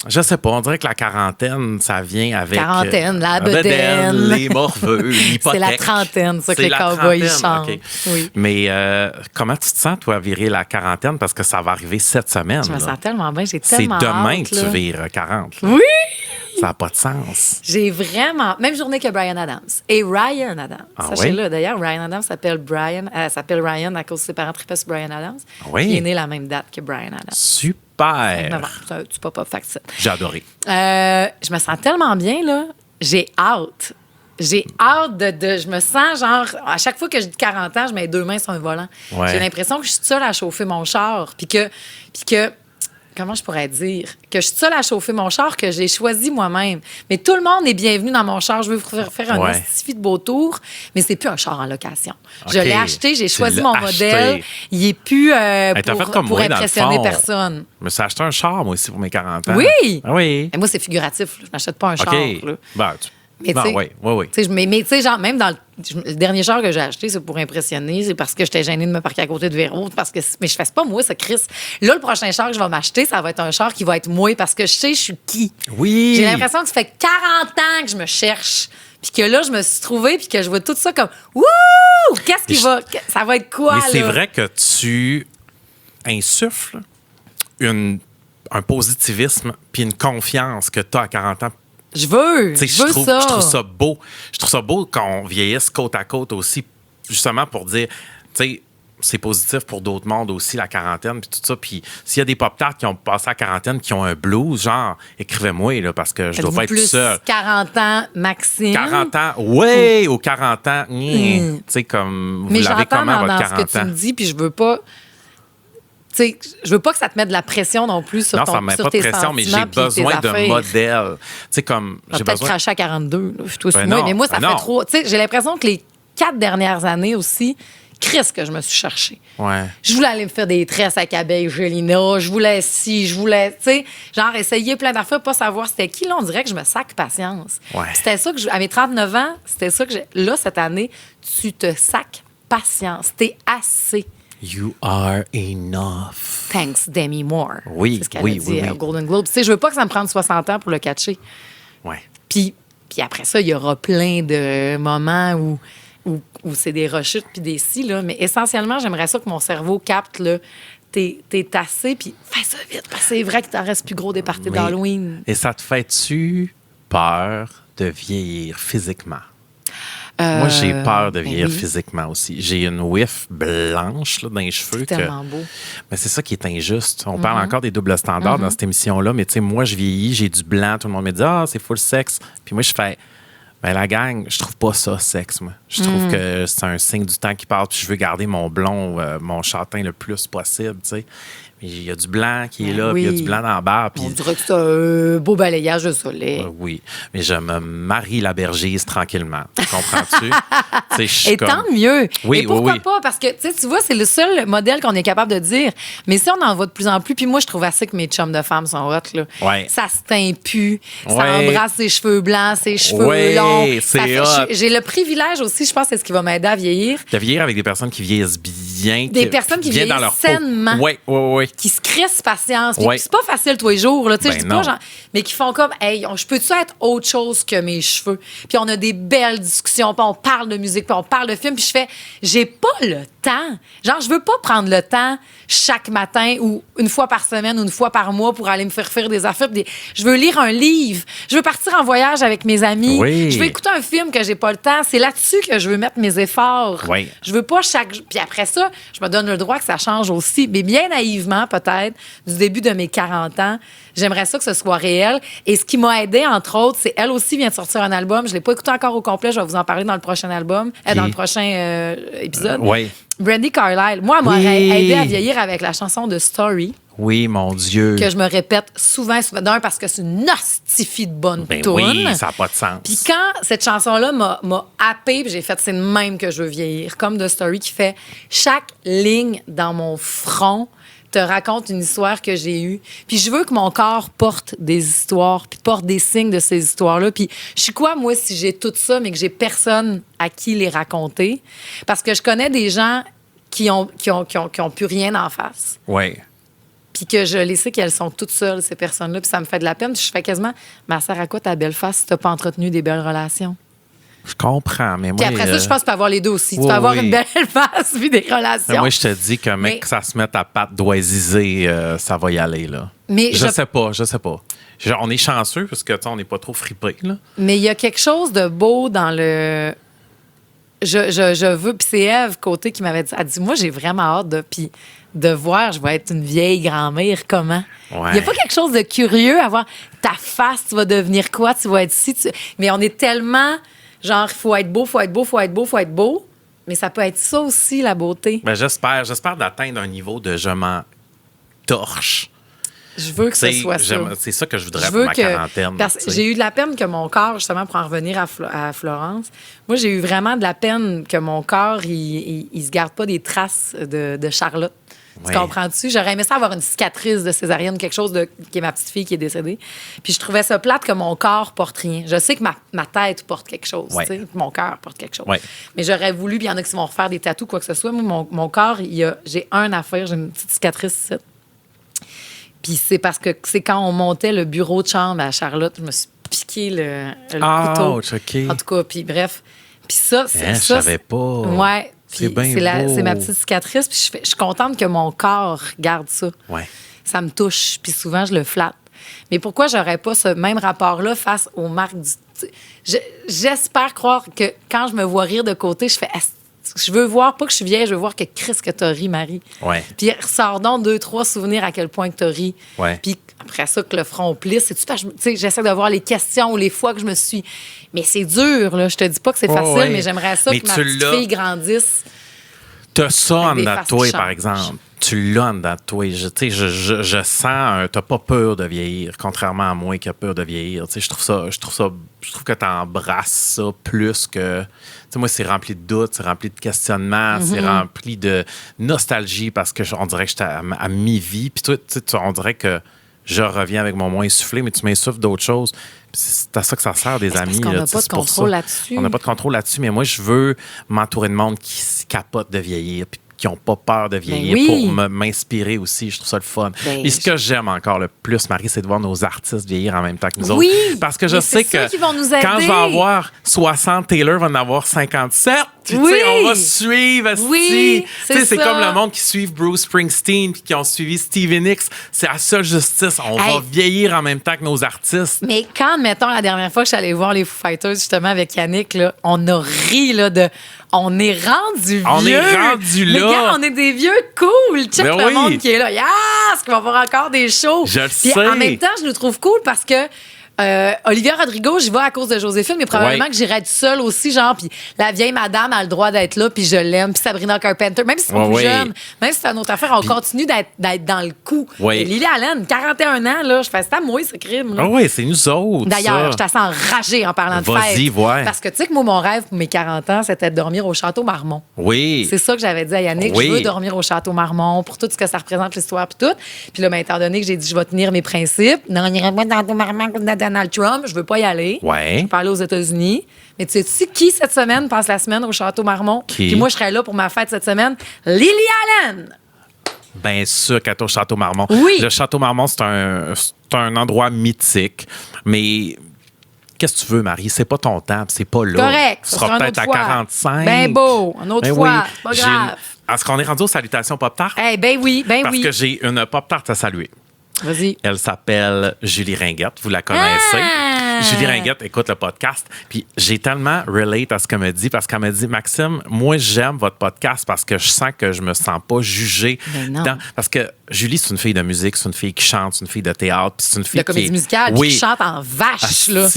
[SPEAKER 4] je sais pas, on dirait que la quarantaine, ça vient avec...
[SPEAKER 3] Quarantaine, la bedaine.
[SPEAKER 4] les morveux, l'hypothèque.
[SPEAKER 3] C'est la trentaine, ça, que
[SPEAKER 4] C'est
[SPEAKER 3] les
[SPEAKER 4] la
[SPEAKER 3] cowboys
[SPEAKER 4] trentaine,
[SPEAKER 3] chantent.
[SPEAKER 4] OK.
[SPEAKER 3] Oui.
[SPEAKER 4] Mais comment tu te sens, toi, à virer la quarantaine? Parce que ça va arriver cette semaine.
[SPEAKER 3] Je me
[SPEAKER 4] là.
[SPEAKER 3] sens tellement bien. J'ai
[SPEAKER 4] C'est
[SPEAKER 3] tellement
[SPEAKER 4] demain
[SPEAKER 3] hâte,
[SPEAKER 4] que
[SPEAKER 3] là.
[SPEAKER 4] tu vires 40. là.
[SPEAKER 3] Oui!
[SPEAKER 4] Ça n'a pas de sens.
[SPEAKER 3] J'ai vraiment... Même journée que Bryan Adams. Et Ryan Adams.
[SPEAKER 4] Ah
[SPEAKER 3] Sachez-le, d'ailleurs, Ryan Adams s'appelle Ryan à cause de ses parents tripaient sur Bryan Adams.
[SPEAKER 4] Ah oui?
[SPEAKER 3] Il est né la même date que Bryan Adams.
[SPEAKER 4] Super.
[SPEAKER 3] Novembre. C'est un petit pop-up fact ça.
[SPEAKER 4] J'ai adoré.
[SPEAKER 3] Je me sens tellement bien, là. J'ai hâte. J'ai hâte de. Je me sens genre. À chaque fois que je dis 40 ans, je mets 2 mains sur un volant.
[SPEAKER 4] Ouais.
[SPEAKER 3] J'ai l'impression que je suis seule à chauffer mon char. Puis que. Comment je pourrais dire? Que je suis seule à chauffer mon char, que j'ai choisi moi-même. Mais tout le monde est bienvenu dans mon char. Je veux faire un
[SPEAKER 4] Ouais.
[SPEAKER 3] justifié de beau tour, mais c'est plus un char en location. Je
[SPEAKER 4] OK.
[SPEAKER 3] l'ai acheté, j'ai
[SPEAKER 4] Tu
[SPEAKER 3] choisi
[SPEAKER 4] l'as
[SPEAKER 3] mon
[SPEAKER 4] acheté.
[SPEAKER 3] modèle. Il est plus
[SPEAKER 4] t'as fait comme
[SPEAKER 3] pour
[SPEAKER 4] moi, dans le
[SPEAKER 3] impressionner
[SPEAKER 4] fond.
[SPEAKER 3] personne.
[SPEAKER 4] Je me suis acheté un char, moi aussi, pour mes 40 ans.
[SPEAKER 3] Oui!
[SPEAKER 4] Ah oui.
[SPEAKER 3] Mais moi, c'est figuratif. là. Je m'achète pas un char.
[SPEAKER 4] OK.
[SPEAKER 3] là.
[SPEAKER 4] Ben,
[SPEAKER 3] Mais tu
[SPEAKER 4] Non,
[SPEAKER 3] sais,
[SPEAKER 4] oui.
[SPEAKER 3] tu sais, mais tu sais, genre, même dans le dernier char que j'ai acheté, c'est pour impressionner, c'est parce que j'étais gênée de me parquer à côté de Véro, mais je fais pas moi, ça, Chris. Là, le prochain char que je vais m'acheter, ça va être un char qui va être moi, parce que je sais je suis qui.
[SPEAKER 4] Oui.
[SPEAKER 3] J'ai l'impression que ça fait 40 ans que je me cherche, puis que là, je me suis trouvée, puis que je vois tout ça comme, wouh! Qu'est-ce qui va... Ça va être quoi,
[SPEAKER 4] Mais
[SPEAKER 3] là?
[SPEAKER 4] c'est vrai que tu insuffles un positivisme puis une confiance que tu as à 40 ans.
[SPEAKER 3] Je veux
[SPEAKER 4] Tu sais,
[SPEAKER 3] ça.
[SPEAKER 4] je trouve ça beau. Je trouve ça beau qu'on vieillisse côte à côte aussi, justement pour dire, tu sais, c'est positif pour d'autres mondes aussi, la quarantaine, puis tout ça. Puis s'il y a des pop-tarts qui ont passé la quarantaine, qui ont un blues, genre, écrivez-moi, là, parce que je dois
[SPEAKER 3] Êtes-vous
[SPEAKER 4] pas être
[SPEAKER 3] plus
[SPEAKER 4] seul.
[SPEAKER 3] 40 ans, Maxime.
[SPEAKER 4] 40 ans, oui, ou 40 ans, tu sais, comme, vous
[SPEAKER 3] Mais
[SPEAKER 4] l'avez
[SPEAKER 3] j'entends
[SPEAKER 4] comment, votre
[SPEAKER 3] dans ce
[SPEAKER 4] 40
[SPEAKER 3] que tu
[SPEAKER 4] ans?
[SPEAKER 3] me dis, puis je veux pas... Tu sais, je veux pas que ça te mette de la pression non plus sur,
[SPEAKER 4] Non, ça ne met
[SPEAKER 3] sur
[SPEAKER 4] pas de
[SPEAKER 3] tes
[SPEAKER 4] pression, mais j'ai
[SPEAKER 3] sentiments puis tes
[SPEAKER 4] besoin de
[SPEAKER 3] affaires.
[SPEAKER 4] modèles. Tu sais, comme,
[SPEAKER 3] On va
[SPEAKER 4] j'ai
[SPEAKER 3] peut-être
[SPEAKER 4] besoin...
[SPEAKER 3] cracher à 42. Là, toi,
[SPEAKER 4] Ben
[SPEAKER 3] moi,
[SPEAKER 4] non,
[SPEAKER 3] mais moi, ça
[SPEAKER 4] ben
[SPEAKER 3] fait
[SPEAKER 4] non.
[SPEAKER 3] trop... Tu sais, j'ai l'impression que les 4 dernières années aussi, Chris, que je me suis cherchée.
[SPEAKER 4] Ouais.
[SPEAKER 3] Je voulais aller me faire des tresses avec abeille Gélina. Je voulais ci, je voulais, tu sais, genre essayer plein d'affaires, pas savoir c'était qui. Là, on dirait que je me sac patience.
[SPEAKER 4] Ouais.
[SPEAKER 3] C'était ça que, à mes 39 ans, c'était ça que j'ai. Là, cette année, tu te sacs patience. T'es assez.
[SPEAKER 4] You are enough.
[SPEAKER 3] Thanks, Demi Moore.
[SPEAKER 4] Oui,
[SPEAKER 3] C'est ce qu'elle
[SPEAKER 4] oui,
[SPEAKER 3] a dit
[SPEAKER 4] oui, oui.
[SPEAKER 3] au Golden Globe. Tu sais, je veux pas que ça me prenne 60 ans pour le catcher.
[SPEAKER 4] Ouais.
[SPEAKER 3] Puis après ça, il y aura plein de moments où c'est des rechutes puis des si, là. Mais essentiellement, j'aimerais ça que mon cerveau capte, là, t'es assez, puis fais ça vite. Parce que c'est vrai que t'en restes plus gros des parties
[SPEAKER 4] Mais-
[SPEAKER 3] d'Halloween.
[SPEAKER 4] Et ça te fait-tu peur de vieillir physiquement? Moi, j'ai peur de vieillir
[SPEAKER 3] oui.
[SPEAKER 4] physiquement aussi. J'ai une whiff blanche là, dans les cheveux.
[SPEAKER 3] C'est tellement beau.
[SPEAKER 4] Mais c'est ça qui est injuste. On parle encore des doubles standards dans cette émission-là, mais tu sais, moi, je vieillis, j'ai du blanc, tout le monde me dit « Ah, c'est full sexe ». Puis moi, je fais « Ben la gang, je trouve pas ça sexe, moi. Je trouve que c'est un signe du temps qui passe, puis je veux garder mon blond, mon châtain le plus possible, tu sais. Mais il y a du blanc qui est là, puis il y a du blanc dans la barre. Puis
[SPEAKER 3] On dirait que c'est un beau balayage de soleil.
[SPEAKER 4] oui, mais je me marie la bergise tranquillement. Comprends-tu? Tu sais, je suis
[SPEAKER 3] Et
[SPEAKER 4] comme-
[SPEAKER 3] tant mieux.
[SPEAKER 4] Oui,
[SPEAKER 3] Et pourquoi
[SPEAKER 4] oui.
[SPEAKER 3] pas? Parce que, tu vois, c'est le seul modèle qu'on est capable de dire. Mais si on en voit de plus en plus, puis moi, je trouve assez que mes chums de femmes sont hot, là.
[SPEAKER 4] Ouais.
[SPEAKER 3] Ça se teint plus, ça
[SPEAKER 4] Ouais.
[SPEAKER 3] embrasse ses cheveux blancs, ses cheveux
[SPEAKER 4] Ouais,
[SPEAKER 3] longs.
[SPEAKER 4] c'est
[SPEAKER 3] Ça fait-
[SPEAKER 4] hot.
[SPEAKER 3] J'ai le privilège aussi, je pense, c'est ce qui va m'aider à vieillir,
[SPEAKER 4] De vieillir avec des personnes qui vieillissent bien.
[SPEAKER 3] Des personnes qui
[SPEAKER 4] bien dans
[SPEAKER 3] vieillissent
[SPEAKER 4] leur peau.
[SPEAKER 3] sainement.
[SPEAKER 4] Oui, oui, oui.
[SPEAKER 3] qui se crissent patience. Puis
[SPEAKER 4] Ouais.
[SPEAKER 3] c'est pas facile tous les jours, là. Tu sais,
[SPEAKER 4] Ben
[SPEAKER 3] je dis pas
[SPEAKER 4] non.
[SPEAKER 3] genre, mais qui font comme, hey, je peux-tu être autre chose que mes cheveux? Puis on a des belles discussions, puis on parle de musique, puis on parle de films, puis je fais, j'ai pas le temps. Genre, je veux pas prendre le temps chaque matin ou une fois par semaine ou une fois par mois pour aller me faire des affaires. Je veux lire un livre. Je veux partir en voyage avec mes amis.
[SPEAKER 4] Oui.
[SPEAKER 3] Je veux écouter un film que j'ai pas le temps. C'est là-dessus que je veux mettre mes efforts.
[SPEAKER 4] Oui.
[SPEAKER 3] Je veux pas chaque... Puis après ça, je me donne le droit que ça change aussi. Mais bien naïvement, peut-être, du début de mes 40 ans, j'aimerais ça que ce soit réel. Et ce qui m'a aidé, entre autres, c'est elle aussi vient de sortir un album. Je l'ai pas écouté encore au complet. Je vais vous en parler dans le prochain album, dans le prochain épisode.
[SPEAKER 4] Oui.
[SPEAKER 3] Brandy Carlile. Moi, elle m'a
[SPEAKER 4] Oui.
[SPEAKER 3] aidé à vieillir avec la chanson de Story,
[SPEAKER 4] Oui, mon Dieu.
[SPEAKER 3] que je me répète souvent. D'un, parce que c'est une hostifie de bonne
[SPEAKER 4] Ben
[SPEAKER 3] toune.
[SPEAKER 4] oui, ça n'a pas de sens.
[SPEAKER 3] Puis quand cette chanson-là m'a happée, puis j'ai fait, c'est de même que je veux vieillir. Comme The Story qui fait chaque ligne dans mon front te raconte une histoire que j'ai eue. Puis je veux que mon corps porte des histoires, puis porte des signes de ces histoires-là. Puis je suis quoi, moi, si j'ai tout ça, mais que j'ai personne à qui les raconter? Parce que je connais des gens qui ont plus rien en face.
[SPEAKER 4] Oui.
[SPEAKER 3] Puis que je les sais qu'elles sont toutes seules, ces personnes-là. Puis ça me fait de la peine. Je fais quasiment, mais ça sert à quoi ta belle face si t'as pas entretenu des belles relations?
[SPEAKER 4] Je comprends, mais moi...
[SPEAKER 3] Puis après ça, je pense que tu peux avoir les deux aussi. Tu
[SPEAKER 4] oui,
[SPEAKER 3] peux avoir
[SPEAKER 4] oui.
[SPEAKER 3] une belle face puis des relations.
[SPEAKER 4] Mais moi, je te dis que, mec,
[SPEAKER 3] Mais-
[SPEAKER 4] que ça se mette à patte doisiser, ça va y aller, là.
[SPEAKER 3] Mais
[SPEAKER 4] je sais pas. On est chanceux parce que, tu sais, on n'est pas trop fripés, là.
[SPEAKER 3] Mais il y a quelque chose de beau dans le... Je veux... Puis c'est Ève Côté qui m'avait dit... Elle dit, moi, j'ai vraiment hâte de voir, je vais être une vieille grand-mère, comment? Il
[SPEAKER 4] Ouais.
[SPEAKER 3] n'y a pas quelque chose de curieux à voir ta face, tu vas devenir quoi, tu vas être ci, mais on est tellement, genre, il faut être beau, faut être beau, faut être beau, faut être beau, mais ça peut être ça aussi, la beauté.
[SPEAKER 4] Ben, j'espère d'atteindre un niveau de je m'en torche.
[SPEAKER 3] Je veux que ce
[SPEAKER 4] T'sais,
[SPEAKER 3] soit ça.
[SPEAKER 4] c'est ça que je voudrais
[SPEAKER 3] Je
[SPEAKER 4] pour
[SPEAKER 3] veux
[SPEAKER 4] ma quarantaine.
[SPEAKER 3] parce que
[SPEAKER 4] t'sais.
[SPEAKER 3] j'ai eu de la peine que mon corps, justement, pour en revenir à Florence, moi, j'ai eu vraiment de la peine que mon corps, il se garde pas des traces de Charlotte. Tu comprends-tu? J'aurais aimé ça avoir une cicatrice de césarienne, quelque chose qui est ma petite fille qui est décédée. Puis je trouvais ça plate que mon corps porte rien. Je sais que ma tête porte quelque chose, tu sais, mon cœur porte quelque chose. Mais j'aurais voulu, puis il y en a qui vont refaire des tatous, quoi que ce soit. Moi, mon corps, j'ai un affaire, j'ai une petite cicatrice ici. Puis c'est parce que c'est quand on montait le bureau de chambre à Charlotte, je me suis piqué le couteau.
[SPEAKER 4] Okay.
[SPEAKER 3] En tout cas, puis bref. Puis ça,
[SPEAKER 4] je savais pas.
[SPEAKER 3] Ouais.
[SPEAKER 4] C'est bien beau.
[SPEAKER 3] C'est ma petite cicatrice. Puis je suis contente que mon corps garde ça.
[SPEAKER 4] Ouais.
[SPEAKER 3] Ça me touche. Puis souvent, je le flatte. Mais pourquoi j'aurais pas ce même rapport-là face aux marques du... J'espère croire que quand je me vois rire de côté, je fais... Je veux voir, pas que je suis vieille, je veux voir que Chris, que t'as ri, Marie.
[SPEAKER 4] Ouais.
[SPEAKER 3] Puis ressort donc 2-3 souvenirs à quel point que t'as ri.
[SPEAKER 4] Ouais.
[SPEAKER 3] Puis après ça, que le front plisse. J'essaie de voir les questions ou les fois que je me suis... Mais c'est dur, là. Je te dis pas que c'est facile, mais j'aimerais ça que ma petite fille grandisse.
[SPEAKER 4] T'as ça en dedans de toi, par
[SPEAKER 3] changent.
[SPEAKER 4] exemple. Tu l'as en dedans de toi. Je sens... t'as pas peur de vieillir, contrairement à moi qui a peur de vieillir. Je trouve que t'embrasses ça plus que... moi, c'est rempli de doutes, c'est rempli de questionnements, c'est rempli de nostalgie parce que on dirait que j'étais à mi-vie. Puis toi, on dirait que je reviens avec mon moins essoufflé, mais tu m'insuffles d'autres choses. Puis c'est à ça que ça sert, des amis.
[SPEAKER 3] Parce qu'on n'a
[SPEAKER 4] là,
[SPEAKER 3] pas de contrôle là-dessus.
[SPEAKER 4] On n'a pas de contrôle là-dessus, mais moi, je veux m'entourer de monde qui se capote de vieillir, puis qui n'ont pas peur de vieillir pour m'inspirer aussi. Je trouve ça le fun. Et ce que j'aime encore le plus, Marie, c'est de voir nos artistes vieillir en même temps que nous autres. Parce que je sais que quand je vais avoir 60, Taylor va en avoir 57. Puis, on va suivre. C'est comme le monde qui suit Bruce Springsteen puis qui ont suivi Stevie Nicks. C'est la seule justice. On va vieillir en même temps que nos artistes.
[SPEAKER 3] Mais quand, mettons, la dernière fois que je suis allée voir les Foo Fighters, justement, avec Yannick, là, on a ri là, de... On est rendu vieux.
[SPEAKER 4] On est rendu là.
[SPEAKER 3] Mais gars, on est des vieux cool. Check le monde qui est là. Yes! Qu'on va voir encore des shows.
[SPEAKER 4] Je le
[SPEAKER 3] sais.
[SPEAKER 4] Puis
[SPEAKER 3] en même temps, je nous trouve cool parce que Olivia Rodrigo, j'y vais à cause de Joséphine, mais probablement que j'irais être seule aussi, genre, puis la vieille madame a le droit d'être là, puis je l'aime, puis Sabrina Carpenter, même si c'est pas plus jeune, même si c'est une autre affaire, on continue d'être dans le coup. Et Lily Allen, 41 ans, là, je fais ça, moi, ce crime.
[SPEAKER 4] Ah oui, c'est nous autres.
[SPEAKER 3] D'ailleurs, je t'assens enragée en parlant de fête.
[SPEAKER 4] Vas-y,
[SPEAKER 3] Parce que tu sais que moi, mon rêve pour mes 40 ans, c'était de dormir au Château Marmont.
[SPEAKER 4] Oui.
[SPEAKER 3] C'est ça que j'avais dit à Yannick. Je veux dormir au Château Marmont pour tout ce que ça représente, l'histoire, puis tout. Puis là, étant donné que j'ai dit, je vais tenir mes principes, non, on n'irait pas dans le Château Marmont comme dans Donald Trump, je veux pas y aller. Je vais pas aller aux États-Unis. Mais tu sais qui, cette semaine, passe la semaine au Château Marmont? Puis moi, je serais là pour ma fête cette semaine. Lily Allen!
[SPEAKER 4] Bien sûr qu'elle est au Château Marmont.
[SPEAKER 3] Oui.
[SPEAKER 4] Le Château Marmont, c'est un endroit mythique. Mais qu'est-ce que tu veux, Marie? C'est pas ton temps, c'est pas là.
[SPEAKER 3] Correct.
[SPEAKER 4] Tu seras peut-être à 45.
[SPEAKER 3] Ben beau, une autre fois. Pas grave.
[SPEAKER 4] Est-ce qu'on est rendu aux salutations Pop-Tart?
[SPEAKER 3] Ben oui,
[SPEAKER 4] Parce que j'ai une Pop-Tart à saluer.
[SPEAKER 3] Vas-y.
[SPEAKER 4] Elle s'appelle Julie Ringuette. Vous la connaissez. Julie Ringuette écoute le podcast. Puis j'ai tellement relate à ce qu'elle me dit parce qu'elle me dit, Maxime, moi, j'aime votre podcast parce que je sens que je me sens pas jugée. Parce que Julie, c'est une fille de musique, c'est une fille qui chante, c'est une fille de théâtre. Puis c'est une fille
[SPEAKER 3] de comédie musicale, qui chante en vache. Là.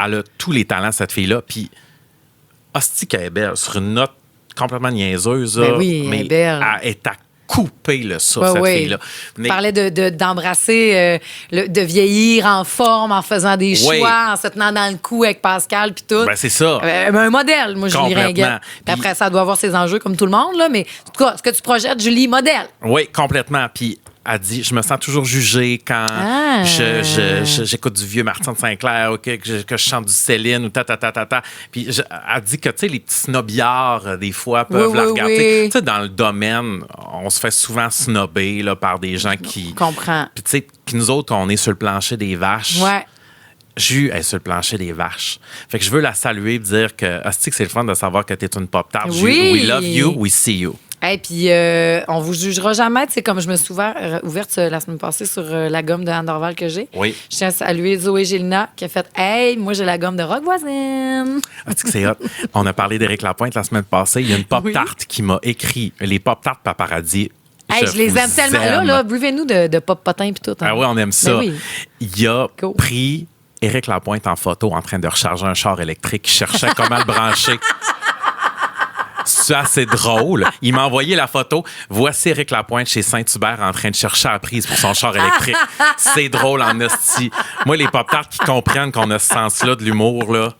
[SPEAKER 4] Elle a tous les talents, cette fille-là. Puis, hostie qu'elle est belle. Sur une note complètement niaiseuse.
[SPEAKER 3] Ben oui, elle est belle.
[SPEAKER 4] Elle est à couper le ça, cette fille-là.
[SPEAKER 3] Mais... parlait d'embrasser, de vieillir en forme, en faisant des choix, en se tenant dans le cou avec Pascal puis tout.
[SPEAKER 4] Ben, c'est ça.
[SPEAKER 3] Un modèle, moi, Julie Ringuette. Puis après, ça doit avoir ses enjeux comme tout le monde, là, mais en tout cas, ce que tu projettes, Julie, modèle.
[SPEAKER 4] Oui, complètement. Puis elle dit, je me sens toujours jugée quand j'écoute du vieux Martin de Saint-Clair ou que je chante du Céline ou ta. Puis elle dit que, tu sais, les petits snobbillards, des fois, peuvent la regarder. Tu sais, dans le domaine, on se fait souvent snobber là, par des gens qui...
[SPEAKER 3] Je comprends.
[SPEAKER 4] Puis, tu sais, nous autres, on est sur le plancher des vaches.
[SPEAKER 3] Ouais.
[SPEAKER 4] Jus est sur le plancher des vaches. Fait que je veux la saluer et dire que c'est le fun de savoir que t'es une Pop-Tart.
[SPEAKER 3] Oui.
[SPEAKER 4] We love you, we see you.
[SPEAKER 3] Et puis, on vous jugera jamais. C'est comme je me suis ouverte la semaine passée sur la gomme de Anne Dorval que j'ai.
[SPEAKER 4] Oui.
[SPEAKER 3] Je tiens à saluer Zoé Gélina qui a fait « Hey, moi, j'ai la gomme de Rock Voisine. »
[SPEAKER 4] que c'est hot. On a parlé d'Éric Lapointe la semaine passée. Il y a une Pop-Tart qui m'a écrit les Pop-Tart Paparazzi.
[SPEAKER 3] Hey, je les aime tellement. Là, buvez-nous de pop-potin puis tout. Hein.
[SPEAKER 4] Ah oui, on aime ça.
[SPEAKER 3] Ben oui.
[SPEAKER 4] Il a pris Éric Lapointe en photo en train de recharger un char électrique. Il cherchait comment le brancher. C'est assez drôle. Il m'a envoyé la photo. Voici Éric Lapointe chez Saint-Hubert en train de chercher la prise pour son char électrique. C'est drôle en esti. Moi, les Pop-Tarts qui comprennent qu'on a ce sens-là de l'humour, là.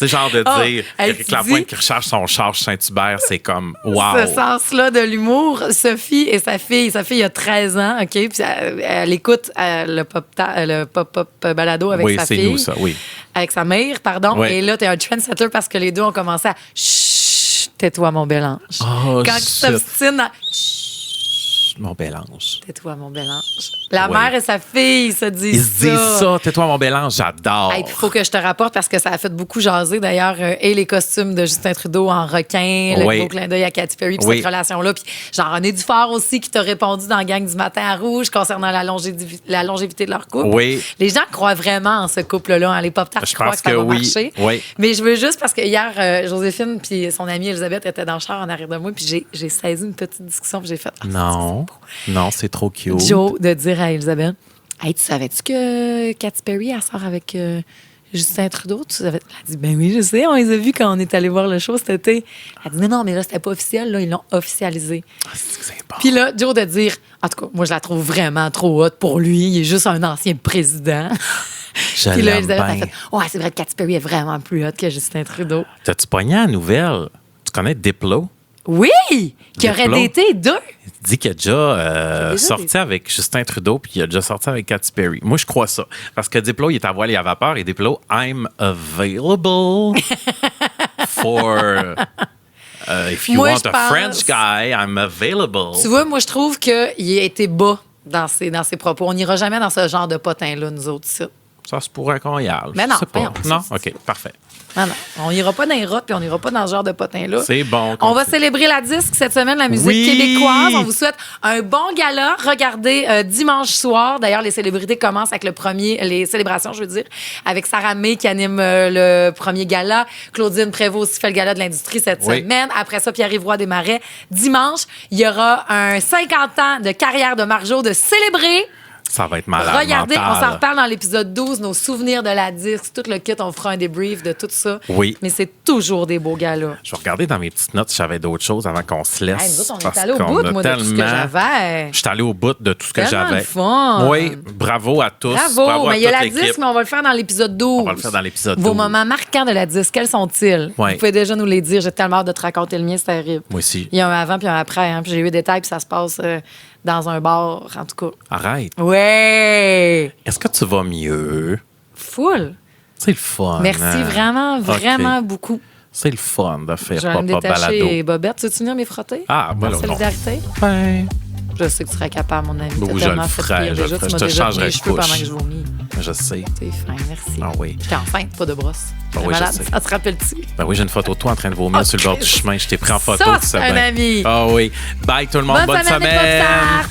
[SPEAKER 4] sais, genre de
[SPEAKER 3] Oh,
[SPEAKER 4] dire
[SPEAKER 3] elle
[SPEAKER 4] Éric
[SPEAKER 3] te
[SPEAKER 4] Lapointe
[SPEAKER 3] dit-
[SPEAKER 4] qui recharge son charge Saint-Hubert, c'est comme wow.
[SPEAKER 3] Ce sens-là de l'humour. Sophie et sa fille a 13 ans, OK? Puis elle écoute le pop-up balado avec
[SPEAKER 4] Oui,
[SPEAKER 3] sa
[SPEAKER 4] c'est
[SPEAKER 3] fille.
[SPEAKER 4] nous, ça, oui.
[SPEAKER 3] Avec sa mère, pardon.
[SPEAKER 4] Oui.
[SPEAKER 3] Et là, t'es un trendsetter parce que les deux ont commencé à chut, tais-toi, mon bel ange.
[SPEAKER 4] Oh,
[SPEAKER 3] Quand ils
[SPEAKER 4] shit.
[SPEAKER 3] s'obstinent à
[SPEAKER 4] Mon bel ange.
[SPEAKER 3] tais-toi, mon bel ange. La
[SPEAKER 4] Oui.
[SPEAKER 3] mère et sa fille se disent
[SPEAKER 4] Ils se disent ça. Tais-toi, mon bel ange, j'adore.
[SPEAKER 3] Il faut que je te rapporte parce que ça a fait beaucoup jaser d'ailleurs et les costumes de Justin Trudeau en requin, le
[SPEAKER 4] Oui.
[SPEAKER 3] gros clin d'œil à Katy Perry, puis
[SPEAKER 4] Oui.
[SPEAKER 3] cette relation-là. Puis Jean-René Dufort aussi qui t'a répondu dans Gang du matin à Rouge concernant la longévité de leur couple.
[SPEAKER 4] Oui.
[SPEAKER 3] Les gens croient vraiment en ce couple-là. Hein. Les pop-tarts
[SPEAKER 4] Je
[SPEAKER 3] croient
[SPEAKER 4] pense
[SPEAKER 3] que ça
[SPEAKER 4] que
[SPEAKER 3] va
[SPEAKER 4] oui.
[SPEAKER 3] marcher.
[SPEAKER 4] Oui.
[SPEAKER 3] Mais je veux juste parce que hier, Joséphine puis son amie Elisabeth étaient dans le char en arrière de moi, puis j'ai saisi une petite discussion, puis j'ai fait
[SPEAKER 4] Non. Non, c'est trop cute.
[SPEAKER 3] Joe de dire à Elisabeth, hey, tu savais-tu que Katy Perry, elle sort avec Justin Trudeau? Tu savais? Elle a dit, ben oui, je sais, on les a vus quand on est allé voir le show cet été. Elle dit, non, mais là, c'était pas officiel, là, ils l'ont officialisé.
[SPEAKER 4] C'est bon.
[SPEAKER 3] Puis là, Joe de dire, en tout cas, moi, je la trouve vraiment trop haute pour lui, il est juste un ancien président.
[SPEAKER 4] Je
[SPEAKER 3] Puis là,
[SPEAKER 4] l'aime
[SPEAKER 3] Elisabeth a
[SPEAKER 4] bien.
[SPEAKER 3] fait, ouais, c'est vrai que Katy Perry est vraiment plus haute que Justin Trudeau.
[SPEAKER 4] T'as-tu pogné la nouvelle? Tu connais Diplo?
[SPEAKER 3] Oui! Qui aurait
[SPEAKER 4] Diplo.
[SPEAKER 3] daté deux.
[SPEAKER 4] Il dit qu'il a déjà,
[SPEAKER 3] déjà
[SPEAKER 4] sorti
[SPEAKER 3] des-
[SPEAKER 4] avec Justin Trudeau, puis il a déjà sorti avec Katy Perry. Moi, je crois ça. Parce que Diplo, il est à voile et à vapeur, et Diplo, I'm available for... if you
[SPEAKER 3] Moi,
[SPEAKER 4] want
[SPEAKER 3] je
[SPEAKER 4] a
[SPEAKER 3] pense-
[SPEAKER 4] French guy, I'm available.
[SPEAKER 3] Tu vois, moi, je trouve qu'il a été bas dans ses propos. On n'ira jamais dans ce genre de potin-là, nous autres, ici.
[SPEAKER 4] Ça se pourrait qu'on y aille.
[SPEAKER 3] Mais
[SPEAKER 4] Je
[SPEAKER 3] non,
[SPEAKER 4] sais pas.
[SPEAKER 3] voyons,
[SPEAKER 4] Non?
[SPEAKER 3] c'est-
[SPEAKER 4] OK, parfait.
[SPEAKER 3] Non, non. On n'ira pas dans les rottes puis on n'ira pas dans ce genre de potin-là.
[SPEAKER 4] C'est bon.
[SPEAKER 3] On va
[SPEAKER 4] continue.
[SPEAKER 3] célébrer la disque cette semaine, la musique
[SPEAKER 4] Oui.
[SPEAKER 3] québécoise. On vous souhaite un bon gala. Regardez dimanche soir. D'ailleurs, les célébrités commencent avec les célébrations, je veux dire, avec Sarah May qui anime le premier gala. Claudine Prévost aussi fait le gala de l'industrie cette
[SPEAKER 4] Oui.
[SPEAKER 3] semaine. Après ça, Pierre-Yves Roy Desmarais. Dimanche, il y aura un 50 ans de carrière de Marjo de célébrer.
[SPEAKER 4] Ça va être malade
[SPEAKER 3] Regardez,
[SPEAKER 4] mental.
[SPEAKER 3] on s'en reparle dans l'épisode 12, nos souvenirs de la disque, tout le kit, on fera un débrief de tout ça.
[SPEAKER 4] Oui.
[SPEAKER 3] Mais c'est toujours des beaux gars-là.
[SPEAKER 4] Je vais regarder dans mes petites notes si j'avais d'autres choses avant qu'on se laisse.
[SPEAKER 3] Hey, nous autres, on
[SPEAKER 4] parce
[SPEAKER 3] est allé au
[SPEAKER 4] qu'on
[SPEAKER 3] bout,
[SPEAKER 4] a
[SPEAKER 3] moi, de tout ce que
[SPEAKER 4] tellement-
[SPEAKER 3] j'avais.
[SPEAKER 4] Je suis allé au bout de tout ce que
[SPEAKER 3] Tellement
[SPEAKER 4] j'avais.
[SPEAKER 3] le fun.
[SPEAKER 4] Oui, bravo à tous.
[SPEAKER 3] Bravo,
[SPEAKER 4] à
[SPEAKER 3] mais il y a
[SPEAKER 4] toute
[SPEAKER 3] la
[SPEAKER 4] l'équipe.
[SPEAKER 3] disque, mais on va le faire dans l'épisode 12.
[SPEAKER 4] On va le faire dans l'épisode
[SPEAKER 3] Vos
[SPEAKER 4] 12.
[SPEAKER 3] moments marquants de la disque, quels sont-ils?
[SPEAKER 4] Ouais.
[SPEAKER 3] Vous pouvez déjà nous les dire. J'ai tellement hâte de te raconter le mien, c'est terrible.
[SPEAKER 4] Moi aussi.
[SPEAKER 3] Il y a un avant puis un après. Hein, puis j'ai eu des détails, puis ça se passe dans un bar, en tout cas.
[SPEAKER 4] Arrête.
[SPEAKER 3] Ouais!
[SPEAKER 4] Est-ce que tu vas mieux?
[SPEAKER 3] Full.
[SPEAKER 4] C'est le fun.
[SPEAKER 3] Merci
[SPEAKER 4] hein?
[SPEAKER 3] vraiment,
[SPEAKER 4] OK.
[SPEAKER 3] vraiment beaucoup.
[SPEAKER 4] C'est le fun de faire
[SPEAKER 3] Je vais aller me
[SPEAKER 4] Pop-Up
[SPEAKER 3] détacher.
[SPEAKER 4] Balado.
[SPEAKER 3] Bobette, tu veux venir m'y frotter?
[SPEAKER 4] Ah, voilà.
[SPEAKER 3] Par solidarité?
[SPEAKER 4] Ouais.
[SPEAKER 3] Je sais que tu serais capable, mon ami.
[SPEAKER 4] Oui,
[SPEAKER 3] T'as
[SPEAKER 4] je
[SPEAKER 3] tellement
[SPEAKER 4] le
[SPEAKER 3] fait
[SPEAKER 4] ferais,
[SPEAKER 3] pire
[SPEAKER 4] je le
[SPEAKER 3] déjà.
[SPEAKER 4] ferais.
[SPEAKER 3] Tu m'as
[SPEAKER 4] Je te
[SPEAKER 3] déjà
[SPEAKER 4] changerais
[SPEAKER 3] les
[SPEAKER 4] de
[SPEAKER 3] cheveux
[SPEAKER 4] couche.
[SPEAKER 3] pendant que je vomis.
[SPEAKER 4] Je sais.
[SPEAKER 3] T'es fin, merci.
[SPEAKER 4] Ah oui.
[SPEAKER 3] J'étais enceinte, pas de brosse.
[SPEAKER 4] Ah oui, je
[SPEAKER 3] malade,
[SPEAKER 4] sais.
[SPEAKER 3] ça te rappelle-tu?
[SPEAKER 4] Ben oui, j'ai une photo de toi en train de vomir
[SPEAKER 3] Oh,
[SPEAKER 4] sur le bord du
[SPEAKER 3] Christ.
[SPEAKER 4] chemin. Je t'ai pris en photo.
[SPEAKER 3] Ça,
[SPEAKER 4] tu
[SPEAKER 3] c'est
[SPEAKER 4] sais
[SPEAKER 3] un
[SPEAKER 4] bien.
[SPEAKER 3] ami.
[SPEAKER 4] Ah oui. Bye tout le monde. Bonne
[SPEAKER 3] Bonne semaine,
[SPEAKER 4] semaine.
[SPEAKER 3] les pop-tarts.